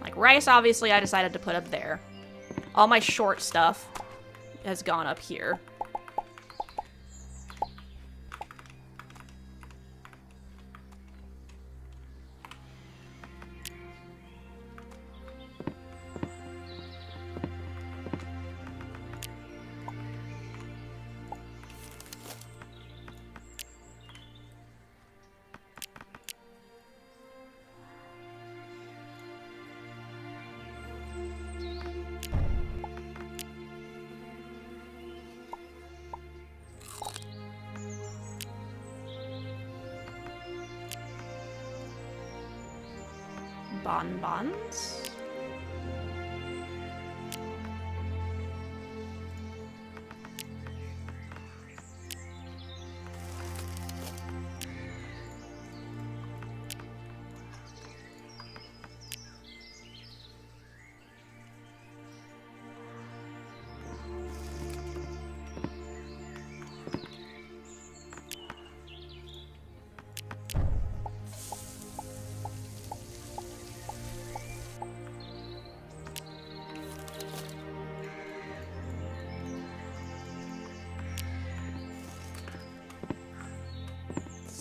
Like rice, obviously, I decided to put up there. All my short stuff has gone up here. Bonbons.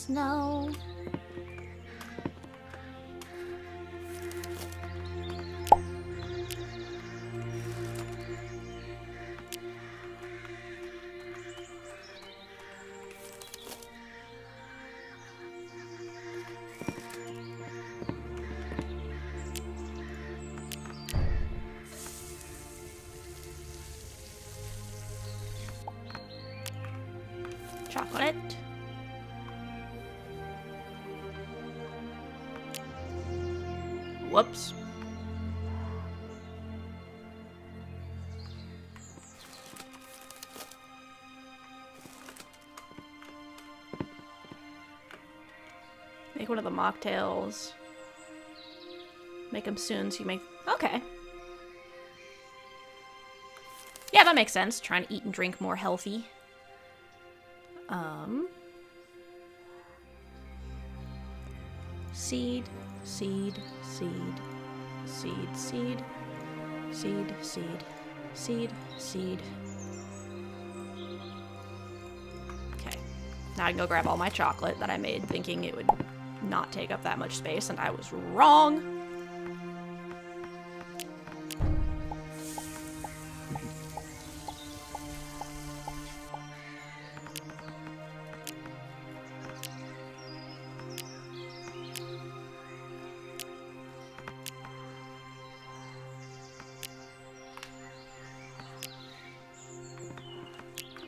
snow. Chocolate. Whoops. Make one of the mocktails. Make them soon so you make... Okay. Yeah, that makes sense. Trying to eat and drink more healthy. Seed, seed, seed, seed, seed, seed, seed, seed, seed. Okay. Now I can go grab all my chocolate that I made thinking it would not take up that much space, and I was wrong.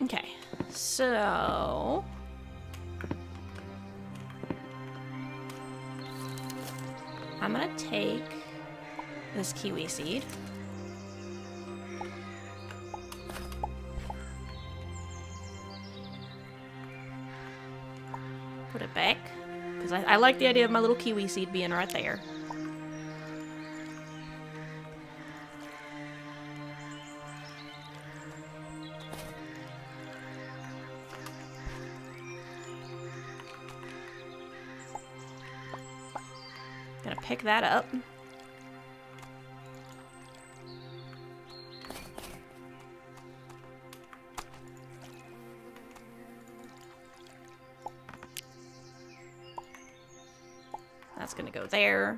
Okay, so I'm gonna take this kiwi seed. Put it back, because I like the idea of my little kiwi seed being right there. Gonna pick that up. That's gonna go there.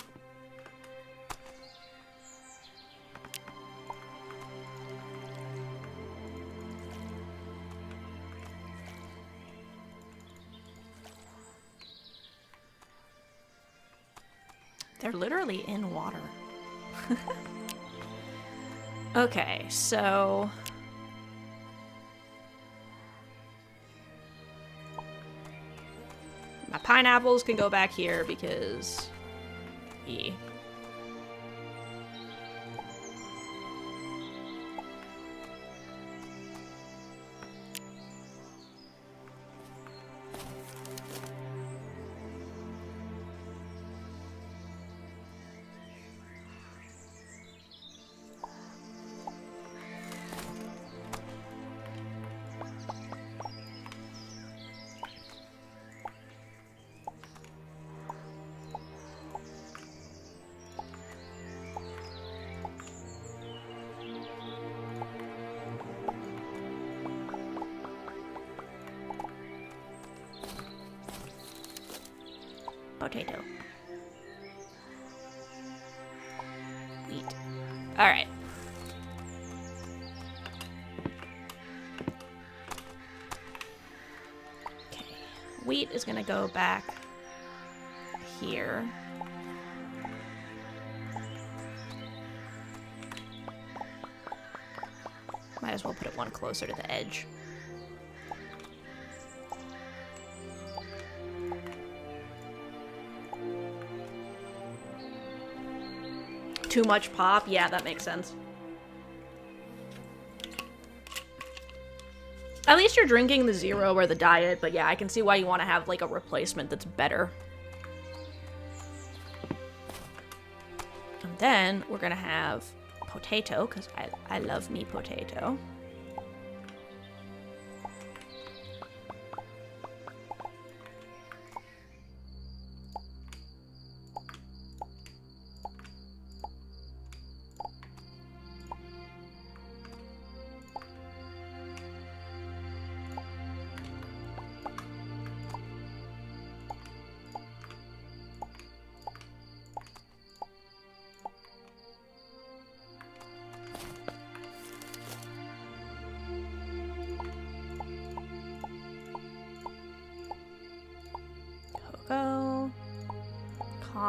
They're literally in water. Okay, so... my pineapples can go back here because... yeah. Potato. Wheat. Alright. Okay. Wheat is gonna go back here. Might as well put it one closer to the edge. Too much pop? Yeah, that makes sense. At least you're drinking the zero or the diet, but yeah, I can see why you want to have like a replacement that's better. And then we're gonna have potato, because I love me potato.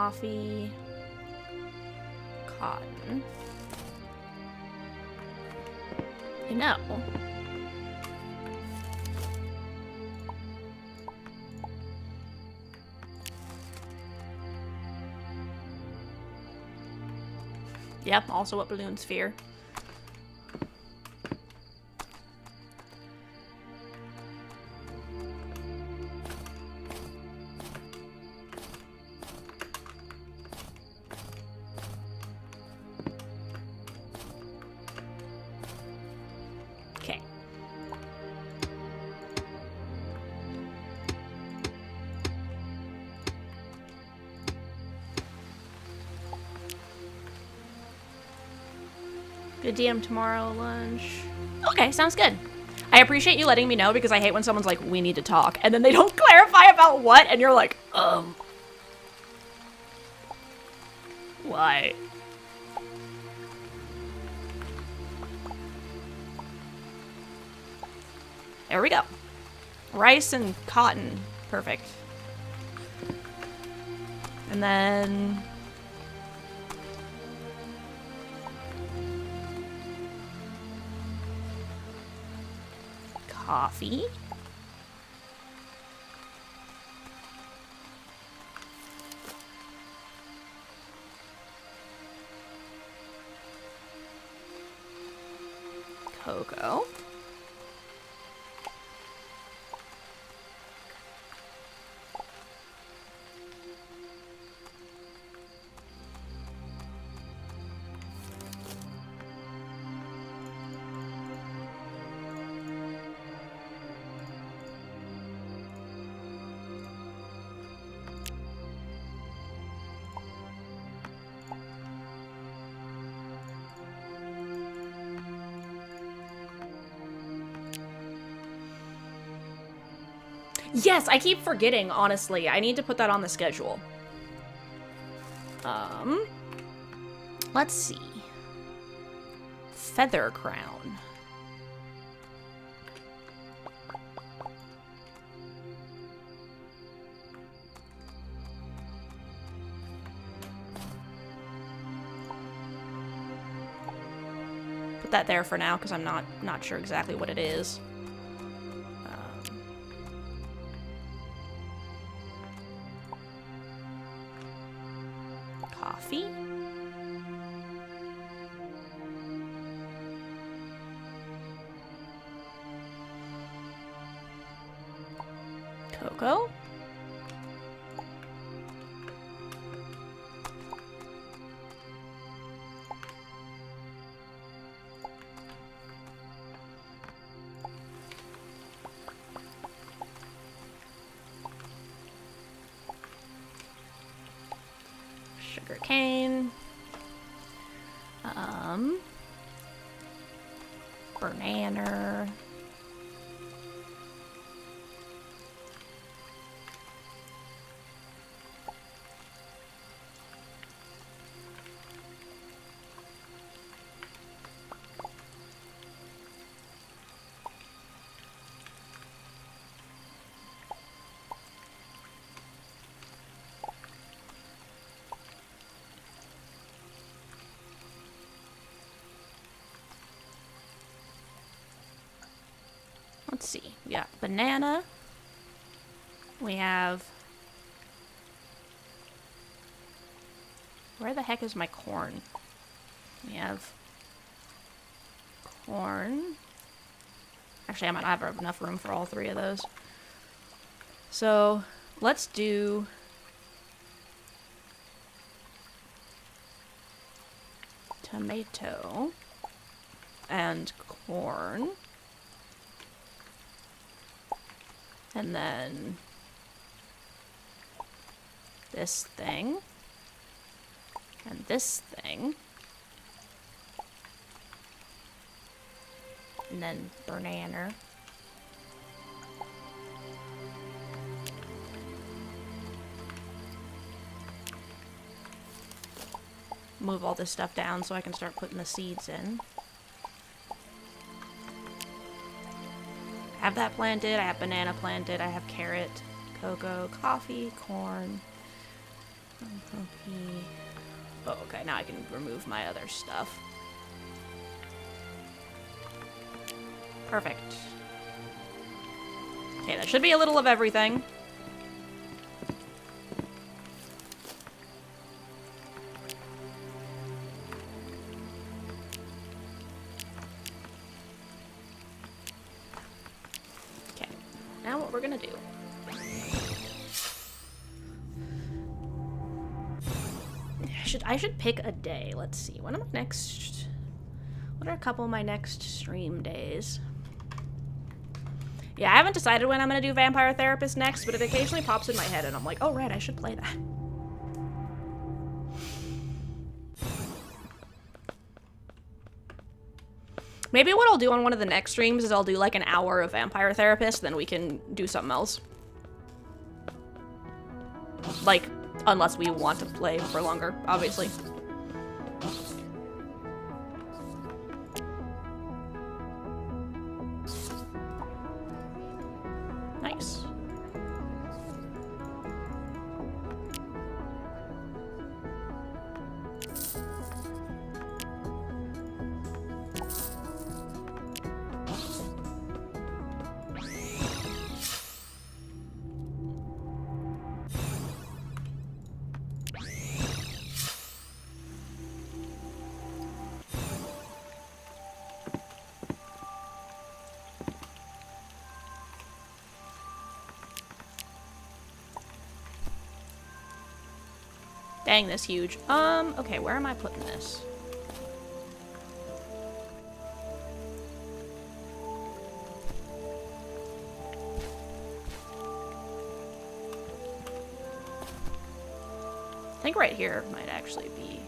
coffee, cotton. You know, yep, also a balloon sphere. Okay. Good DM tomorrow, lunch. Okay, sounds good. I appreciate you letting me know because I hate when someone's like, we need to talk, and then they don't clarify about what, and you're like, why? There we go. Rice and cotton. Perfect. And then... coffee. Cocoa. Yes, I keep forgetting, honestly. I need to put that on the schedule. Let's see. Feather crown. Put that there for now because I'm not sure exactly what it is. Coffee. Cocoa. Sugar cane. Banana. Let's see. We got banana. We have... where the heck is my corn? We have corn. Actually, I might not have enough room for all three of those. So, let's do... tomato and corn. And then this thing. And this thing. And then banana. Move all this stuff down so I can start putting the seeds in. I have that planted, I have banana planted, I have carrot, cocoa, coffee, corn. Oh, okay, now I can remove my other stuff. Perfect. Okay, that should be a little of everything. Okay, now what we're gonna do. I should pick a day. Let's see. What are a couple of my next stream days? Yeah, I haven't decided when I'm gonna do Vampire Therapist next, but it occasionally pops in my head and I'm like, oh right, I should play that. Maybe what I'll do on one of the next streams is I'll do like an hour of Vampire Therapist, then we can do something else. Like, unless we want to play for longer, obviously. Nice. Dang, this huge. Okay, where am I putting this? I think right here might actually be.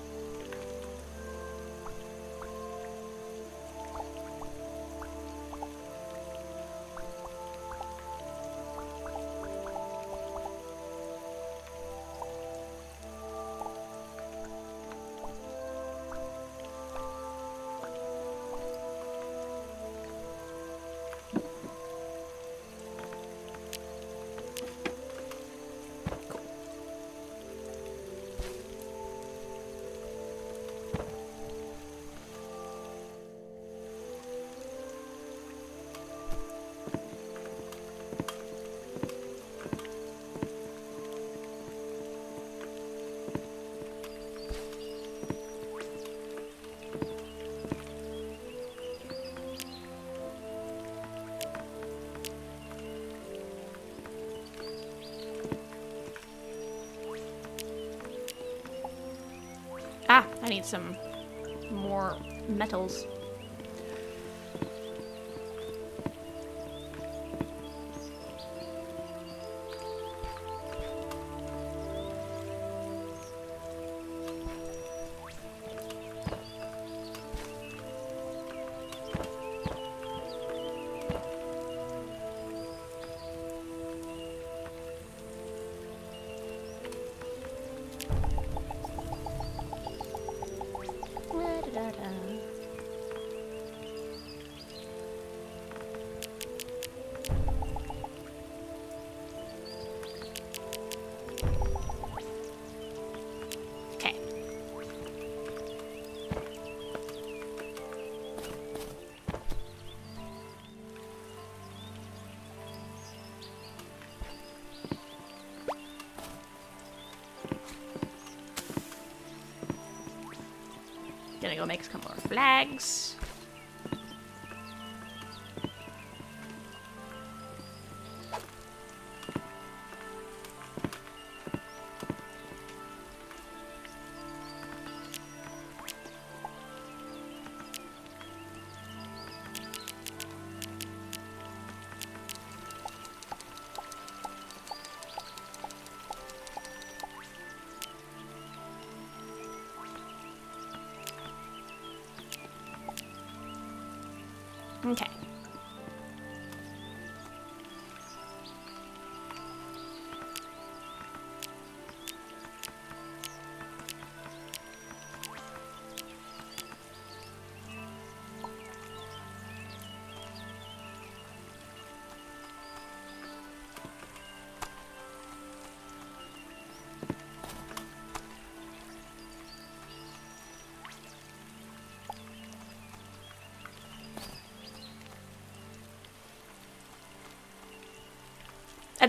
Ah, I need some more metals. Okay. Gonna go make some more flags. Okay.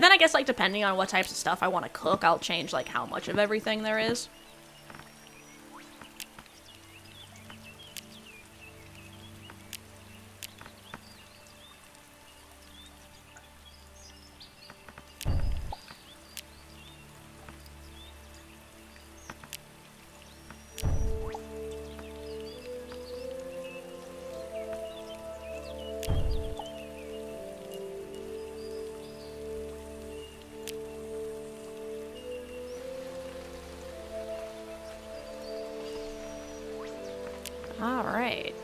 And then I guess, like, depending on what types of stuff I want to cook, I'll change, like, how much of everything there is. Alright.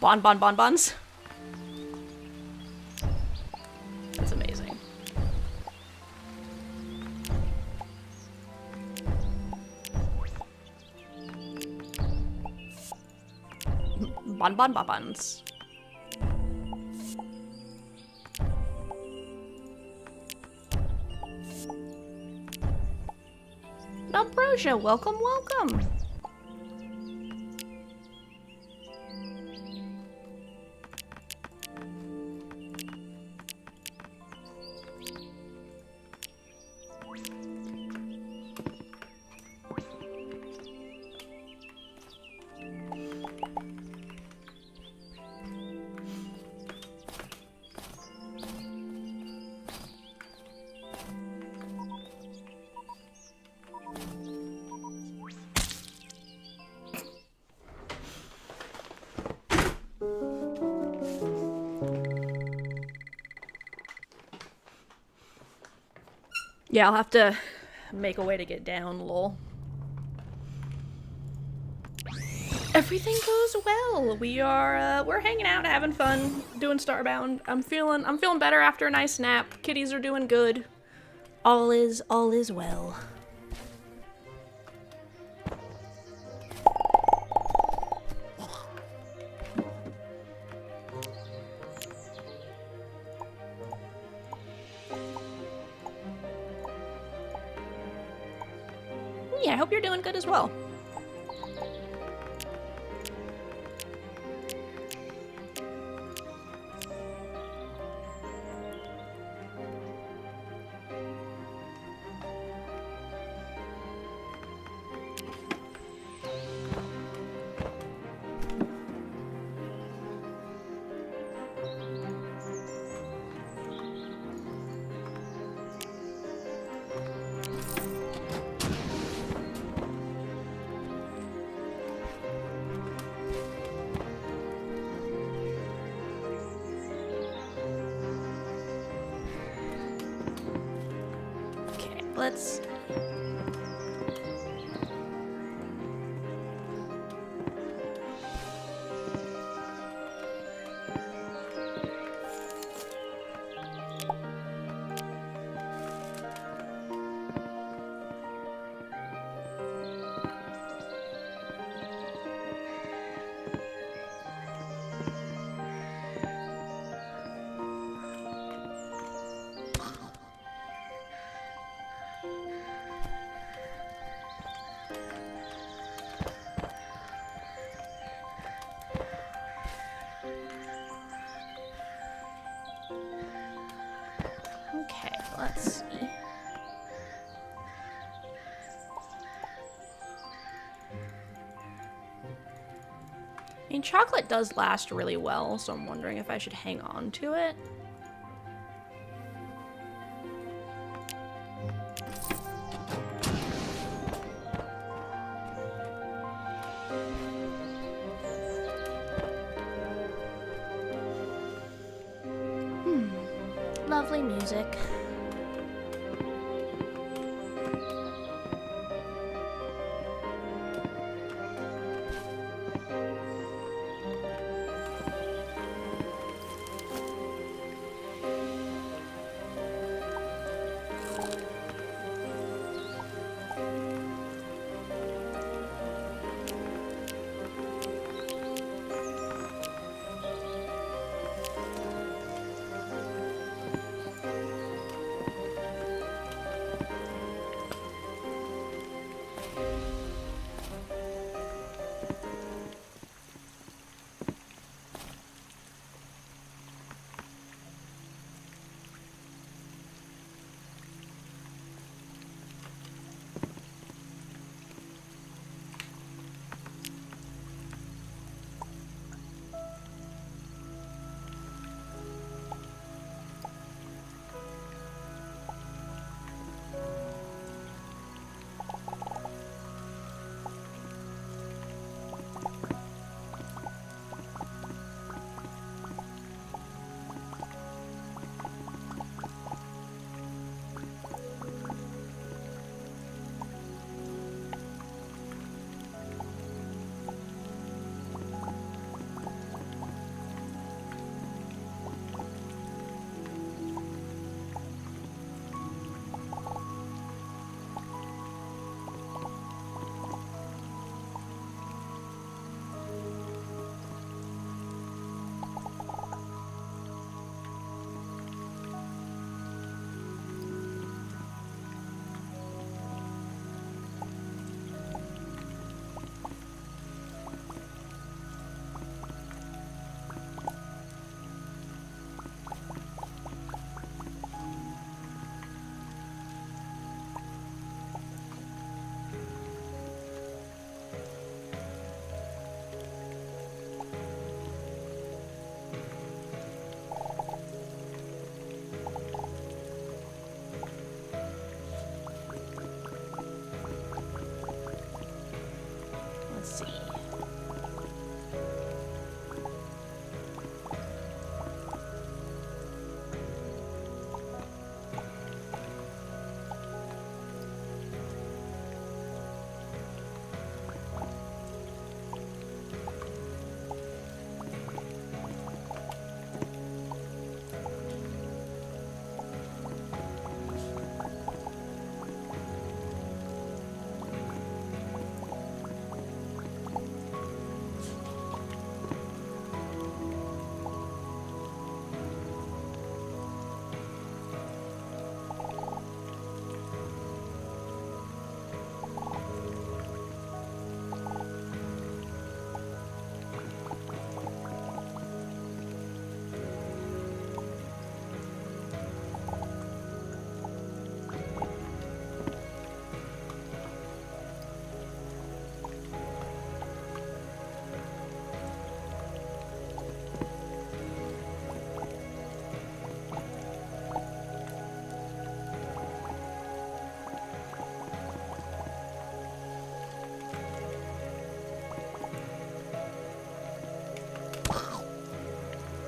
Bonbons. That's amazing. Bonbons. Ambrosia, welcome. Yeah, I'll have to make a way to get down, lol. Everything goes well. We're hanging out, having fun, doing Starbound. I'm feeling better after a nice nap. Kitties are doing good. All is well. Yeah, I hope you're doing good as well. Let's... Okay, let's see. I mean, chocolate does last really well, so I'm wondering if I should hang on to it. Lovely music. Let's see.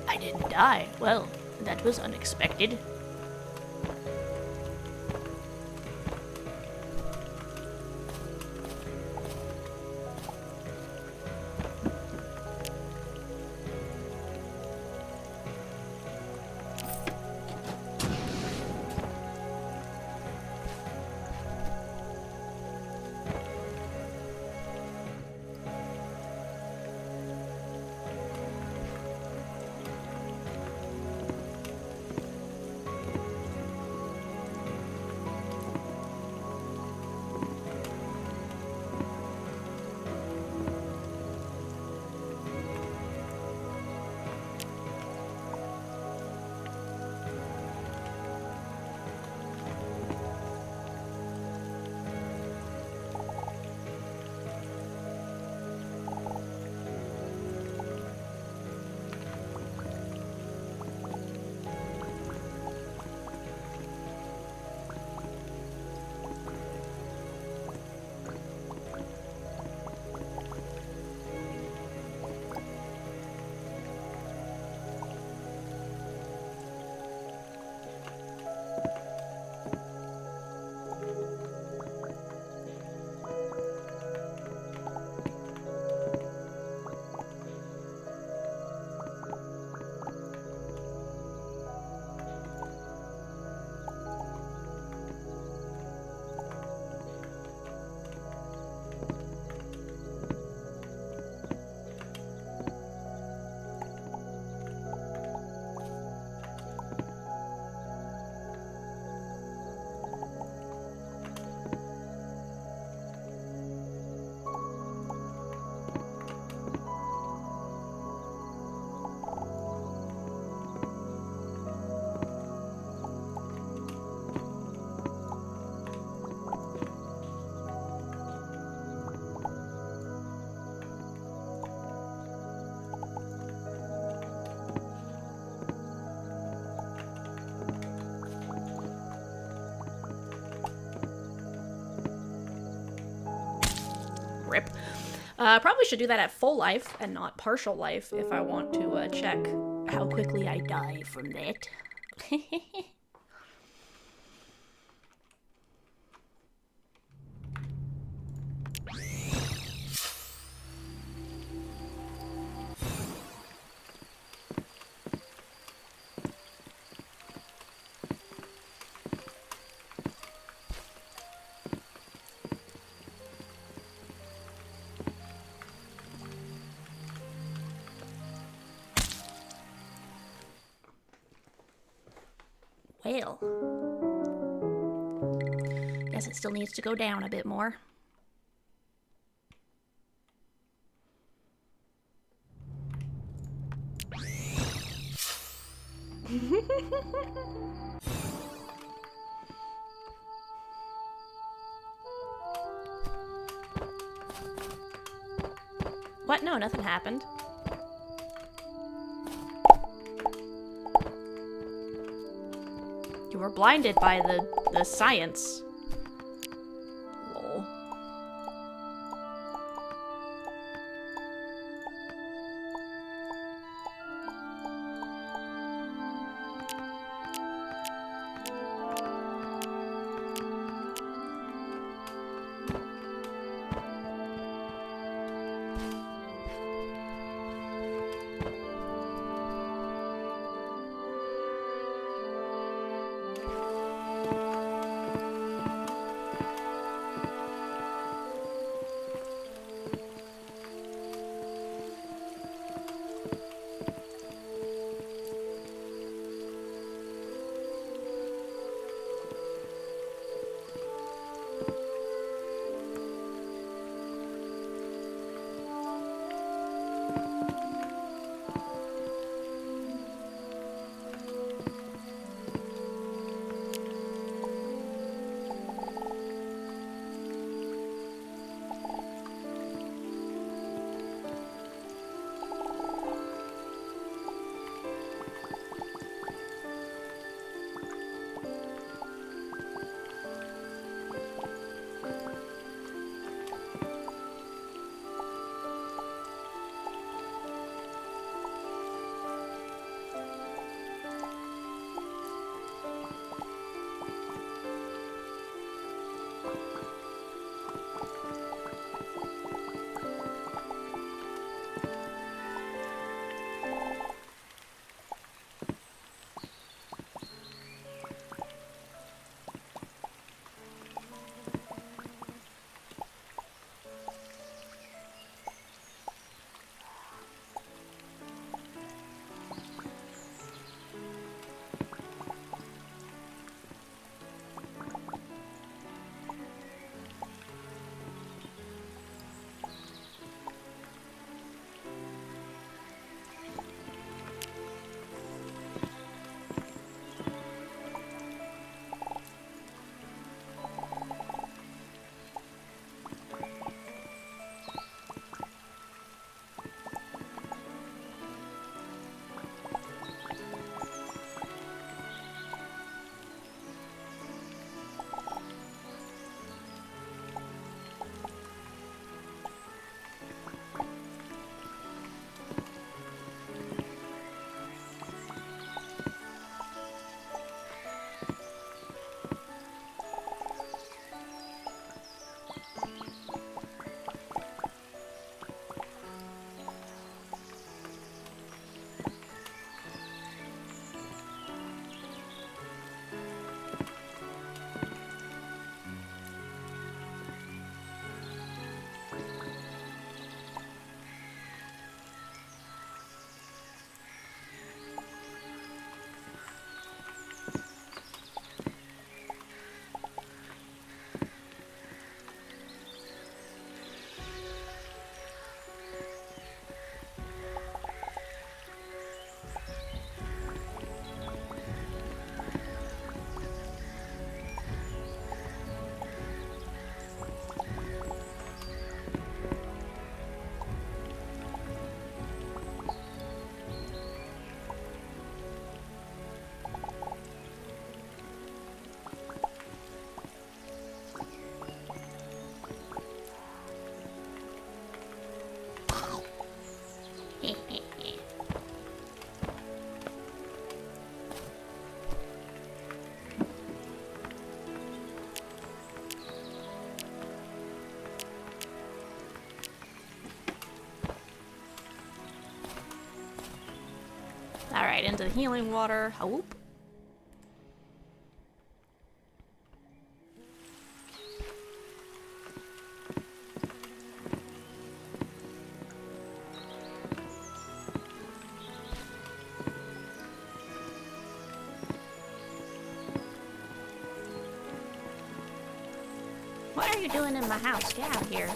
I didn't die. Well, that was unexpected. Probably should do that at full life and not partial life if I want to check how quickly I die from that. Well, guess it still needs to go down a bit more. What? No, nothing happened. You were blinded by the science. Lol. Alright, into the healing water. Whoop. What are you doing in my house? Get out of here.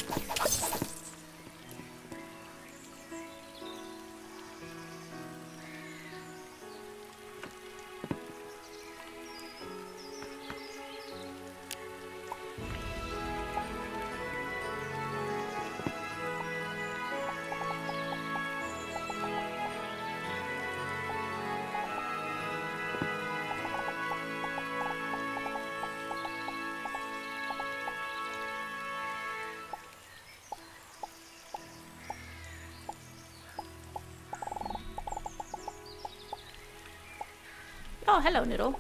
Oh, hello, Noodle.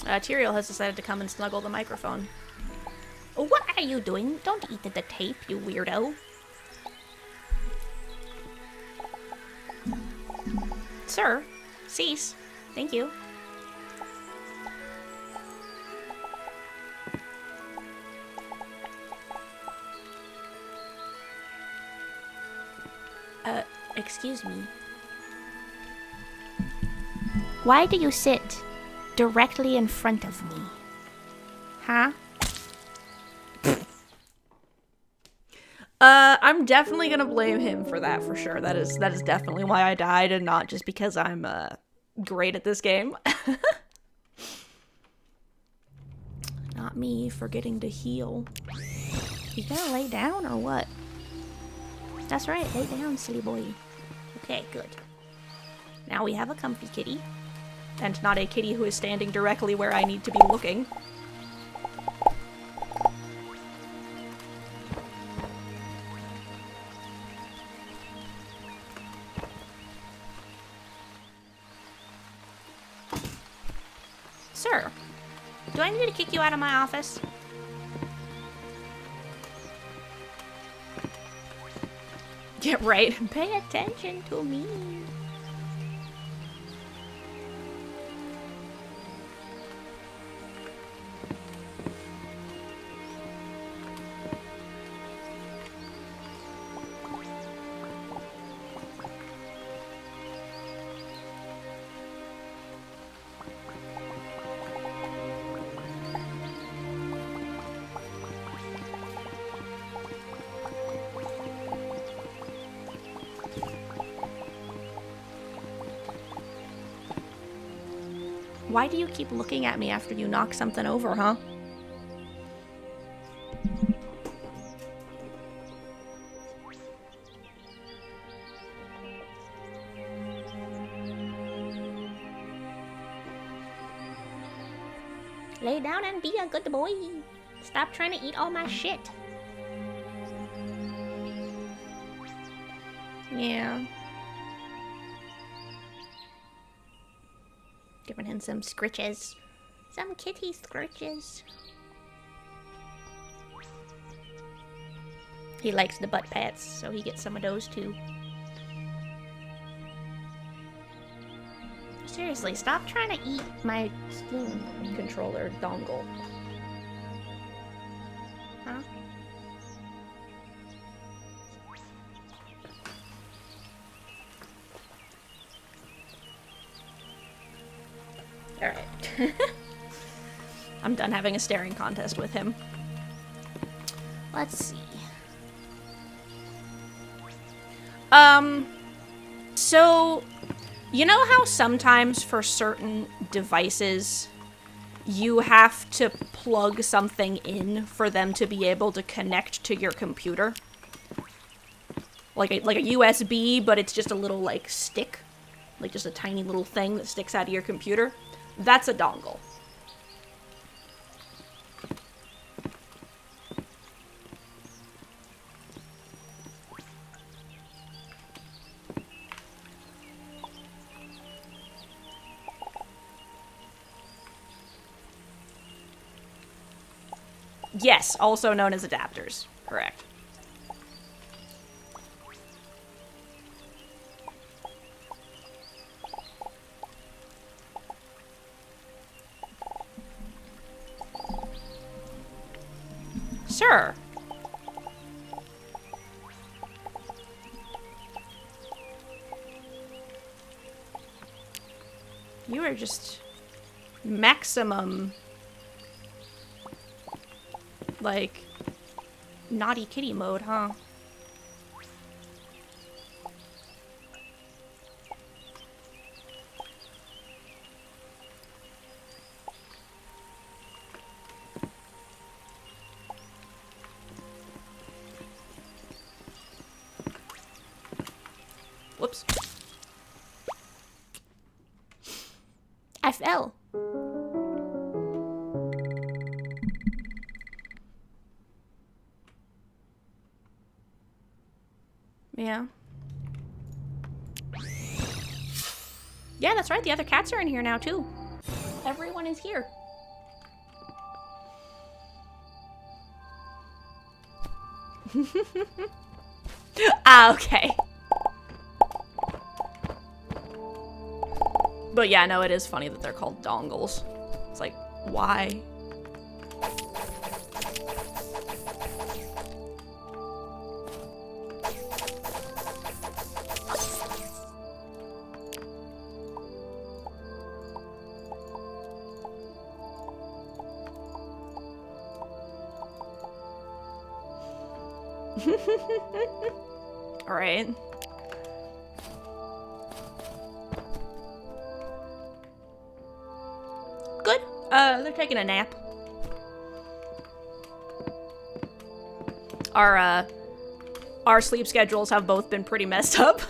Tyrael has decided to come and snuggle the microphone. What are you doing? Don't eat the tape, you weirdo. Sir, cease. Thank you. Excuse me. Why do you sit directly in front of me? Huh? I'm definitely gonna blame him for that for sure. That is definitely why I died, and not just because I'm great at this game. Not me forgetting to heal. You gonna lay down or what? That's right, lay down, silly boy. Okay, good. Now we have a comfy kitty. And not a kitty who is standing directly where I need to be looking. Sir, do I need to kick you out of my office? Get right. Pay attention to me. Why do you keep looking at me after you knock something over, huh? Lay down and be a good boy. Stop trying to eat all my shit. Yeah. Giving him some scritches. Some kitty scritches. He likes the butt pats, so he gets some of those too. Seriously, stop trying to eat my Steam controller dongle. Huh? Alright. I'm done having a staring contest with him. Let's see. So, you know how sometimes for certain devices, you have to plug something in for them to be able to connect to your computer? Like a USB, but it's just a little, like, stick. Like, just a tiny little thing that sticks out of your computer. That's a dongle. Yes, also known as adapters. Correct. Sir. You are just maximum, like, naughty kitty mode, huh? Whoops. I fell. Yeah. Yeah, that's right. The other cats are in here now, too. Everyone is here. Ah, okay. But yeah, no, it is funny that they're called dongles. It's like, why? All right. Good. They're taking a nap. Our sleep schedules have both been pretty messed up.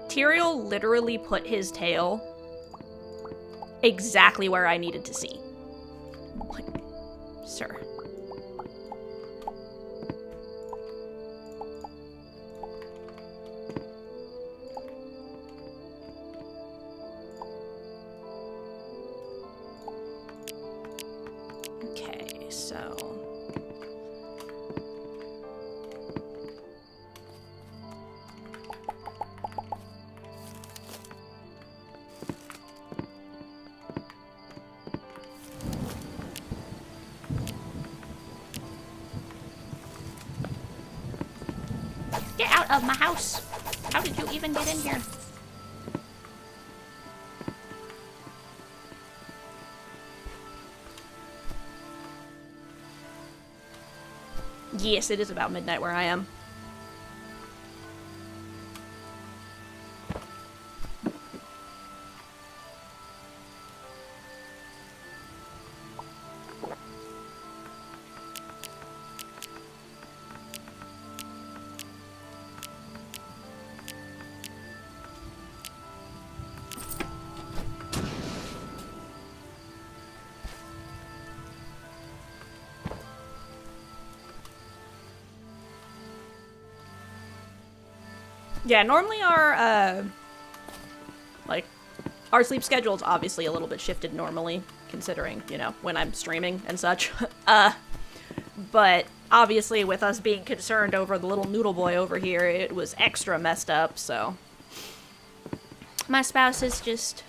Tyrael literally put his tail exactly where I needed to see. Like, sir. Okay, so... Get out of my house! How did you even get in here? Yes, it is about midnight where I am. Yeah, normally our, like, our sleep schedule's obviously a little bit shifted normally, considering, you know, when I'm streaming and such. But obviously with us being concerned over the little noodle boy over here, it was extra messed up, so. My spouse is just...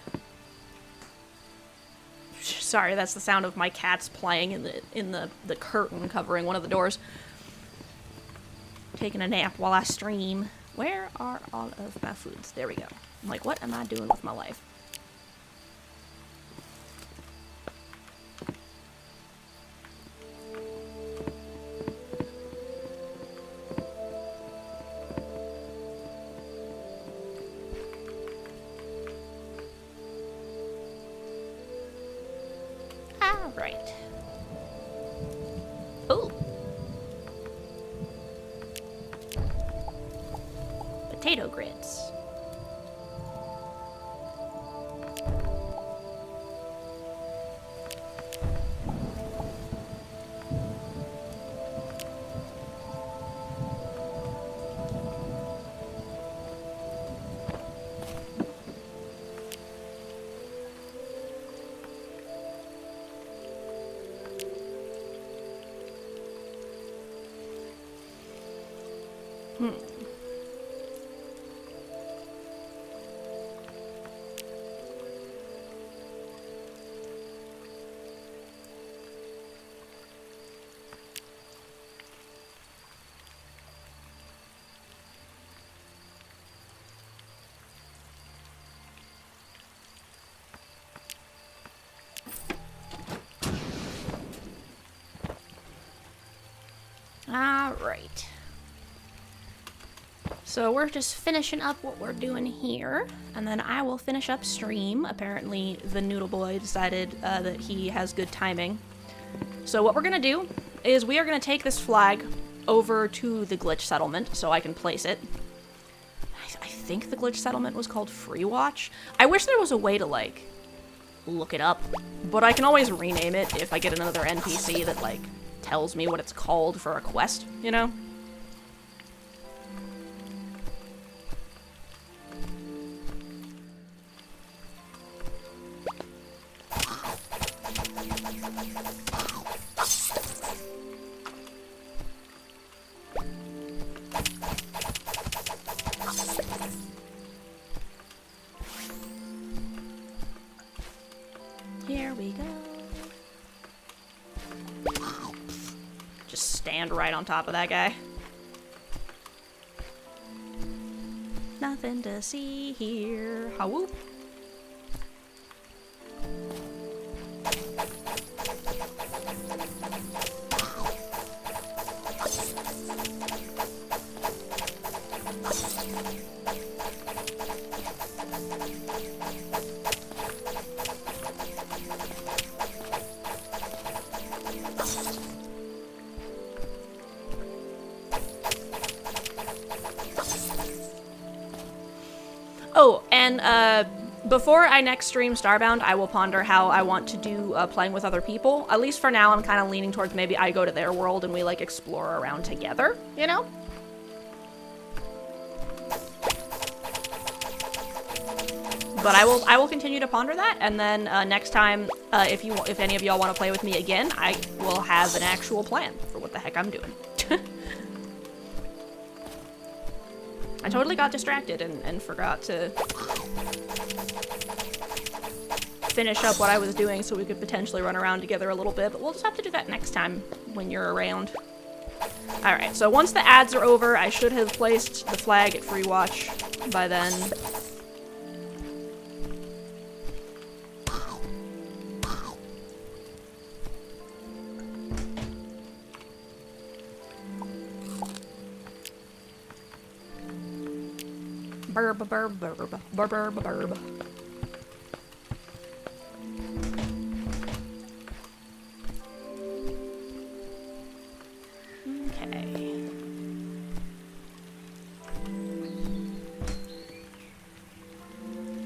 Sorry, that's the sound of my cats playing in the curtain covering one of the doors. Taking a nap while I stream. Where are all of my foods? There we go. I'm like, what am I doing with my life? Alright. Ooh. Potato grits. Alright. So we're just finishing up what we're doing here, and then I will finish up stream. Apparently the Noodle Boy decided that he has good timing. So what we're gonna do is we are gonna take this flag over to the glitch settlement so I can place it. I think the glitch settlement was called Rewatch. I wish there was a way to, like, look it up, but I can always rename it if I get another NPC that, like, tells me what it's called for a quest, you know? Here we go. Just stand right on top of that guy. Nothing to see here. Ha-whoop. Oh, and before I next stream Starbound, I will ponder how I want to do playing with other people. At least for now, I'm kind of leaning towards maybe I go to their world and we, like, explore around together, you know? But I will continue to ponder that, and then next time, if any of y'all want to play with me again, I will have an actual plan for what the heck I'm doing. I totally got distracted and forgot to finish up what I was doing so we could potentially run around together a little bit, but we'll just have to do that next time when you're around. Alright, so once the ads are over, I should have placed the flag at Rewatch by then. Burb, burb, burb, burb, burb, burb. Okay.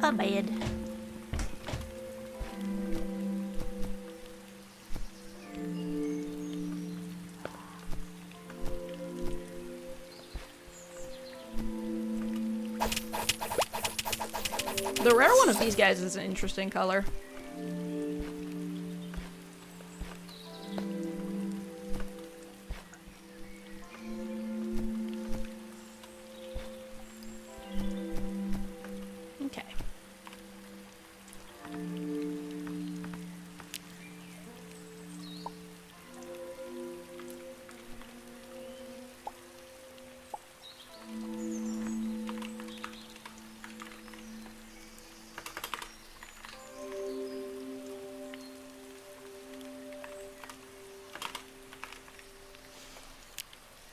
A bed. The rare one of these guys is an interesting color. Okay.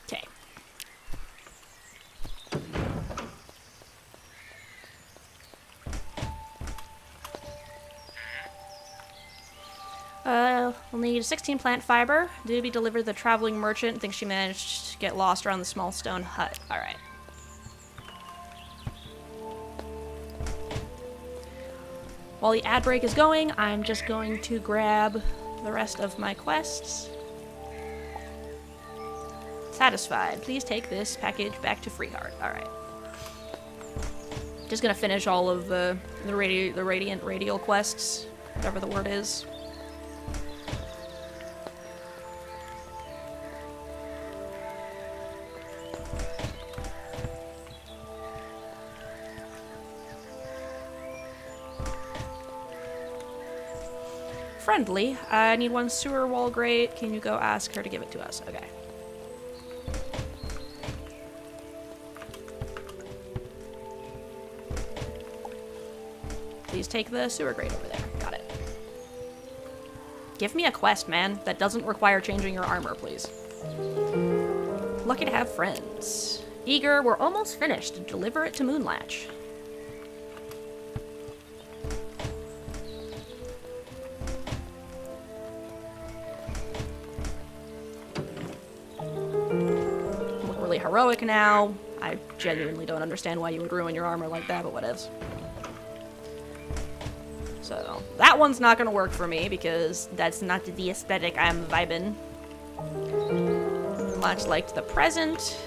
Okay. We'll need 16 plant fiber. Doobie delivered the traveling merchant. Thinks she managed to get lost around the small stone hut. Alright. While the ad break is going, I'm just going to grab the rest of my quests. Satisfied. Please take this package back to Freeheart. Alright. Just gonna finish all of the radiant radial quests. Whatever the word is. Friendly. I need one sewer wall grate. Can you go ask her to give it to us? Okay. Please take the sewer grate over there. Got it. Give me a quest, man, that doesn't require changing your armor, please. Lucky to have friends. Eager, we're almost finished. Deliver it to Moonlatch. Heroic now. I genuinely don't understand why you would ruin your armor like that, but whatevs. So, that one's not gonna work for me because that's not the aesthetic I'm vibing. Much like the present.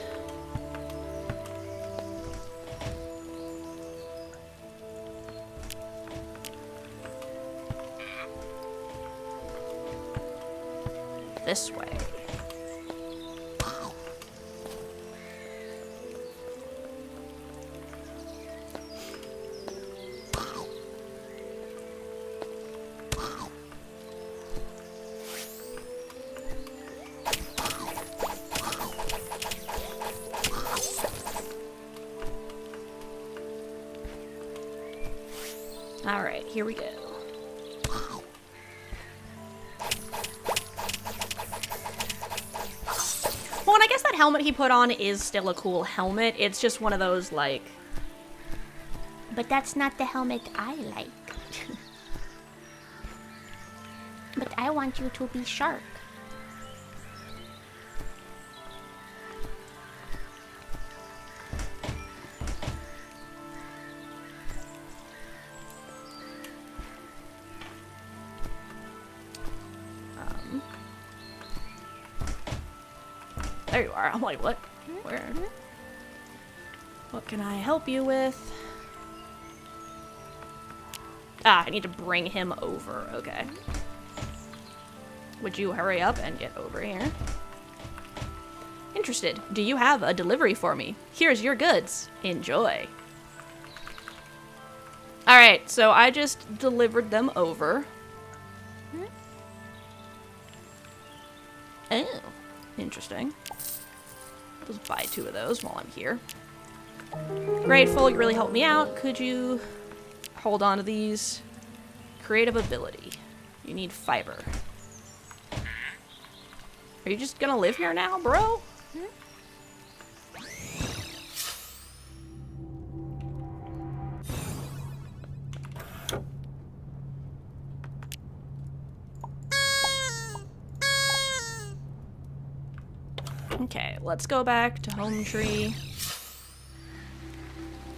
This way. Alright, here we go. Well, and I guess that helmet he put on is still a cool helmet. It's just one of those, like... But that's not the helmet I like. But I want you to be sharp. There you are. I'm like, what? Where? What can I help you with? Ah, I need to bring him over. Okay. Would you hurry up and get over here? Interested. Do you have a delivery for me? Here's your goods. Enjoy. Alright, so I just delivered them over. Oh, interesting. Just buy 2 of those while I'm here. Grateful, you really helped me out. Could you hold on to these? Creative ability. You need fiber. Are you just gonna live here now, bro? Okay, let's go back to home tree.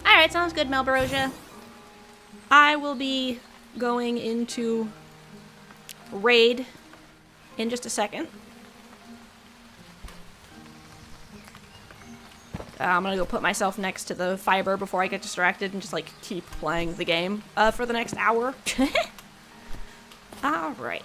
Alright, sounds good, Malborosia. I will be going into raid in just a second. I'm gonna go put myself next to the fiber before I get distracted and just like keep playing the game for the next hour. Alright.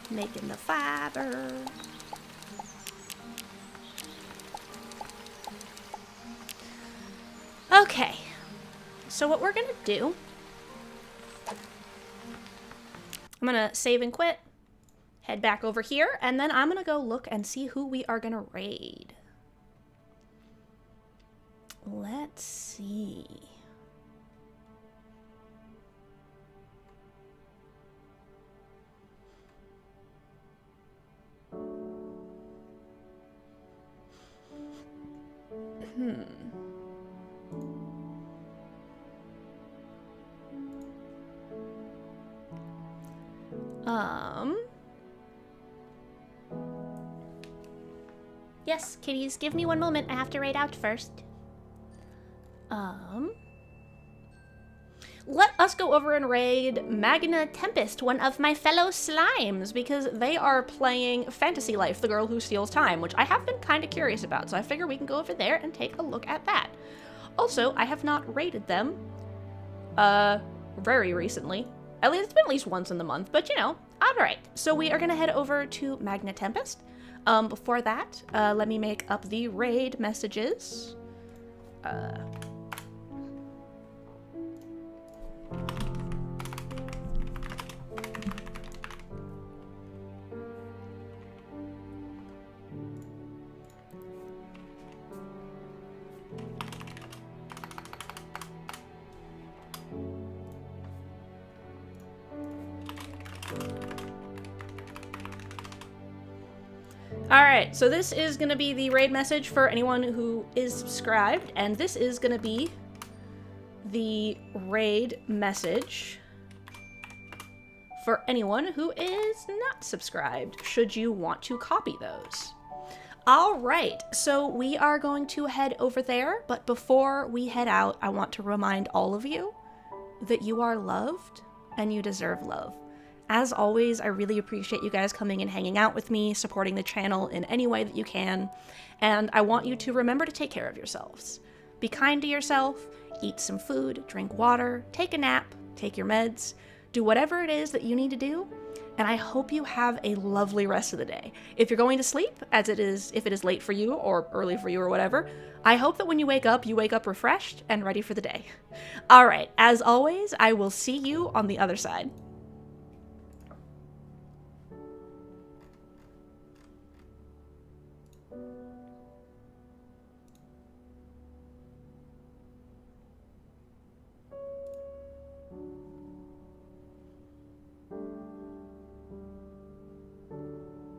Making the fiber. Okay, so what we're gonna do, I'm gonna save and quit, head back over here, and then I'm gonna go look and see who we are gonna raid. Let's see. Yes, kitties, give me one moment. I have to raid out first. Let us go over and raid Magna Tempest, one of my fellow slimes, because they are playing Fantasy Life, the girl who steals time, which I have been kind of curious about, so I figure we can go over there and take a look at that. Also, I have not raided them, very recently. At least, it's been at least once in the month, but you know. Alright, so we are gonna head over to Magna Tempest. Before that, let me make up the raid messages. Alright, so this is going to be the raid message for anyone who is subscribed, and this is going to be the raid message for anyone who is not subscribed, should you want to copy those. Alright, so we are going to head over there, but before we head out, I want to remind all of you that you are loved and you deserve love. As always, I really appreciate you guys coming and hanging out with me, supporting the channel in any way that you can, and I want you to remember to take care of yourselves. Be kind to yourself, eat some food, drink water, take a nap, take your meds, do whatever it is that you need to do, and I hope you have a lovely rest of the day. If you're going to sleep, if it is late for you or early for you or whatever, I hope that when you wake up refreshed and ready for the day. Alright, as always, I will see you on the other side.